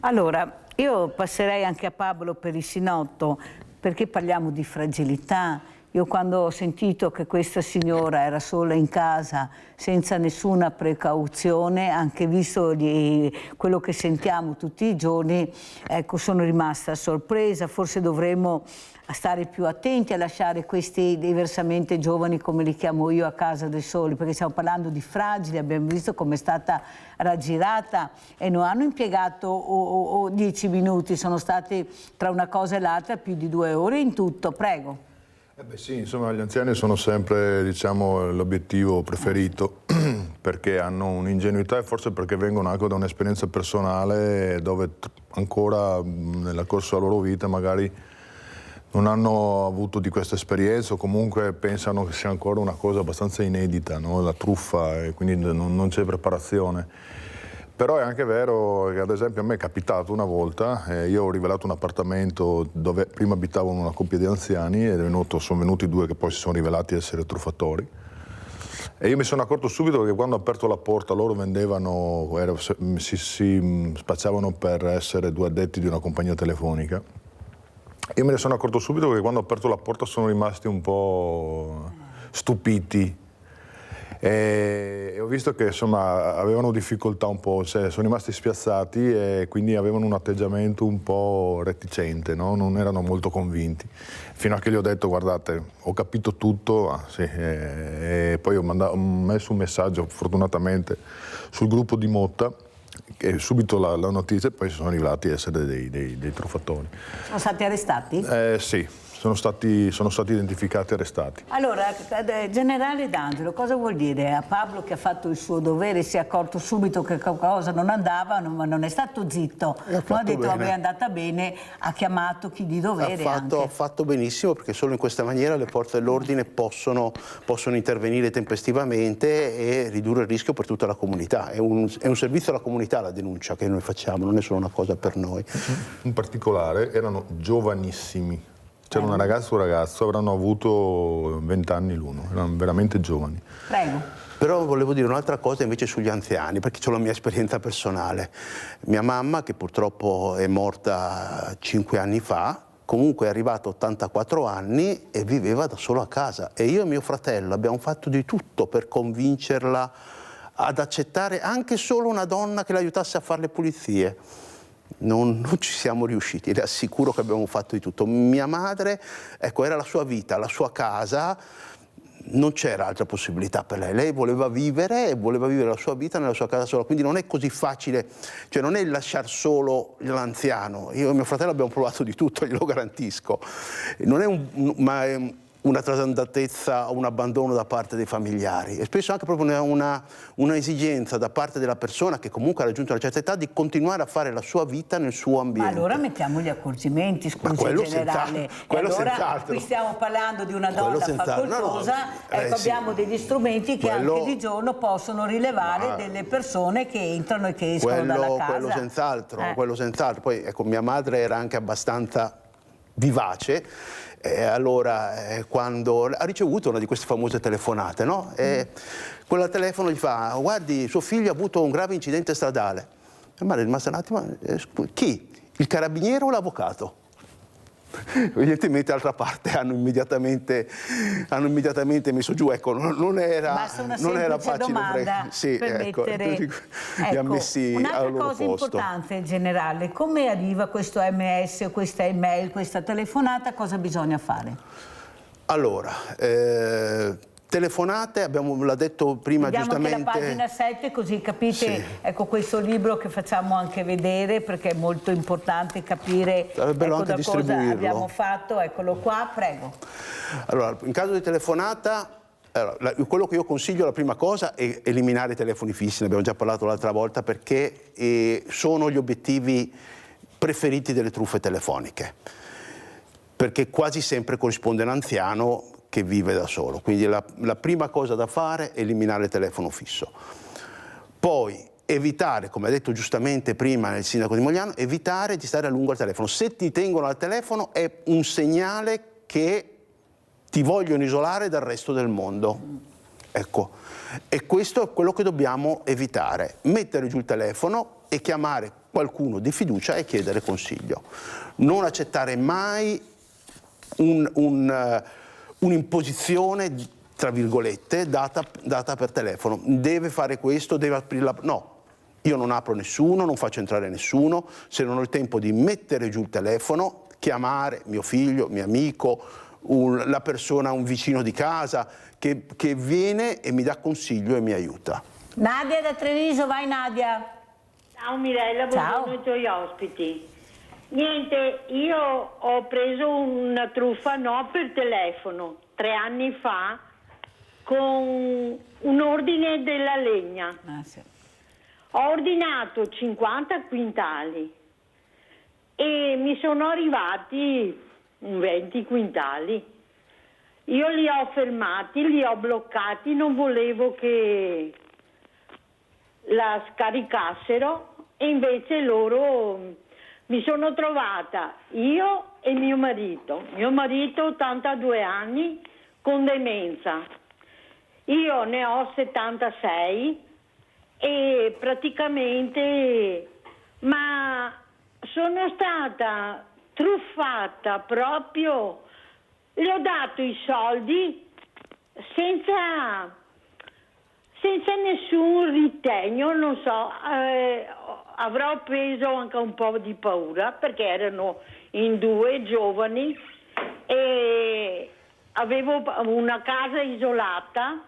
Allora, io passerei anche a Pablo per il Sinotto, perché parliamo di fragilità. Io quando ho sentito che questa signora era sola in casa senza nessuna precauzione, anche visto quello che sentiamo tutti i giorni, ecco, sono rimasta sorpresa. Forse dovremmo stare più attenti a lasciare questi diversamente giovani, come li chiamo io, a casa da soli, perché stiamo parlando di fragili, abbiamo visto come è stata raggirata e non hanno impiegato 10 minuti, sono stati tra una cosa e l'altra più di 2 ore in tutto. Prego. Sì, insomma, gli anziani sono sempre, diciamo, l'obiettivo preferito perché hanno un'ingenuità, e forse perché vengono anche da un'esperienza personale dove ancora nel corso della loro vita magari non hanno avuto di questa esperienza, o comunque pensano che sia ancora una cosa abbastanza inedita, no? La truffa, e quindi non c'è preparazione. Però è anche vero che ad esempio a me è capitato una volta, io ho rivelato un appartamento dove prima abitavano una coppia di anziani e sono venuti due che poi si sono rivelati essere truffatori. E io mi sono accorto subito che quando ho aperto la porta loro vendevano, si spacciavano per essere due addetti di una compagnia telefonica. Io me ne sono accorto subito che quando ho aperto la porta sono rimasti un po' stupiti. E ho visto che insomma avevano difficoltà un po', cioè sono rimasti spiazzati e quindi avevano un atteggiamento un po' reticente, no? Non erano molto convinti, fino a che gli ho detto guardate ho capito tutto, e poi ho messo un messaggio fortunatamente sul gruppo di Motta e subito la notizia e poi si sono rivelati essere dei truffatori. Sono stati arrestati? Sì. Sono stati identificati e arrestati. Allora, generale D'Angelo, cosa vuol dire? A Pablo che ha fatto il suo dovere, si è accorto subito che qualcosa non andava, ma non è stato zitto, non ha detto vabbè è andata bene, ha chiamato chi di dovere. Ha fatto benissimo, perché solo in questa maniera le forze dell'ordine possono intervenire tempestivamente e ridurre il rischio per tutta la comunità. È un servizio alla comunità la denuncia che noi facciamo, non è solo una cosa per noi. In particolare erano giovanissimi. C'era una ragazza e un ragazzo, avranno avuto 20 anni l'uno, erano veramente giovani. Prego. Però volevo dire un'altra cosa invece sugli anziani, perché ho la mia esperienza personale. Mia mamma, che purtroppo è morta 5 anni fa, comunque è arrivata a 84 anni e viveva da solo a casa. E io e mio fratello abbiamo fatto di tutto per convincerla ad accettare anche solo una donna che l'aiutasse a fare le pulizie. Non ci siamo riusciti, le assicuro che abbiamo fatto di tutto. Mia madre, ecco, era la sua vita, la sua casa, non c'era altra possibilità per lei. Lei voleva vivere la sua vita nella sua casa sola, quindi non è così facile, cioè non è lasciar solo l'anziano. Io e mio fratello abbiamo provato di tutto, glielo garantisco. Non è una trasandantezza o un abbandono da parte dei familiari, e spesso anche proprio una esigenza da parte della persona che comunque ha raggiunto una certa età di continuare a fare la sua vita nel suo ambiente. Ma allora mettiamo gli accorgimenti, scusi, in generale. Allora qui stiamo parlando di una donna facoltosa, ecco, abbiamo degli strumenti che anche di giorno possono rilevare delle persone che entrano e che escono dalla casa. Quello senz'altro. Poi ecco, mia madre era anche abbastanza vivace. Allora, quando ha ricevuto una di queste famose telefonate, no? Quella al telefono gli fa: guardi, suo figlio ha avuto un grave incidente stradale. Mia madre è rimasta un attimo: chi? Il carabiniere o l'avvocato? Evidentemente d'altra parte hanno immediatamente messo giù, ecco, non era facile domanda li ha messi al loro cosa posto. Importante in generale, come arriva questo MS o questa email, questa telefonata, cosa bisogna fare? Allora, telefonate, l'ha detto prima giustamente. Anche la pagina 7, così capite, sì. Ecco, questo libro che facciamo anche vedere, perché è molto importante capire ecco, da cosa abbiamo fatto. Eccolo qua, prego. Allora, in caso di telefonata, quello che io consiglio, la prima cosa, è eliminare i telefoni fissi, ne abbiamo già parlato l'altra volta, perché sono gli obiettivi preferiti delle truffe telefoniche, perché quasi sempre corrisponde un anziano che vive da solo, quindi la prima cosa da fare è eliminare il telefono fisso. Poi evitare, come ha detto giustamente prima il sindaco di Mogliano, evitare di stare a lungo al telefono. Se ti tengono al telefono è un segnale che ti vogliono isolare dal resto del mondo. Ecco, e questo è quello che dobbiamo evitare: mettere giù il telefono e chiamare qualcuno di fiducia e chiedere consiglio. Non accettare mai un'imposizione, tra virgolette, data per telefono. Deve fare questo, deve aprire No, io non apro nessuno, non faccio entrare nessuno. Se non ho il tempo di mettere giù il telefono, chiamare mio figlio, mio amico, la persona, un vicino di casa che viene e mi dà consiglio e mi aiuta. Nadia da Treviso, vai Nadia. Ciao Mirella, buongiorno ai tuoi ospiti. Niente, io ho preso una truffa per telefono 3 anni fa con un ordine della legna. Sì. Ho ordinato 50 quintali e mi sono arrivati 20 quintali. Io li ho fermati, li ho bloccati, non volevo che la scaricassero, e invece loro mi sono trovata io e mio marito 82 anni con demenza, io ne ho 76 e praticamente, ma sono stata truffata proprio, le ho dato i soldi senza nessun ritegno, non so, avrò preso anche un po' di paura perché erano in due giovani e avevo una casa isolata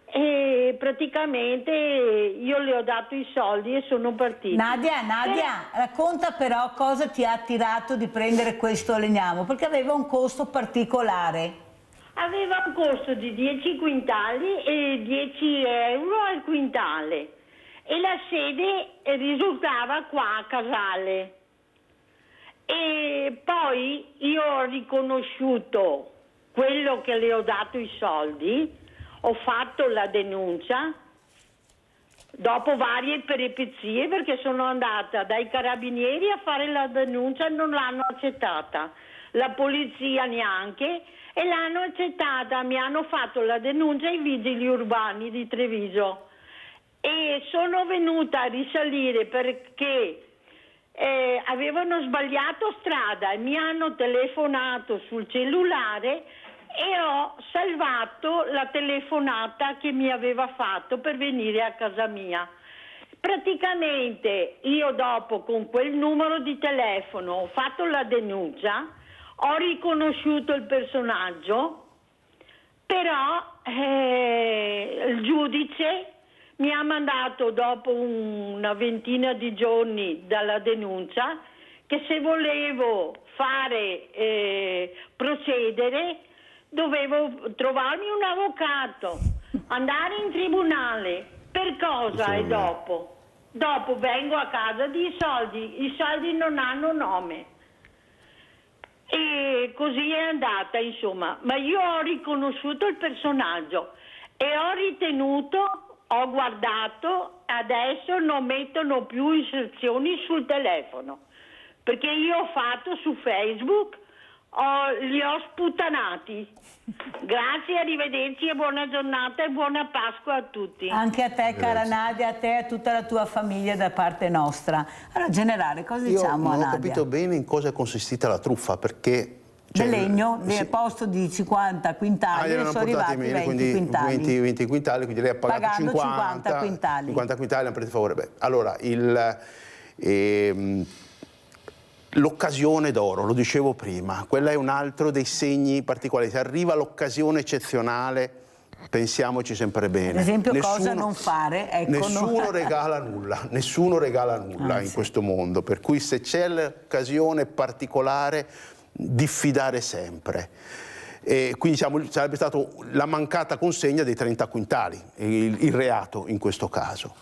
e praticamente io le ho dato i soldi e sono partita. Nadia, racconta però cosa ti ha attirato di prendere questo legname, perché aveva un costo particolare. Aveva un costo di 10 quintali e 10 euro al quintale e la sede risultava qua a Casale. E poi io ho riconosciuto quello che le ho dato i soldi, ho fatto la denuncia dopo varie peripezie perché sono andata dai carabinieri a fare la denuncia e non l'hanno accettata, la polizia neanche, e l'hanno accettata, mi hanno fatto la denuncia ai vigili urbani di Treviso e sono venuta a risalire perché avevano sbagliato strada e mi hanno telefonato sul cellulare e ho salvato la telefonata che mi aveva fatto per venire a casa mia. Praticamente io dopo con quel numero di telefono ho fatto la denuncia, ho riconosciuto il personaggio, però il giudice mi ha mandato dopo una ventina di giorni dalla denuncia che se volevo procedere dovevo trovarmi un avvocato, andare in tribunale. Per cosa? E dopo vengo a casa di i soldi non hanno nome. E così è andata, insomma. Ma io ho riconosciuto il personaggio e ho ritenuto, ho guardato, adesso non mettono più istruzioni sul telefono, perché io ho fatto su Facebook, li ho sputanati. Grazie, arrivederci e buona giornata e buona Pasqua a tutti. Anche a te, cara Nadia, a te e a tutta la tua famiglia da parte nostra. Allora, generale, cosa diciamo a Nadia? Non ho capito bene in cosa è consistita la truffa, perché... Del legno, al posto di 50 quintali, ne sono arrivati 20 quintali. 20 quintali, quindi lei ha pagato 50 quintali. 50 quintali, hanno preso favore. Beh, allora, l'occasione d'oro, lo dicevo prima, quella è un altro dei segni particolari. Se arriva l'occasione eccezionale, pensiamoci sempre bene. Ad esempio, cosa non fare? Ecco, nessuno regala nulla, in questo mondo, per cui se c'è l'occasione particolare, diffidare sempre. E quindi sarebbe stata la mancata consegna dei 30 quintali, il reato in questo caso.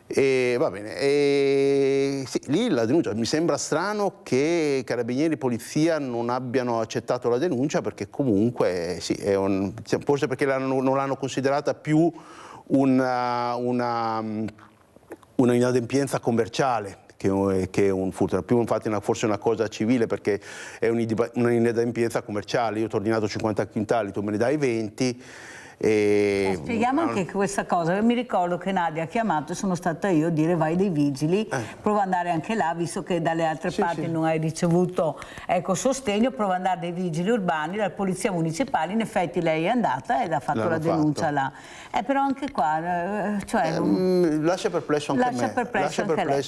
E va bene, sì, lì la denuncia, mi sembra strano che carabinieri e polizia non abbiano accettato la denuncia, perché comunque sì, forse perché non l'hanno considerata più una inadempienza commerciale che un furto, più infatti forse una cosa civile, perché è un'inadempienza commerciale. Io ti ho ordinato 50 quintali, tu me ne dai 20. Spieghiamo anche questa cosa. Mi ricordo che Nadia ha chiamato e sono stata io a dire vai dai vigili, prova ad andare anche là, visto che dalle altre parti non hai ricevuto sostegno, prova ad andare dai vigili urbani, dalla polizia municipale. In effetti lei è andata ed ha fatto la denuncia là. Però anche qua lascia perplesso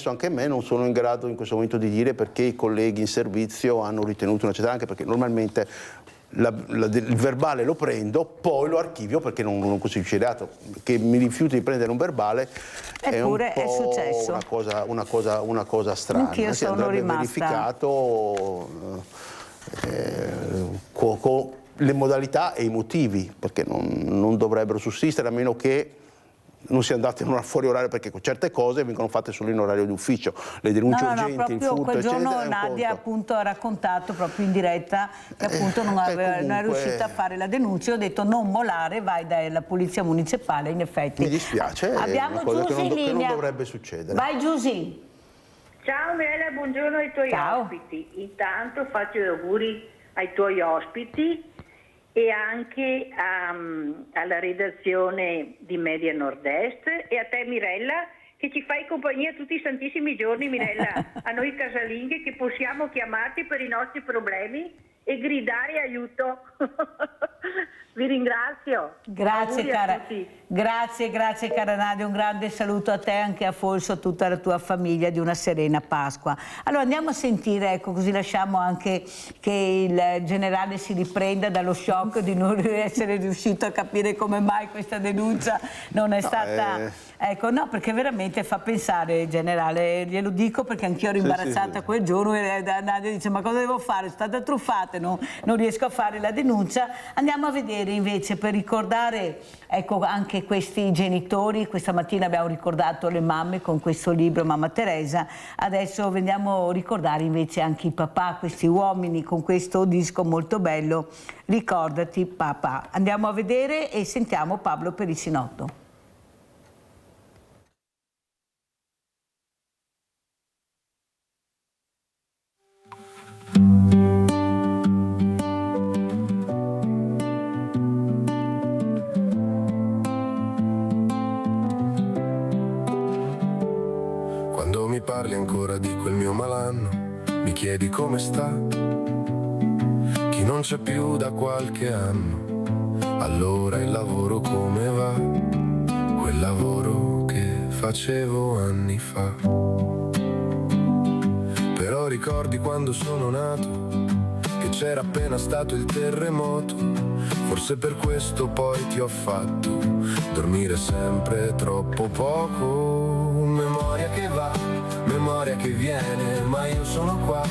anche me, non sono in grado in questo momento di dire perché i colleghi in servizio hanno ritenuto una anche perché normalmente il verbale lo prendo, poi lo archivio perché non costituisce reato. Che mi rifiuti di prendere un verbale eppure è successo. Una cosa strana. Anch'io sono rimasta verificato le modalità e i motivi, perché non dovrebbero sussistere, a meno che non sia andata in fuori orario, perché certe cose vengono fatte solo in orario di ufficio, le denunce urgenti, il furto, quel giorno eccetera. Nadia appunto ha raccontato proprio in diretta che appunto non è riuscita a fare la denuncia. Io ho detto non molare, vai dalla polizia municipale. In effetti mi dispiace, abbiamo è una cosa Giusy che in non linea. dovrebbe succedere. Vai Giusy. Ciao Mirella, buongiorno ai tuoi ospiti. Intanto faccio gli auguri ai tuoi ospiti e anche alla redazione di Media Nord-Est, e a te Mirella, che ci fai compagnia tutti i santissimi giorni, Mirella, a noi casalinghe che possiamo chiamarti per i nostri problemi e gridare aiuto. Vi ringrazio. Grazie cara. Grazie cara Nadia, un grande saluto a te, anche a Folso, a tutta la tua famiglia, di una serena Pasqua. Allora andiamo a sentire, ecco, così lasciamo anche che il generale si riprenda dallo shock di non essere riuscito a capire come mai questa denuncia non è stata... Ecco, no, perché veramente fa pensare, generale, glielo dico perché anch'io ero imbarazzata quel giorno e Nadia dice ma cosa devo fare? Sono stata truffata, non riesco a fare la denuncia. Andiamo a vedere invece, per ricordare, ecco, anche questi genitori. Questa mattina abbiamo ricordato le mamme con questo libro Mamma Teresa, adesso veniamo a ricordare invece anche i papà, questi uomini, con questo disco molto bello, Ricordati papà. Andiamo a vedere e sentiamo Pablo Perissinotto. Parli ancora di quel mio malanno, mi chiedi come sta, chi non c'è più da qualche anno, allora il lavoro come va, quel lavoro che facevo anni fa. Però ricordi quando sono nato, che c'era appena stato il terremoto, forse per questo poi ti ho fatto dormire sempre troppo poco. Memoria che va, memoria che viene, ma io sono qua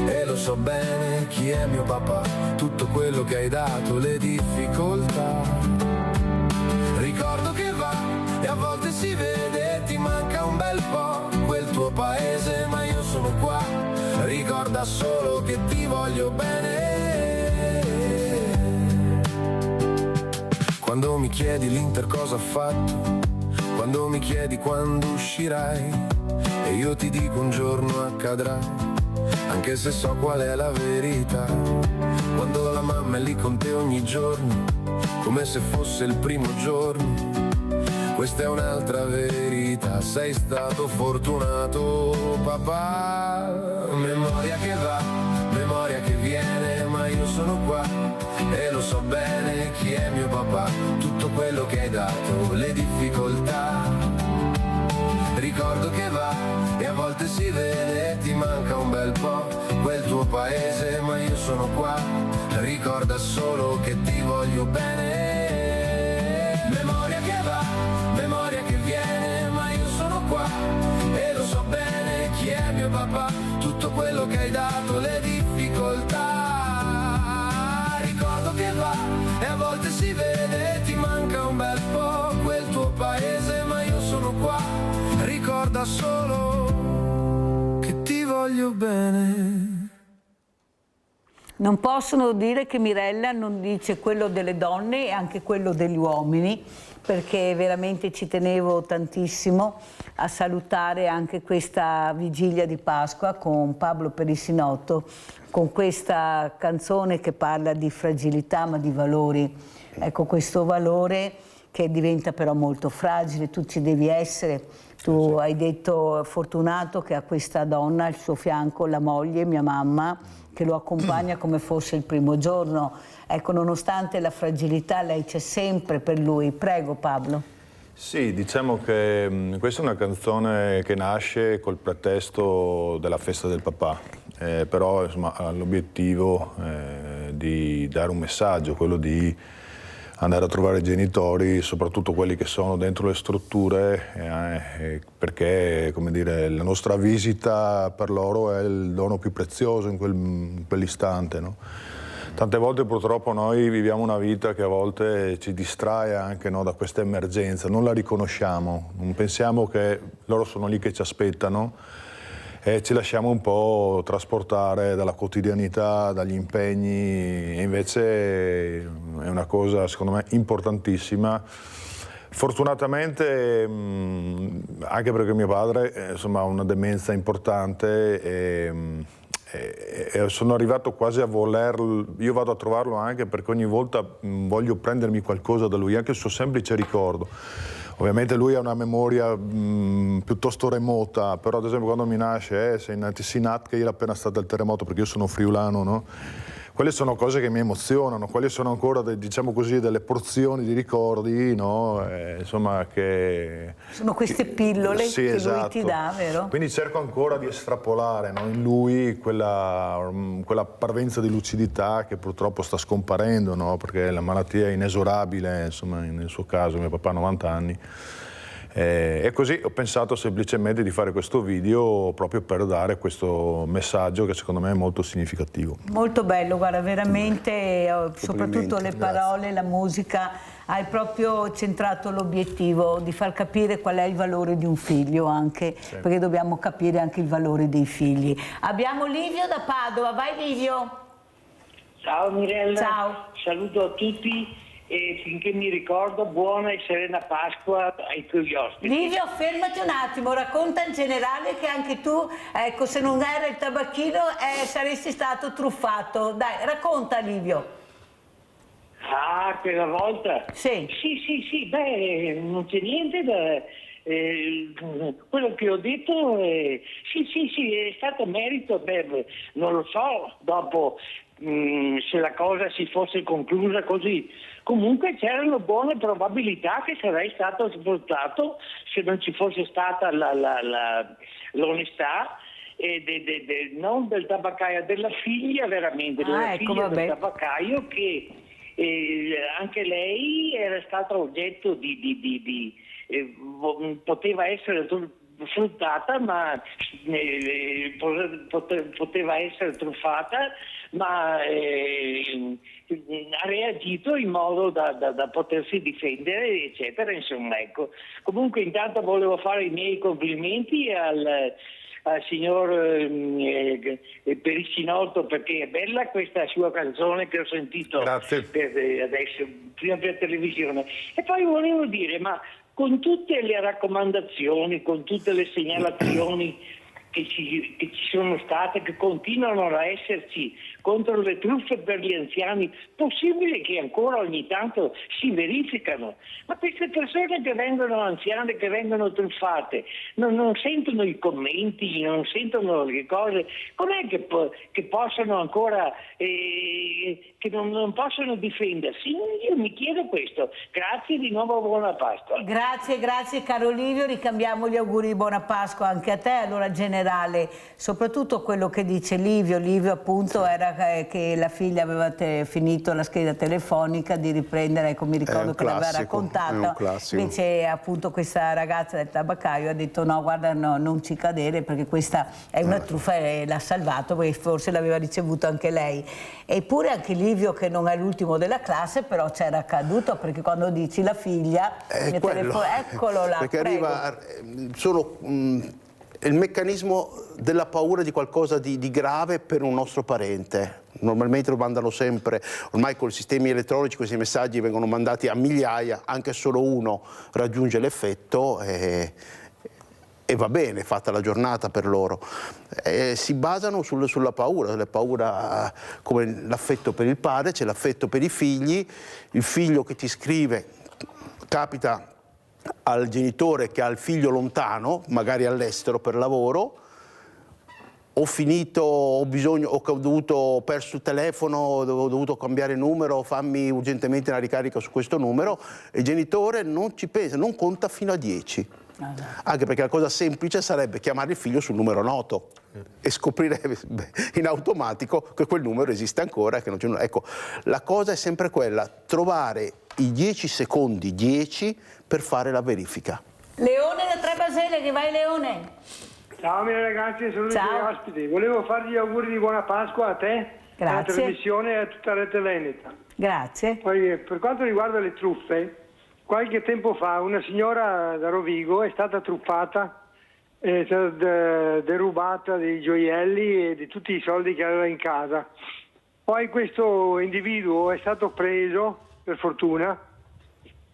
e lo so bene chi è mio papà, tutto quello che hai dato, le difficoltà. Ricordo che va e a volte si vede, ti manca un bel po' quel tuo paese, ma io sono qua, ricorda solo che ti voglio bene. Quando mi chiedi l'Inter cosa ha fatto, quando mi chiedi quando uscirai, e io ti dico un giorno accadrà, anche se so qual è la verità. Quando la mamma è lì con te ogni giorno, come se fosse il primo giorno, questa è un'altra verità. Sei stato fortunato papà. Memoria che va, memoria che viene, ma io sono qua e lo so bene chi è mio papà, tutto quello che hai dato, le difficoltà. Ricordo che va e a volte si vede, ti manca un bel po' quel tuo paese, ma io sono qua, ricorda solo che ti voglio bene. Memoria che va, memoria che viene, ma io sono qua e lo so bene chi è mio papà, tutto quello che hai dato, le difficoltà. Ricordo che va e a volte si vede, ti manca un bel po' quel tuo paese, ma io sono qua, ricorda solo che ti voglio bene. Non possono dire che Mirella non dice quello delle donne e anche quello degli uomini, perché veramente ci tenevo tantissimo a salutare anche questa vigilia di Pasqua con Pablo Perissinotto, con questa canzone che parla di fragilità ma di valori. Ecco, questo valore che diventa però molto fragile, tu ci devi essere. Tu hai detto fortunato che ha questa donna al suo fianco, la moglie, mia mamma, che lo accompagna come fosse il primo giorno. Ecco, nonostante la fragilità, lei c'è sempre per lui. Prego Pablo. Sì, diciamo che questa è una canzone che nasce col pretesto della festa del papà, però insomma, ha l'obiettivo di dare un messaggio, quello di andare a trovare i genitori, soprattutto quelli che sono dentro le strutture, perché, come dire, la nostra visita per loro è il dono più prezioso in quell'istante, no? Tante volte purtroppo noi viviamo una vita che a volte ci distrae anche, no, da questa emergenza, non la riconosciamo, non pensiamo che loro sono lì che ci aspettano e ci lasciamo un po' trasportare dalla quotidianità, dagli impegni, e invece è una cosa secondo me importantissima. Fortunatamente, anche perché mio padre insomma, ha una demenza importante e sono arrivato quasi a volerlo, io vado a trovarlo anche perché ogni volta voglio prendermi qualcosa da lui, anche il suo semplice ricordo. Ovviamente lui ha una memoria piuttosto remota, però ad esempio quando mi nasce, Sinat, che era appena stato il terremoto, perché io sono friulano, no? Quelle sono cose che mi emozionano, quelle sono ancora, diciamo così, delle porzioni di ricordi, no? Insomma, che... Sono queste pillole sì, che esatto. lui ti dà, vero? Quindi cerco ancora di estrapolare, no, in lui quella parvenza di lucidità che purtroppo sta scomparendo, no? Perché la malattia è inesorabile, insomma, nel suo caso, mio papà ha 90 anni. E così ho pensato semplicemente di fare questo video proprio per dare questo messaggio che secondo me è molto significativo. Molto bello, guarda, veramente, soprattutto le parole, la musica, hai proprio centrato l'obiettivo di far capire qual è il valore di un figlio anche, sì. Perché dobbiamo capire anche il valore dei figli. Abbiamo Livio da Padova, vai Livio! Ciao Mirella, ciao. Saluto a tutti. E finché mi ricordo, buona e serena Pasqua ai tuoi ospiti. Livio, fermati un attimo, racconta in generale che anche tu, ecco, se non era il tabacchino saresti stato truffato. Dai, racconta Livio. Ah, quella volta? Sì. Sì, beh, non c'è niente da... quello che ho detto, sì, è stato merito, beh, non lo so, dopo... se la cosa si fosse conclusa così. Comunque c'erano buone probabilità che sarei stato sfruttato se non ci fosse stata l'onestà non del tabaccaio, della figlia veramente, della figlia del tabaccaio che anche lei era stata oggetto poteva essere sfruttata, ma poteva essere truffata, ma ha reagito in modo da potersi difendere, eccetera, insomma, ecco. Comunque intanto volevo fare i miei complimenti al signor Periscinotto, perché è bella questa sua canzone che ho sentito adesso, prima per televisione. E poi volevo dire, ma con tutte le raccomandazioni, con tutte le segnalazioni che ci sono state, che continuano a esserci contro le truffe per gli anziani, possibile che ancora ogni tanto si verificano? Ma queste persone che vengono anziane, che vengono truffate, non sentono i commenti, non sentono le cose, com'è che possono ancora, che non possono difendersi? Io mi chiedo questo. Grazie, di nuovo buona Pasqua. Grazie caro Livio, ricambiamo gli auguri di buona Pasqua anche a te. Allora generale, soprattutto quello che dice Livio appunto era che la figlia aveva finito la scheda telefonica di riprendere, ecco, mi ricordo che l'aveva raccontato, invece appunto questa ragazza del tabaccaio ha detto no, guarda, no, non ci cadere perché questa è una truffa e l'ha salvato perché forse l'aveva ricevuto anche lei. Eppure anche Livio, che non è l'ultimo della classe, però c'era accaduto, perché quando dici la figlia, eccolo là, perché arriva il meccanismo della paura di qualcosa di grave per un nostro parente. Normalmente lo mandano sempre, ormai con i sistemi elettronici questi messaggi vengono mandati a migliaia, anche solo uno raggiunge l'effetto e va bene, fatta la giornata per loro. Si basano sulla paura come l'affetto per il padre, c'è l'affetto per i figli, il figlio che ti scrive, capita al genitore che ha il figlio lontano, magari all'estero per lavoro, ho perso il telefono, ho dovuto cambiare numero, fammi urgentemente una ricarica su questo numero, e il genitore non ci pensa, non conta fino a 10. Anche perché la cosa semplice sarebbe chiamare il figlio sul numero noto e scoprire in automatico che quel numero esiste ancora e che non c'è nulla. Ecco, la cosa è sempre quella, trovare i 10 secondi per fare la verifica. Leone da Trebasele, che vai Leone? Ciao miei ragazzi, sono i tuoi ospiti. Volevo fargli gli auguri di buona Pasqua a te Grazie. alla trasmissione e a tutta Rete Veneta. Grazie. Poi per quanto riguarda le truffe, qualche tempo fa una signora da Rovigo è stata truffata, è stata derubata dei gioielli e di tutti i soldi che aveva in casa. Poi questo individuo è stato preso, per fortuna,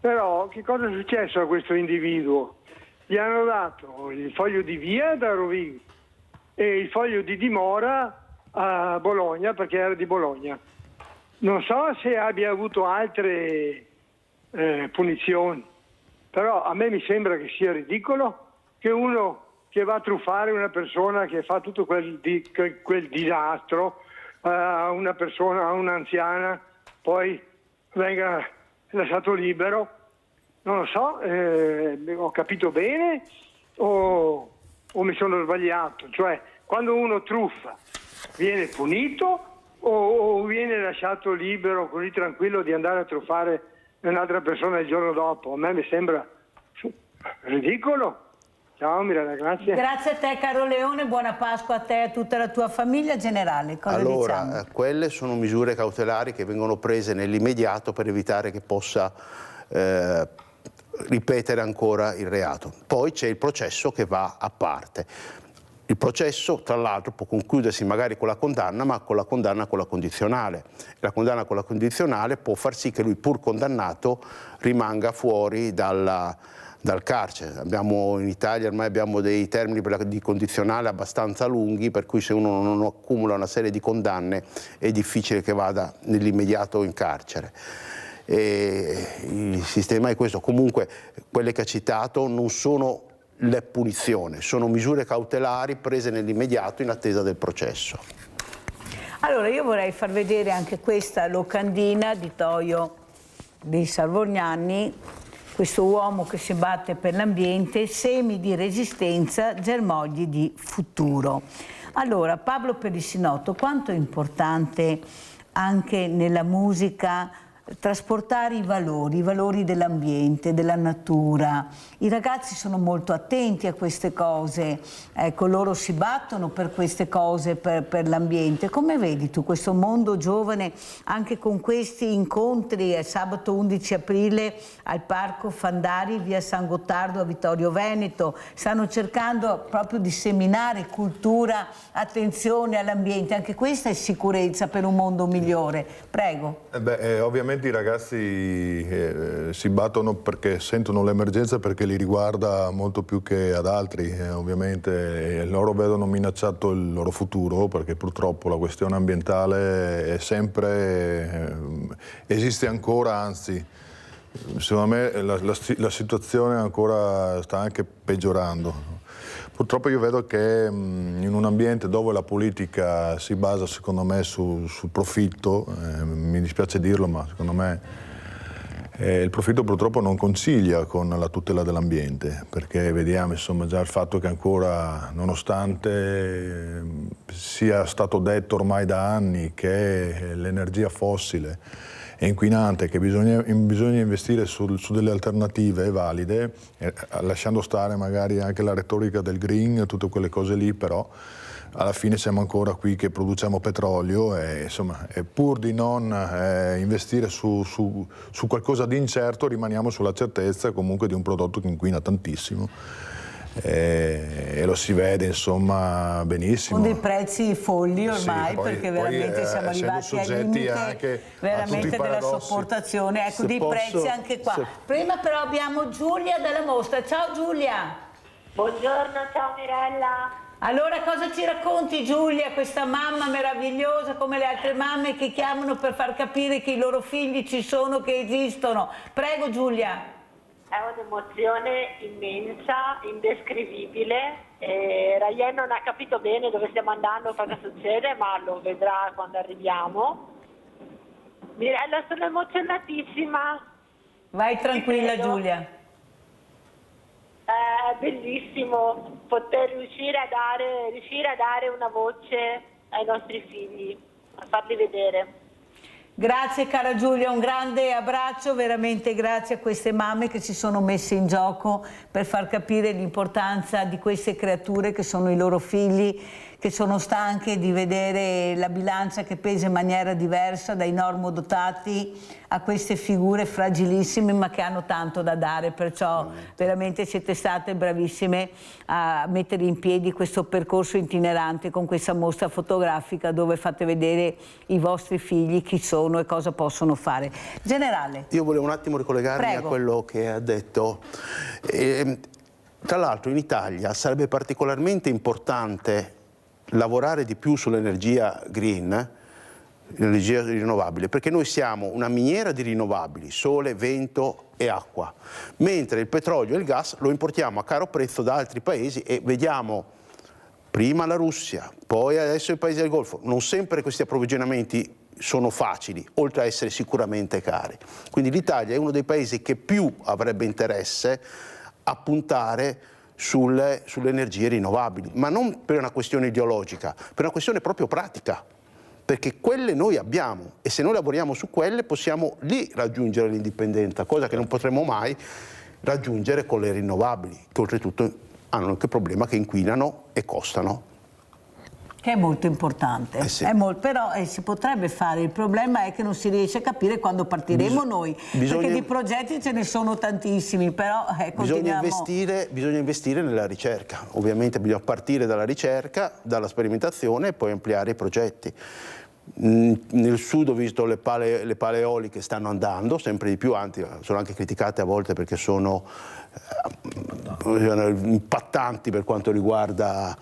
però che cosa è successo a questo individuo? Gli hanno dato il foglio di via da Rovigo e il foglio di dimora a Bologna, perché era di Bologna. Non so se abbia avuto altre punizioni, però a me mi sembra che sia ridicolo che uno che va a truffare una persona che fa tutto quel disastro a una persona, a un'anziana, poi venga lasciato libero. Non lo so, ho capito bene o mi sono sbagliato? Cioè, quando uno truffa viene punito o viene lasciato libero, così tranquillo, di andare a truffare un'altra persona il giorno dopo? A me mi sembra ridicolo. Ciao Mirella, grazie. Grazie a te caro Leone, buona Pasqua a te e a tutta la tua famiglia. Generale, cosa allora, diciamo? Quelle sono misure cautelari che vengono prese nell'immediato per evitare che possa ripetere ancora il reato. Poi c'è il processo che va a parte. Il processo, tra l'altro, può concludersi magari con la condanna, ma con la condanna con la condizionale. La condanna con la condizionale può far sì che lui, pur condannato, rimanga fuori dal carcere. In Italia ormai abbiamo dei termini di condizionale abbastanza lunghi, per cui se uno non accumula una serie di condanne è difficile che vada nell'immediato in carcere. E il sistema è questo. Comunque quelle che ha citato non sono le punizioni, sono misure cautelari prese nell'immediato in attesa del processo. Allora io vorrei far vedere anche questa locandina di Toio di Salvorgnani, questo uomo che si batte per l'ambiente, semi di resistenza, germogli di futuro. Allora Pablo Perissinotto, quanto è importante anche nella musica trasportare i valori dell'ambiente, della natura. I ragazzi sono molto attenti a queste cose, ecco, loro si battono per queste cose, per l'ambiente. Come vedi tu questo mondo giovane anche con questi incontri sabato 11 aprile al Parco Fandari, via San Gottardo a Vittorio Veneto? Stanno cercando proprio di seminare cultura, attenzione all'ambiente, anche questa è sicurezza per un mondo migliore. Prego. Ovviamente i ragazzi si battono perché sentono l'emergenza, perché li riguarda molto più che ad altri. Ovviamente loro vedono minacciato il loro futuro, perché purtroppo la questione ambientale è sempre, esiste ancora, anzi secondo me la situazione ancora sta anche peggiorando. Purtroppo io vedo che in un ambiente dove la politica si basa, secondo me, sul profitto, mi dispiace dirlo, ma secondo me il profitto purtroppo non concilia con la tutela dell'ambiente, perché vediamo insomma già il fatto che ancora, nonostante sia stato detto ormai da anni che l'energia fossile è inquinante, che bisogna investire su delle alternative valide, lasciando stare magari anche la retorica del green e tutte quelle cose lì, però alla fine siamo ancora qui che produciamo petrolio e insomma, pur di non investire su qualcosa di incerto, rimaniamo sulla certezza comunque di un prodotto che inquina tantissimo. E lo si vede insomma benissimo. Con dei prezzi folli ormai, sì, poi, perché veramente siamo arrivati al limite veramente della sopportazione. Ecco, dei prezzi anche qua. Prima però abbiamo Giulia dalla mostra. Ciao Giulia. Buongiorno, ciao Mirella. Allora cosa ci racconti Giulia, questa mamma meravigliosa come le altre mamme che chiamano per far capire che i loro figli ci sono, che esistono? Prego Giulia. È un'emozione immensa, indescrivibile. Rayen non ha capito bene dove stiamo andando, cosa succede, ma lo vedrà quando arriviamo. Mirella, sono emozionatissima. Vai tranquilla Giulia. È bellissimo poter riuscire a dare una voce ai nostri figli, a farli vedere. Grazie cara Giulia, un grande abbraccio, veramente grazie a queste mamme che si sono messe in gioco per far capire l'importanza di queste creature che sono i loro figli, che sono stanche di vedere la bilancia che pesa in maniera diversa dai normodotati a queste figure fragilissime ma che hanno tanto da dare, perciò veramente siete state bravissime a mettere in piedi questo percorso itinerante con questa mostra fotografica dove fate vedere i vostri figli chi sono e cosa possono fare. Generale. Io volevo un attimo ricollegarmi Prego. a quello che ha detto. Tra l'altro in Italia sarebbe particolarmente importante lavorare di più sull'energia green, l'energia rinnovabile, perché noi siamo una miniera di rinnovabili, sole, vento e acqua, mentre il petrolio e il gas lo importiamo a caro prezzo da altri paesi e vediamo prima la Russia, poi adesso i paesi del Golfo, non sempre questi approvvigionamenti sono facili, oltre a essere sicuramente cari. Quindi l'Italia è uno dei paesi che più avrebbe interesse a puntare sulle energie rinnovabili, ma non per una questione ideologica, per una questione proprio pratica, perché quelle noi abbiamo e se noi lavoriamo su quelle possiamo lì raggiungere l'indipendenza, cosa che non potremo mai raggiungere con le rinnovabili, che oltretutto hanno anche il problema che inquinano e costano. Che è molto importante, sì. Però si potrebbe fare, il problema è che non si riesce a capire quando partiremo noi, perché di progetti ce ne sono tantissimi, però bisogna continuiamo... investire nella ricerca, ovviamente bisogna partire dalla ricerca, dalla sperimentazione e poi ampliare i progetti. Nel sud ho visto le pale eoliche stanno andando sempre di più, anzi sono anche criticate a volte perché sono impattanti per quanto riguarda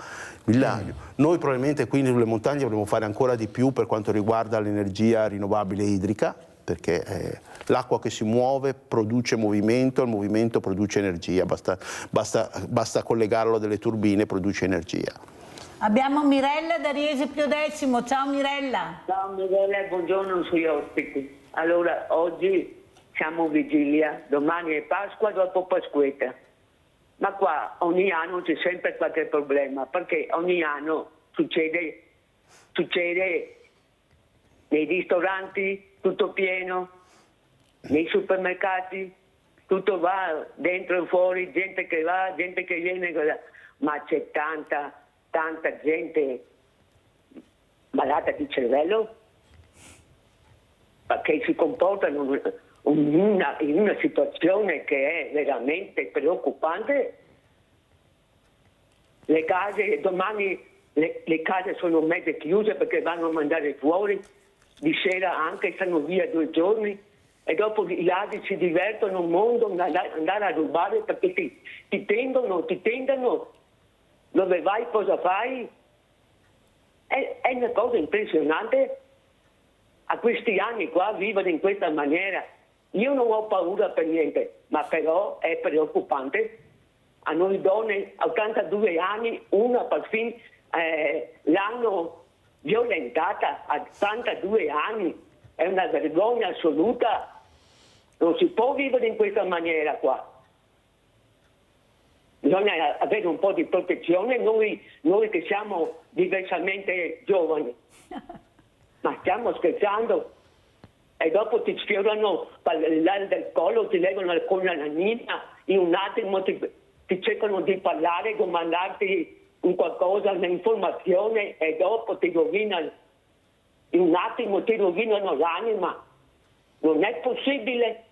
il villaggio. Noi probabilmente quindi sulle montagne dovremo fare ancora di più per quanto riguarda l'energia rinnovabile idrica, perché l'acqua che si muove produce movimento, il movimento produce energia, basta collegarlo a delle turbine, produce energia. Abbiamo Mirella da Riese Pio X, ciao Mirella. Ciao Mirella, buongiorno ai suoi ospiti. Allora, oggi siamo vigilia, domani è Pasqua, dopo Pasquetta. Ma qua ogni anno c'è sempre qualche problema, perché ogni anno succede nei ristoranti tutto pieno, nei supermercati tutto va dentro e fuori, gente che va, gente che viene, ma c'è tanta gente malata di cervello che si comportano in una situazione che è veramente preoccupante. Le case, domani le case sono mezze chiuse perché vanno a mandare fuori, di sera anche stanno via 2 giorni e dopo i ladri si divertono un mondo andare a rubare perché ti tendono, dove vai, cosa fai? È una cosa impressionante. A questi anni qua vivere in questa maniera, io non ho paura per niente, ma però è preoccupante. A noi donne a 82 anni, una per fin l'hanno violentata a 82 anni, è una vergogna assoluta, non si può vivere in questa maniera qua. Bisogna avere un po' di protezione, noi che siamo diversamente giovani. Ma stiamo scherzando? E dopo ti sfiorano del collo, ti levano con la lanina, in un attimo ti cercano di parlare, domandarti un qualcosa, un'informazione e dopo ti rovinano, in un attimo ti rovinano l'anima. Non è possibile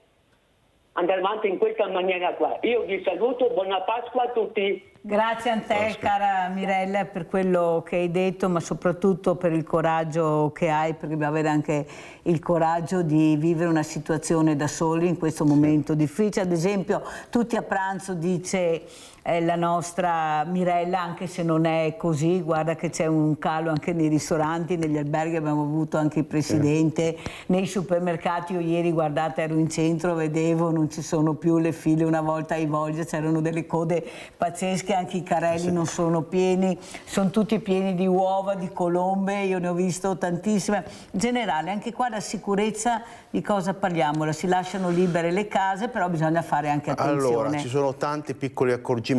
andare avanti in questa maniera qua. Io vi saluto, buona Pasqua a tutti. Grazie a te, cara Mirella, per quello che hai detto, ma soprattutto per il coraggio che hai, perché dobbiamo avere anche il coraggio di vivere una situazione da soli in questo momento difficile. Ad esempio, tutti a pranzo, dice la nostra Mirella, anche se non è così, guarda che c'è un calo anche nei ristoranti, negli alberghi abbiamo avuto anche il presidente, nei supermercati. Io ieri, guardate, ero in centro, vedevo, non ci sono più le file, una volta ai Voglia c'erano delle code pazzesche, anche i carrelli non sono pieni, sono tutti pieni di uova, di colombe, io ne ho visto tantissime. In generale, anche qua la sicurezza, di cosa parliamo? Si lasciano libere le case, però bisogna fare anche attenzione. Allora, ci sono tanti piccoli accorgimenti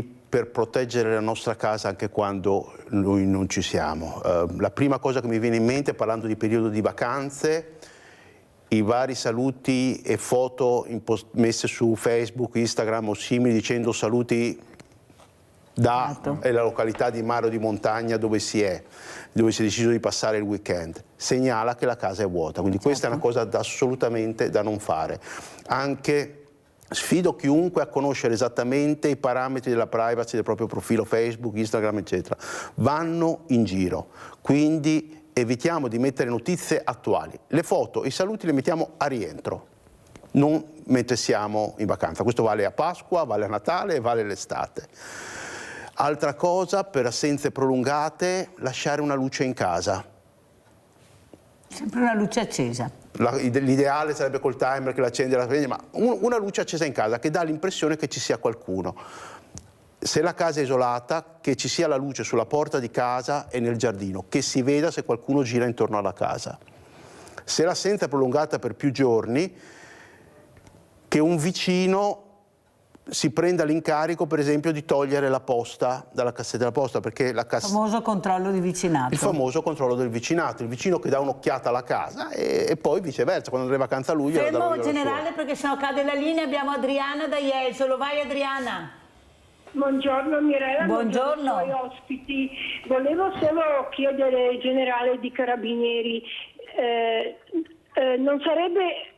per proteggere la nostra casa anche quando noi non ci siamo. La prima cosa che mi viene in mente, parlando di periodo di vacanze, i vari saluti e foto messe su Facebook, Instagram o simili dicendo saluti è la località di mare o di montagna dove si è deciso di passare il weekend, segnala che la casa è vuota, quindi questa è una cosa assolutamente da non fare. Anche sfido chiunque a conoscere esattamente i parametri della privacy del proprio profilo Facebook, Instagram, eccetera. Vanno in giro, quindi evitiamo di mettere notizie attuali. Le foto, i saluti le mettiamo a rientro, non mentre siamo in vacanza. Questo vale a Pasqua, vale a Natale e vale l'estate. Altra cosa, per assenze prolungate, lasciare una luce in casa. Sempre una luce accesa. L'ideale sarebbe col timer che l'accende e la spegne, ma una luce accesa in casa che dà l'impressione che ci sia qualcuno. Se la casa è isolata, che ci sia la luce sulla porta di casa e nel giardino, che si veda se qualcuno gira intorno alla casa. Se l'assenza è prolungata per più giorni, che un vicino si prenda l'incarico, per esempio, di togliere la posta dalla cassetta della posta, perché il famoso controllo di vicinato. Il famoso controllo del vicinato, il vicino che dà un'occhiata alla casa e poi viceversa, quando andrà in vacanza lui... Fermo generale, perché sennò cade la linea, abbiamo Adriana da Jesolo. Vai Adriana. Buongiorno Mirella, buongiorno ai ospiti. Volevo solo chiedere al generale di Carabinieri, non sarebbe...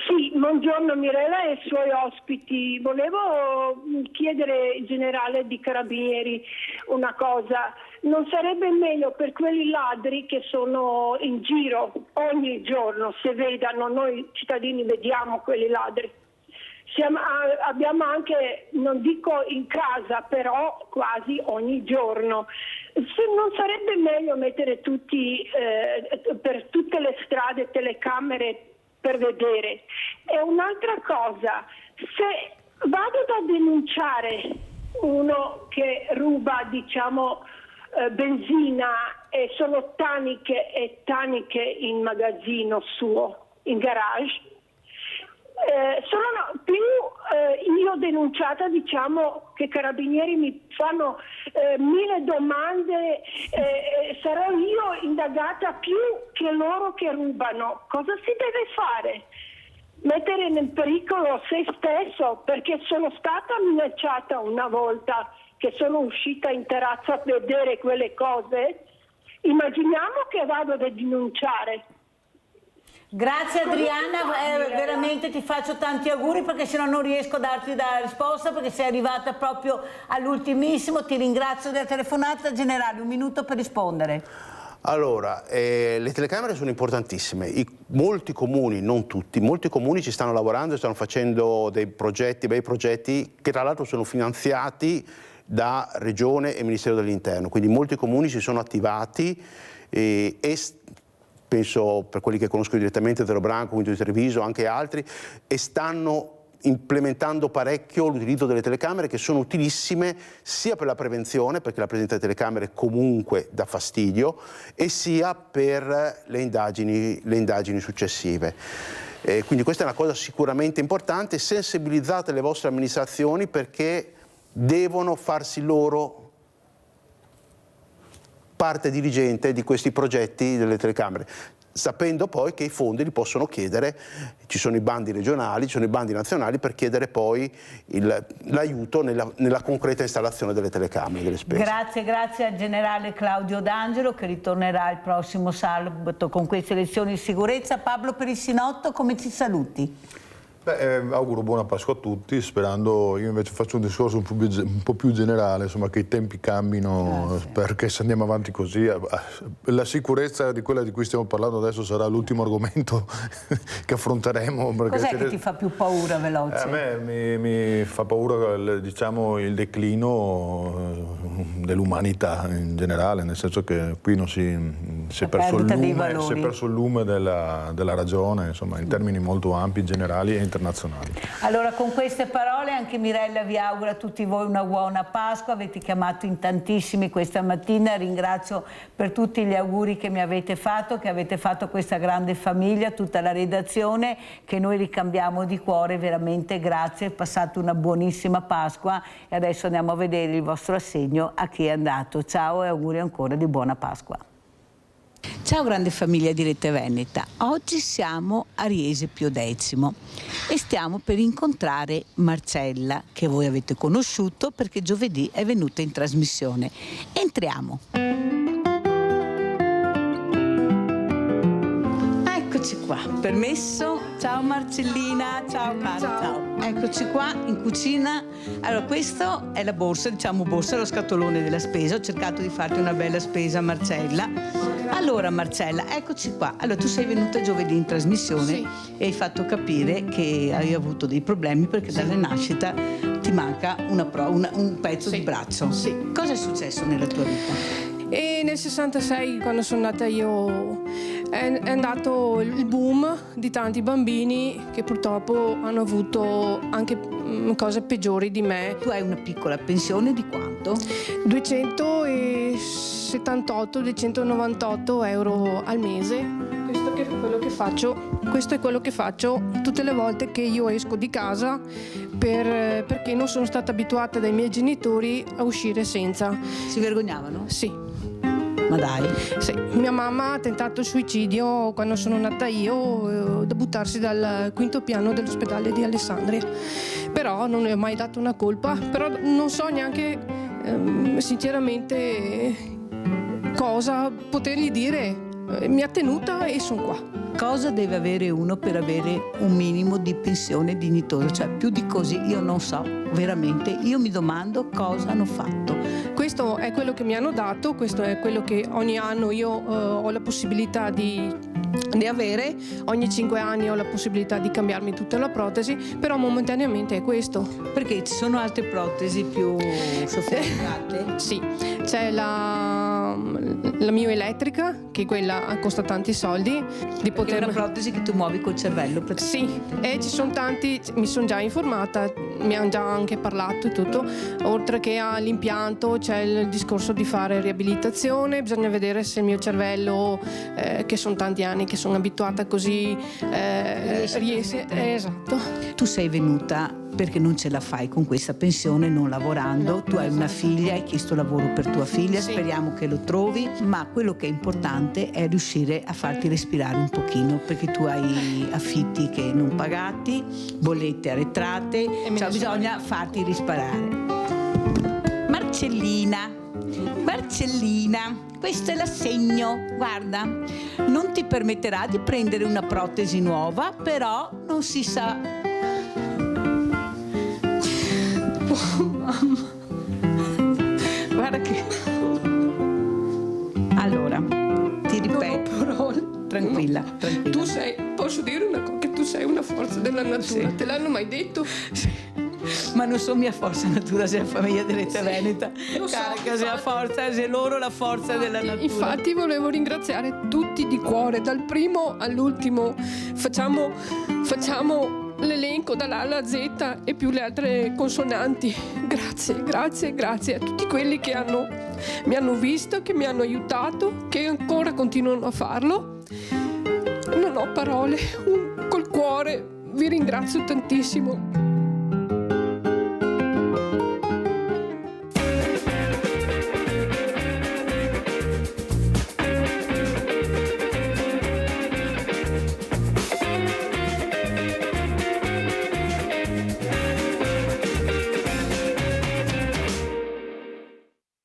Sì, buongiorno Mirella e ai suoi ospiti. Volevo chiedere al generale di Carabinieri una cosa. Non sarebbe meglio per quelli ladri che sono in giro ogni giorno, se vedano, noi cittadini vediamo quelli ladri. Abbiamo anche, non dico in casa, però quasi ogni giorno. Non sarebbe meglio mettere per tutte le strade telecamere per vedere? E un'altra cosa, se vado da denunciare uno che ruba, diciamo, benzina e sono taniche e taniche in magazzino suo, in garage, sono più io denunciata, diciamo, che Carabinieri mi fanno 1000 domande, sarò io indagata più che loro che rubano. Cosa si deve fare? Mettere in pericolo se stesso, perché sono stata minacciata una volta che sono uscita in terrazza a vedere quelle cose. Immaginiamo che vado a denunciare. Grazie Adriana, veramente ti faccio tanti auguri, perché sennò non riesco a darti la risposta, perché sei arrivata proprio all'ultimissimo. Ti ringrazio della telefonata. Generale, un minuto per rispondere. Allora, le telecamere sono importantissime. Molti comuni, non tutti, molti comuni ci stanno lavorando e stanno facendo dei progetti, bei progetti, che tra l'altro sono finanziati da Regione e Ministero dell'Interno. Quindi molti comuni si sono attivati e penso, per quelli che conosco direttamente, Zero Branco, quindi di Treviso, anche altri, e stanno implementando parecchio l'utilizzo delle telecamere, che sono utilissime sia per la prevenzione, perché la presenza delle telecamere comunque dà fastidio, e sia per le indagini successive. Quindi questa è una cosa sicuramente importante. Sensibilizzate le vostre amministrazioni, perché devono farsi loro parte dirigente di questi progetti delle telecamere, sapendo poi che i fondi li possono chiedere, ci sono i bandi regionali, ci sono i bandi nazionali, per chiedere poi l'aiuto nella concreta installazione delle telecamere, delle spese. Grazie al generale Claudio D'Angelo, che ritornerà il prossimo sabato con queste lezioni di sicurezza. Pablo Perissinotto, come ci saluti? Auguro buona Pasqua a tutti, sperando, io invece faccio un discorso un po' più generale, insomma, che i tempi cambino, perché se andiamo avanti così, la sicurezza di quella di cui stiamo parlando adesso sarà l'ultimo argomento che affronteremo. Cos'è che ti fa più paura, veloce? A me mi fa paura, diciamo, il declino dell'umanità in generale, nel senso che qui non si è perso il lume della ragione, insomma, in termini molto ampi, generali e internazionali. Allora, con queste parole anche Mirella vi augura a tutti voi una buona Pasqua. Avete chiamato in tantissimi questa mattina, ringrazio per tutti gli auguri che mi avete fatto, che avete fatto a questa grande famiglia, tutta la redazione, che noi ricambiamo di cuore. Veramente grazie, passate una buonissima Pasqua e adesso andiamo a vedere il vostro assegno a chi è andato. Ciao e auguri ancora di buona Pasqua. Ciao grande famiglia di Rete Veneta, oggi siamo a Riese Pio X e stiamo per incontrare Marcella, che voi avete conosciuto perché giovedì è venuta in trasmissione. Entriamo. Eccoci qua, permesso. Ciao Marcellina, ciao cara, ciao. Eccoci qua in cucina. Allora, questa è la borsa, diciamo borsa, lo scatolone della spesa. Ho cercato di farti una bella spesa, Marcella. Allora Marcella, eccoci qua. Allora, tu sei venuta giovedì in trasmissione e hai fatto capire che hai avuto dei problemi perché dalla nascita ti manca un pezzo di braccio. Sì. Cosa è successo nella tua vita? E nel 66, quando sono nata io, è andato il boom di tanti bambini che purtroppo hanno avuto anche cose peggiori di me. Tu hai una piccola pensione di quanto? 278-298 euro al mese. Questo è quello che faccio tutte le volte che io esco di casa perché non sono stata abituata dai miei genitori a uscire senza. Si vergognavano? Sì. Ma dai? Sì, mia mamma ha tentato il suicidio quando sono nata io, da buttarsi dal quinto piano dell'ospedale di Alessandria. Però non ne ho mai dato una colpa, però non so neanche sinceramente cosa potergli dire. Mi ha tenuta e sono qua. Cosa deve avere uno per avere un minimo di pensione dignitosa? Cioè, più di così io non so, veramente. Io mi domando cosa hanno fatto. Questo è quello che mi hanno dato, questo è quello che ogni anno io ho la possibilità di avere. Ogni 5 anni ho la possibilità di cambiarmi tutta la protesi, però momentaneamente è questo. Perché ci sono altre protesi più sofisticate? Sì, c'è la mioelettrica, che quella costa tanti soldi. È una protesi che tu muovi col cervello praticamente. Sì, e ci sono tanti, mi sono già informata, mi hanno già anche parlato e tutto. Oltre che all'impianto c'è il discorso di fare riabilitazione, bisogna vedere se il mio cervello, che sono tanti anni che sono abituata così, riesce. Esatto. Tu sei venuta perché non ce la fai con questa pensione, non lavorando. Tu hai una figlia, hai chiesto lavoro per tua figlia, speriamo che lo trovi, ma quello che è importante è riuscire a farti respirare un pochino, perché tu hai affitti che non pagati, bollette arretrate, cioè bisogna farti risparare. Marcellina, questo è l'assegno, guarda, non ti permetterà di prendere una protesi nuova, però non si sa. Oh, mamma, guarda che... Allora, ti ripeto, tranquilla. Tu sei, posso dire una cosa, che tu sei una forza della natura, te l'hanno mai detto? Sì. Ma non sono mia forza natura, sei la famiglia di Rete Veneta. Carica, sei la forza, sei loro la forza della natura. Infatti volevo ringraziare tutti di cuore, dal primo all'ultimo. Facciamo l'elenco dall'A alla Z e più le altre consonanti. Grazie a tutti quelli che mi hanno visto, che mi hanno aiutato, che ancora continuano a farlo. Non ho parole, col cuore vi ringrazio tantissimo.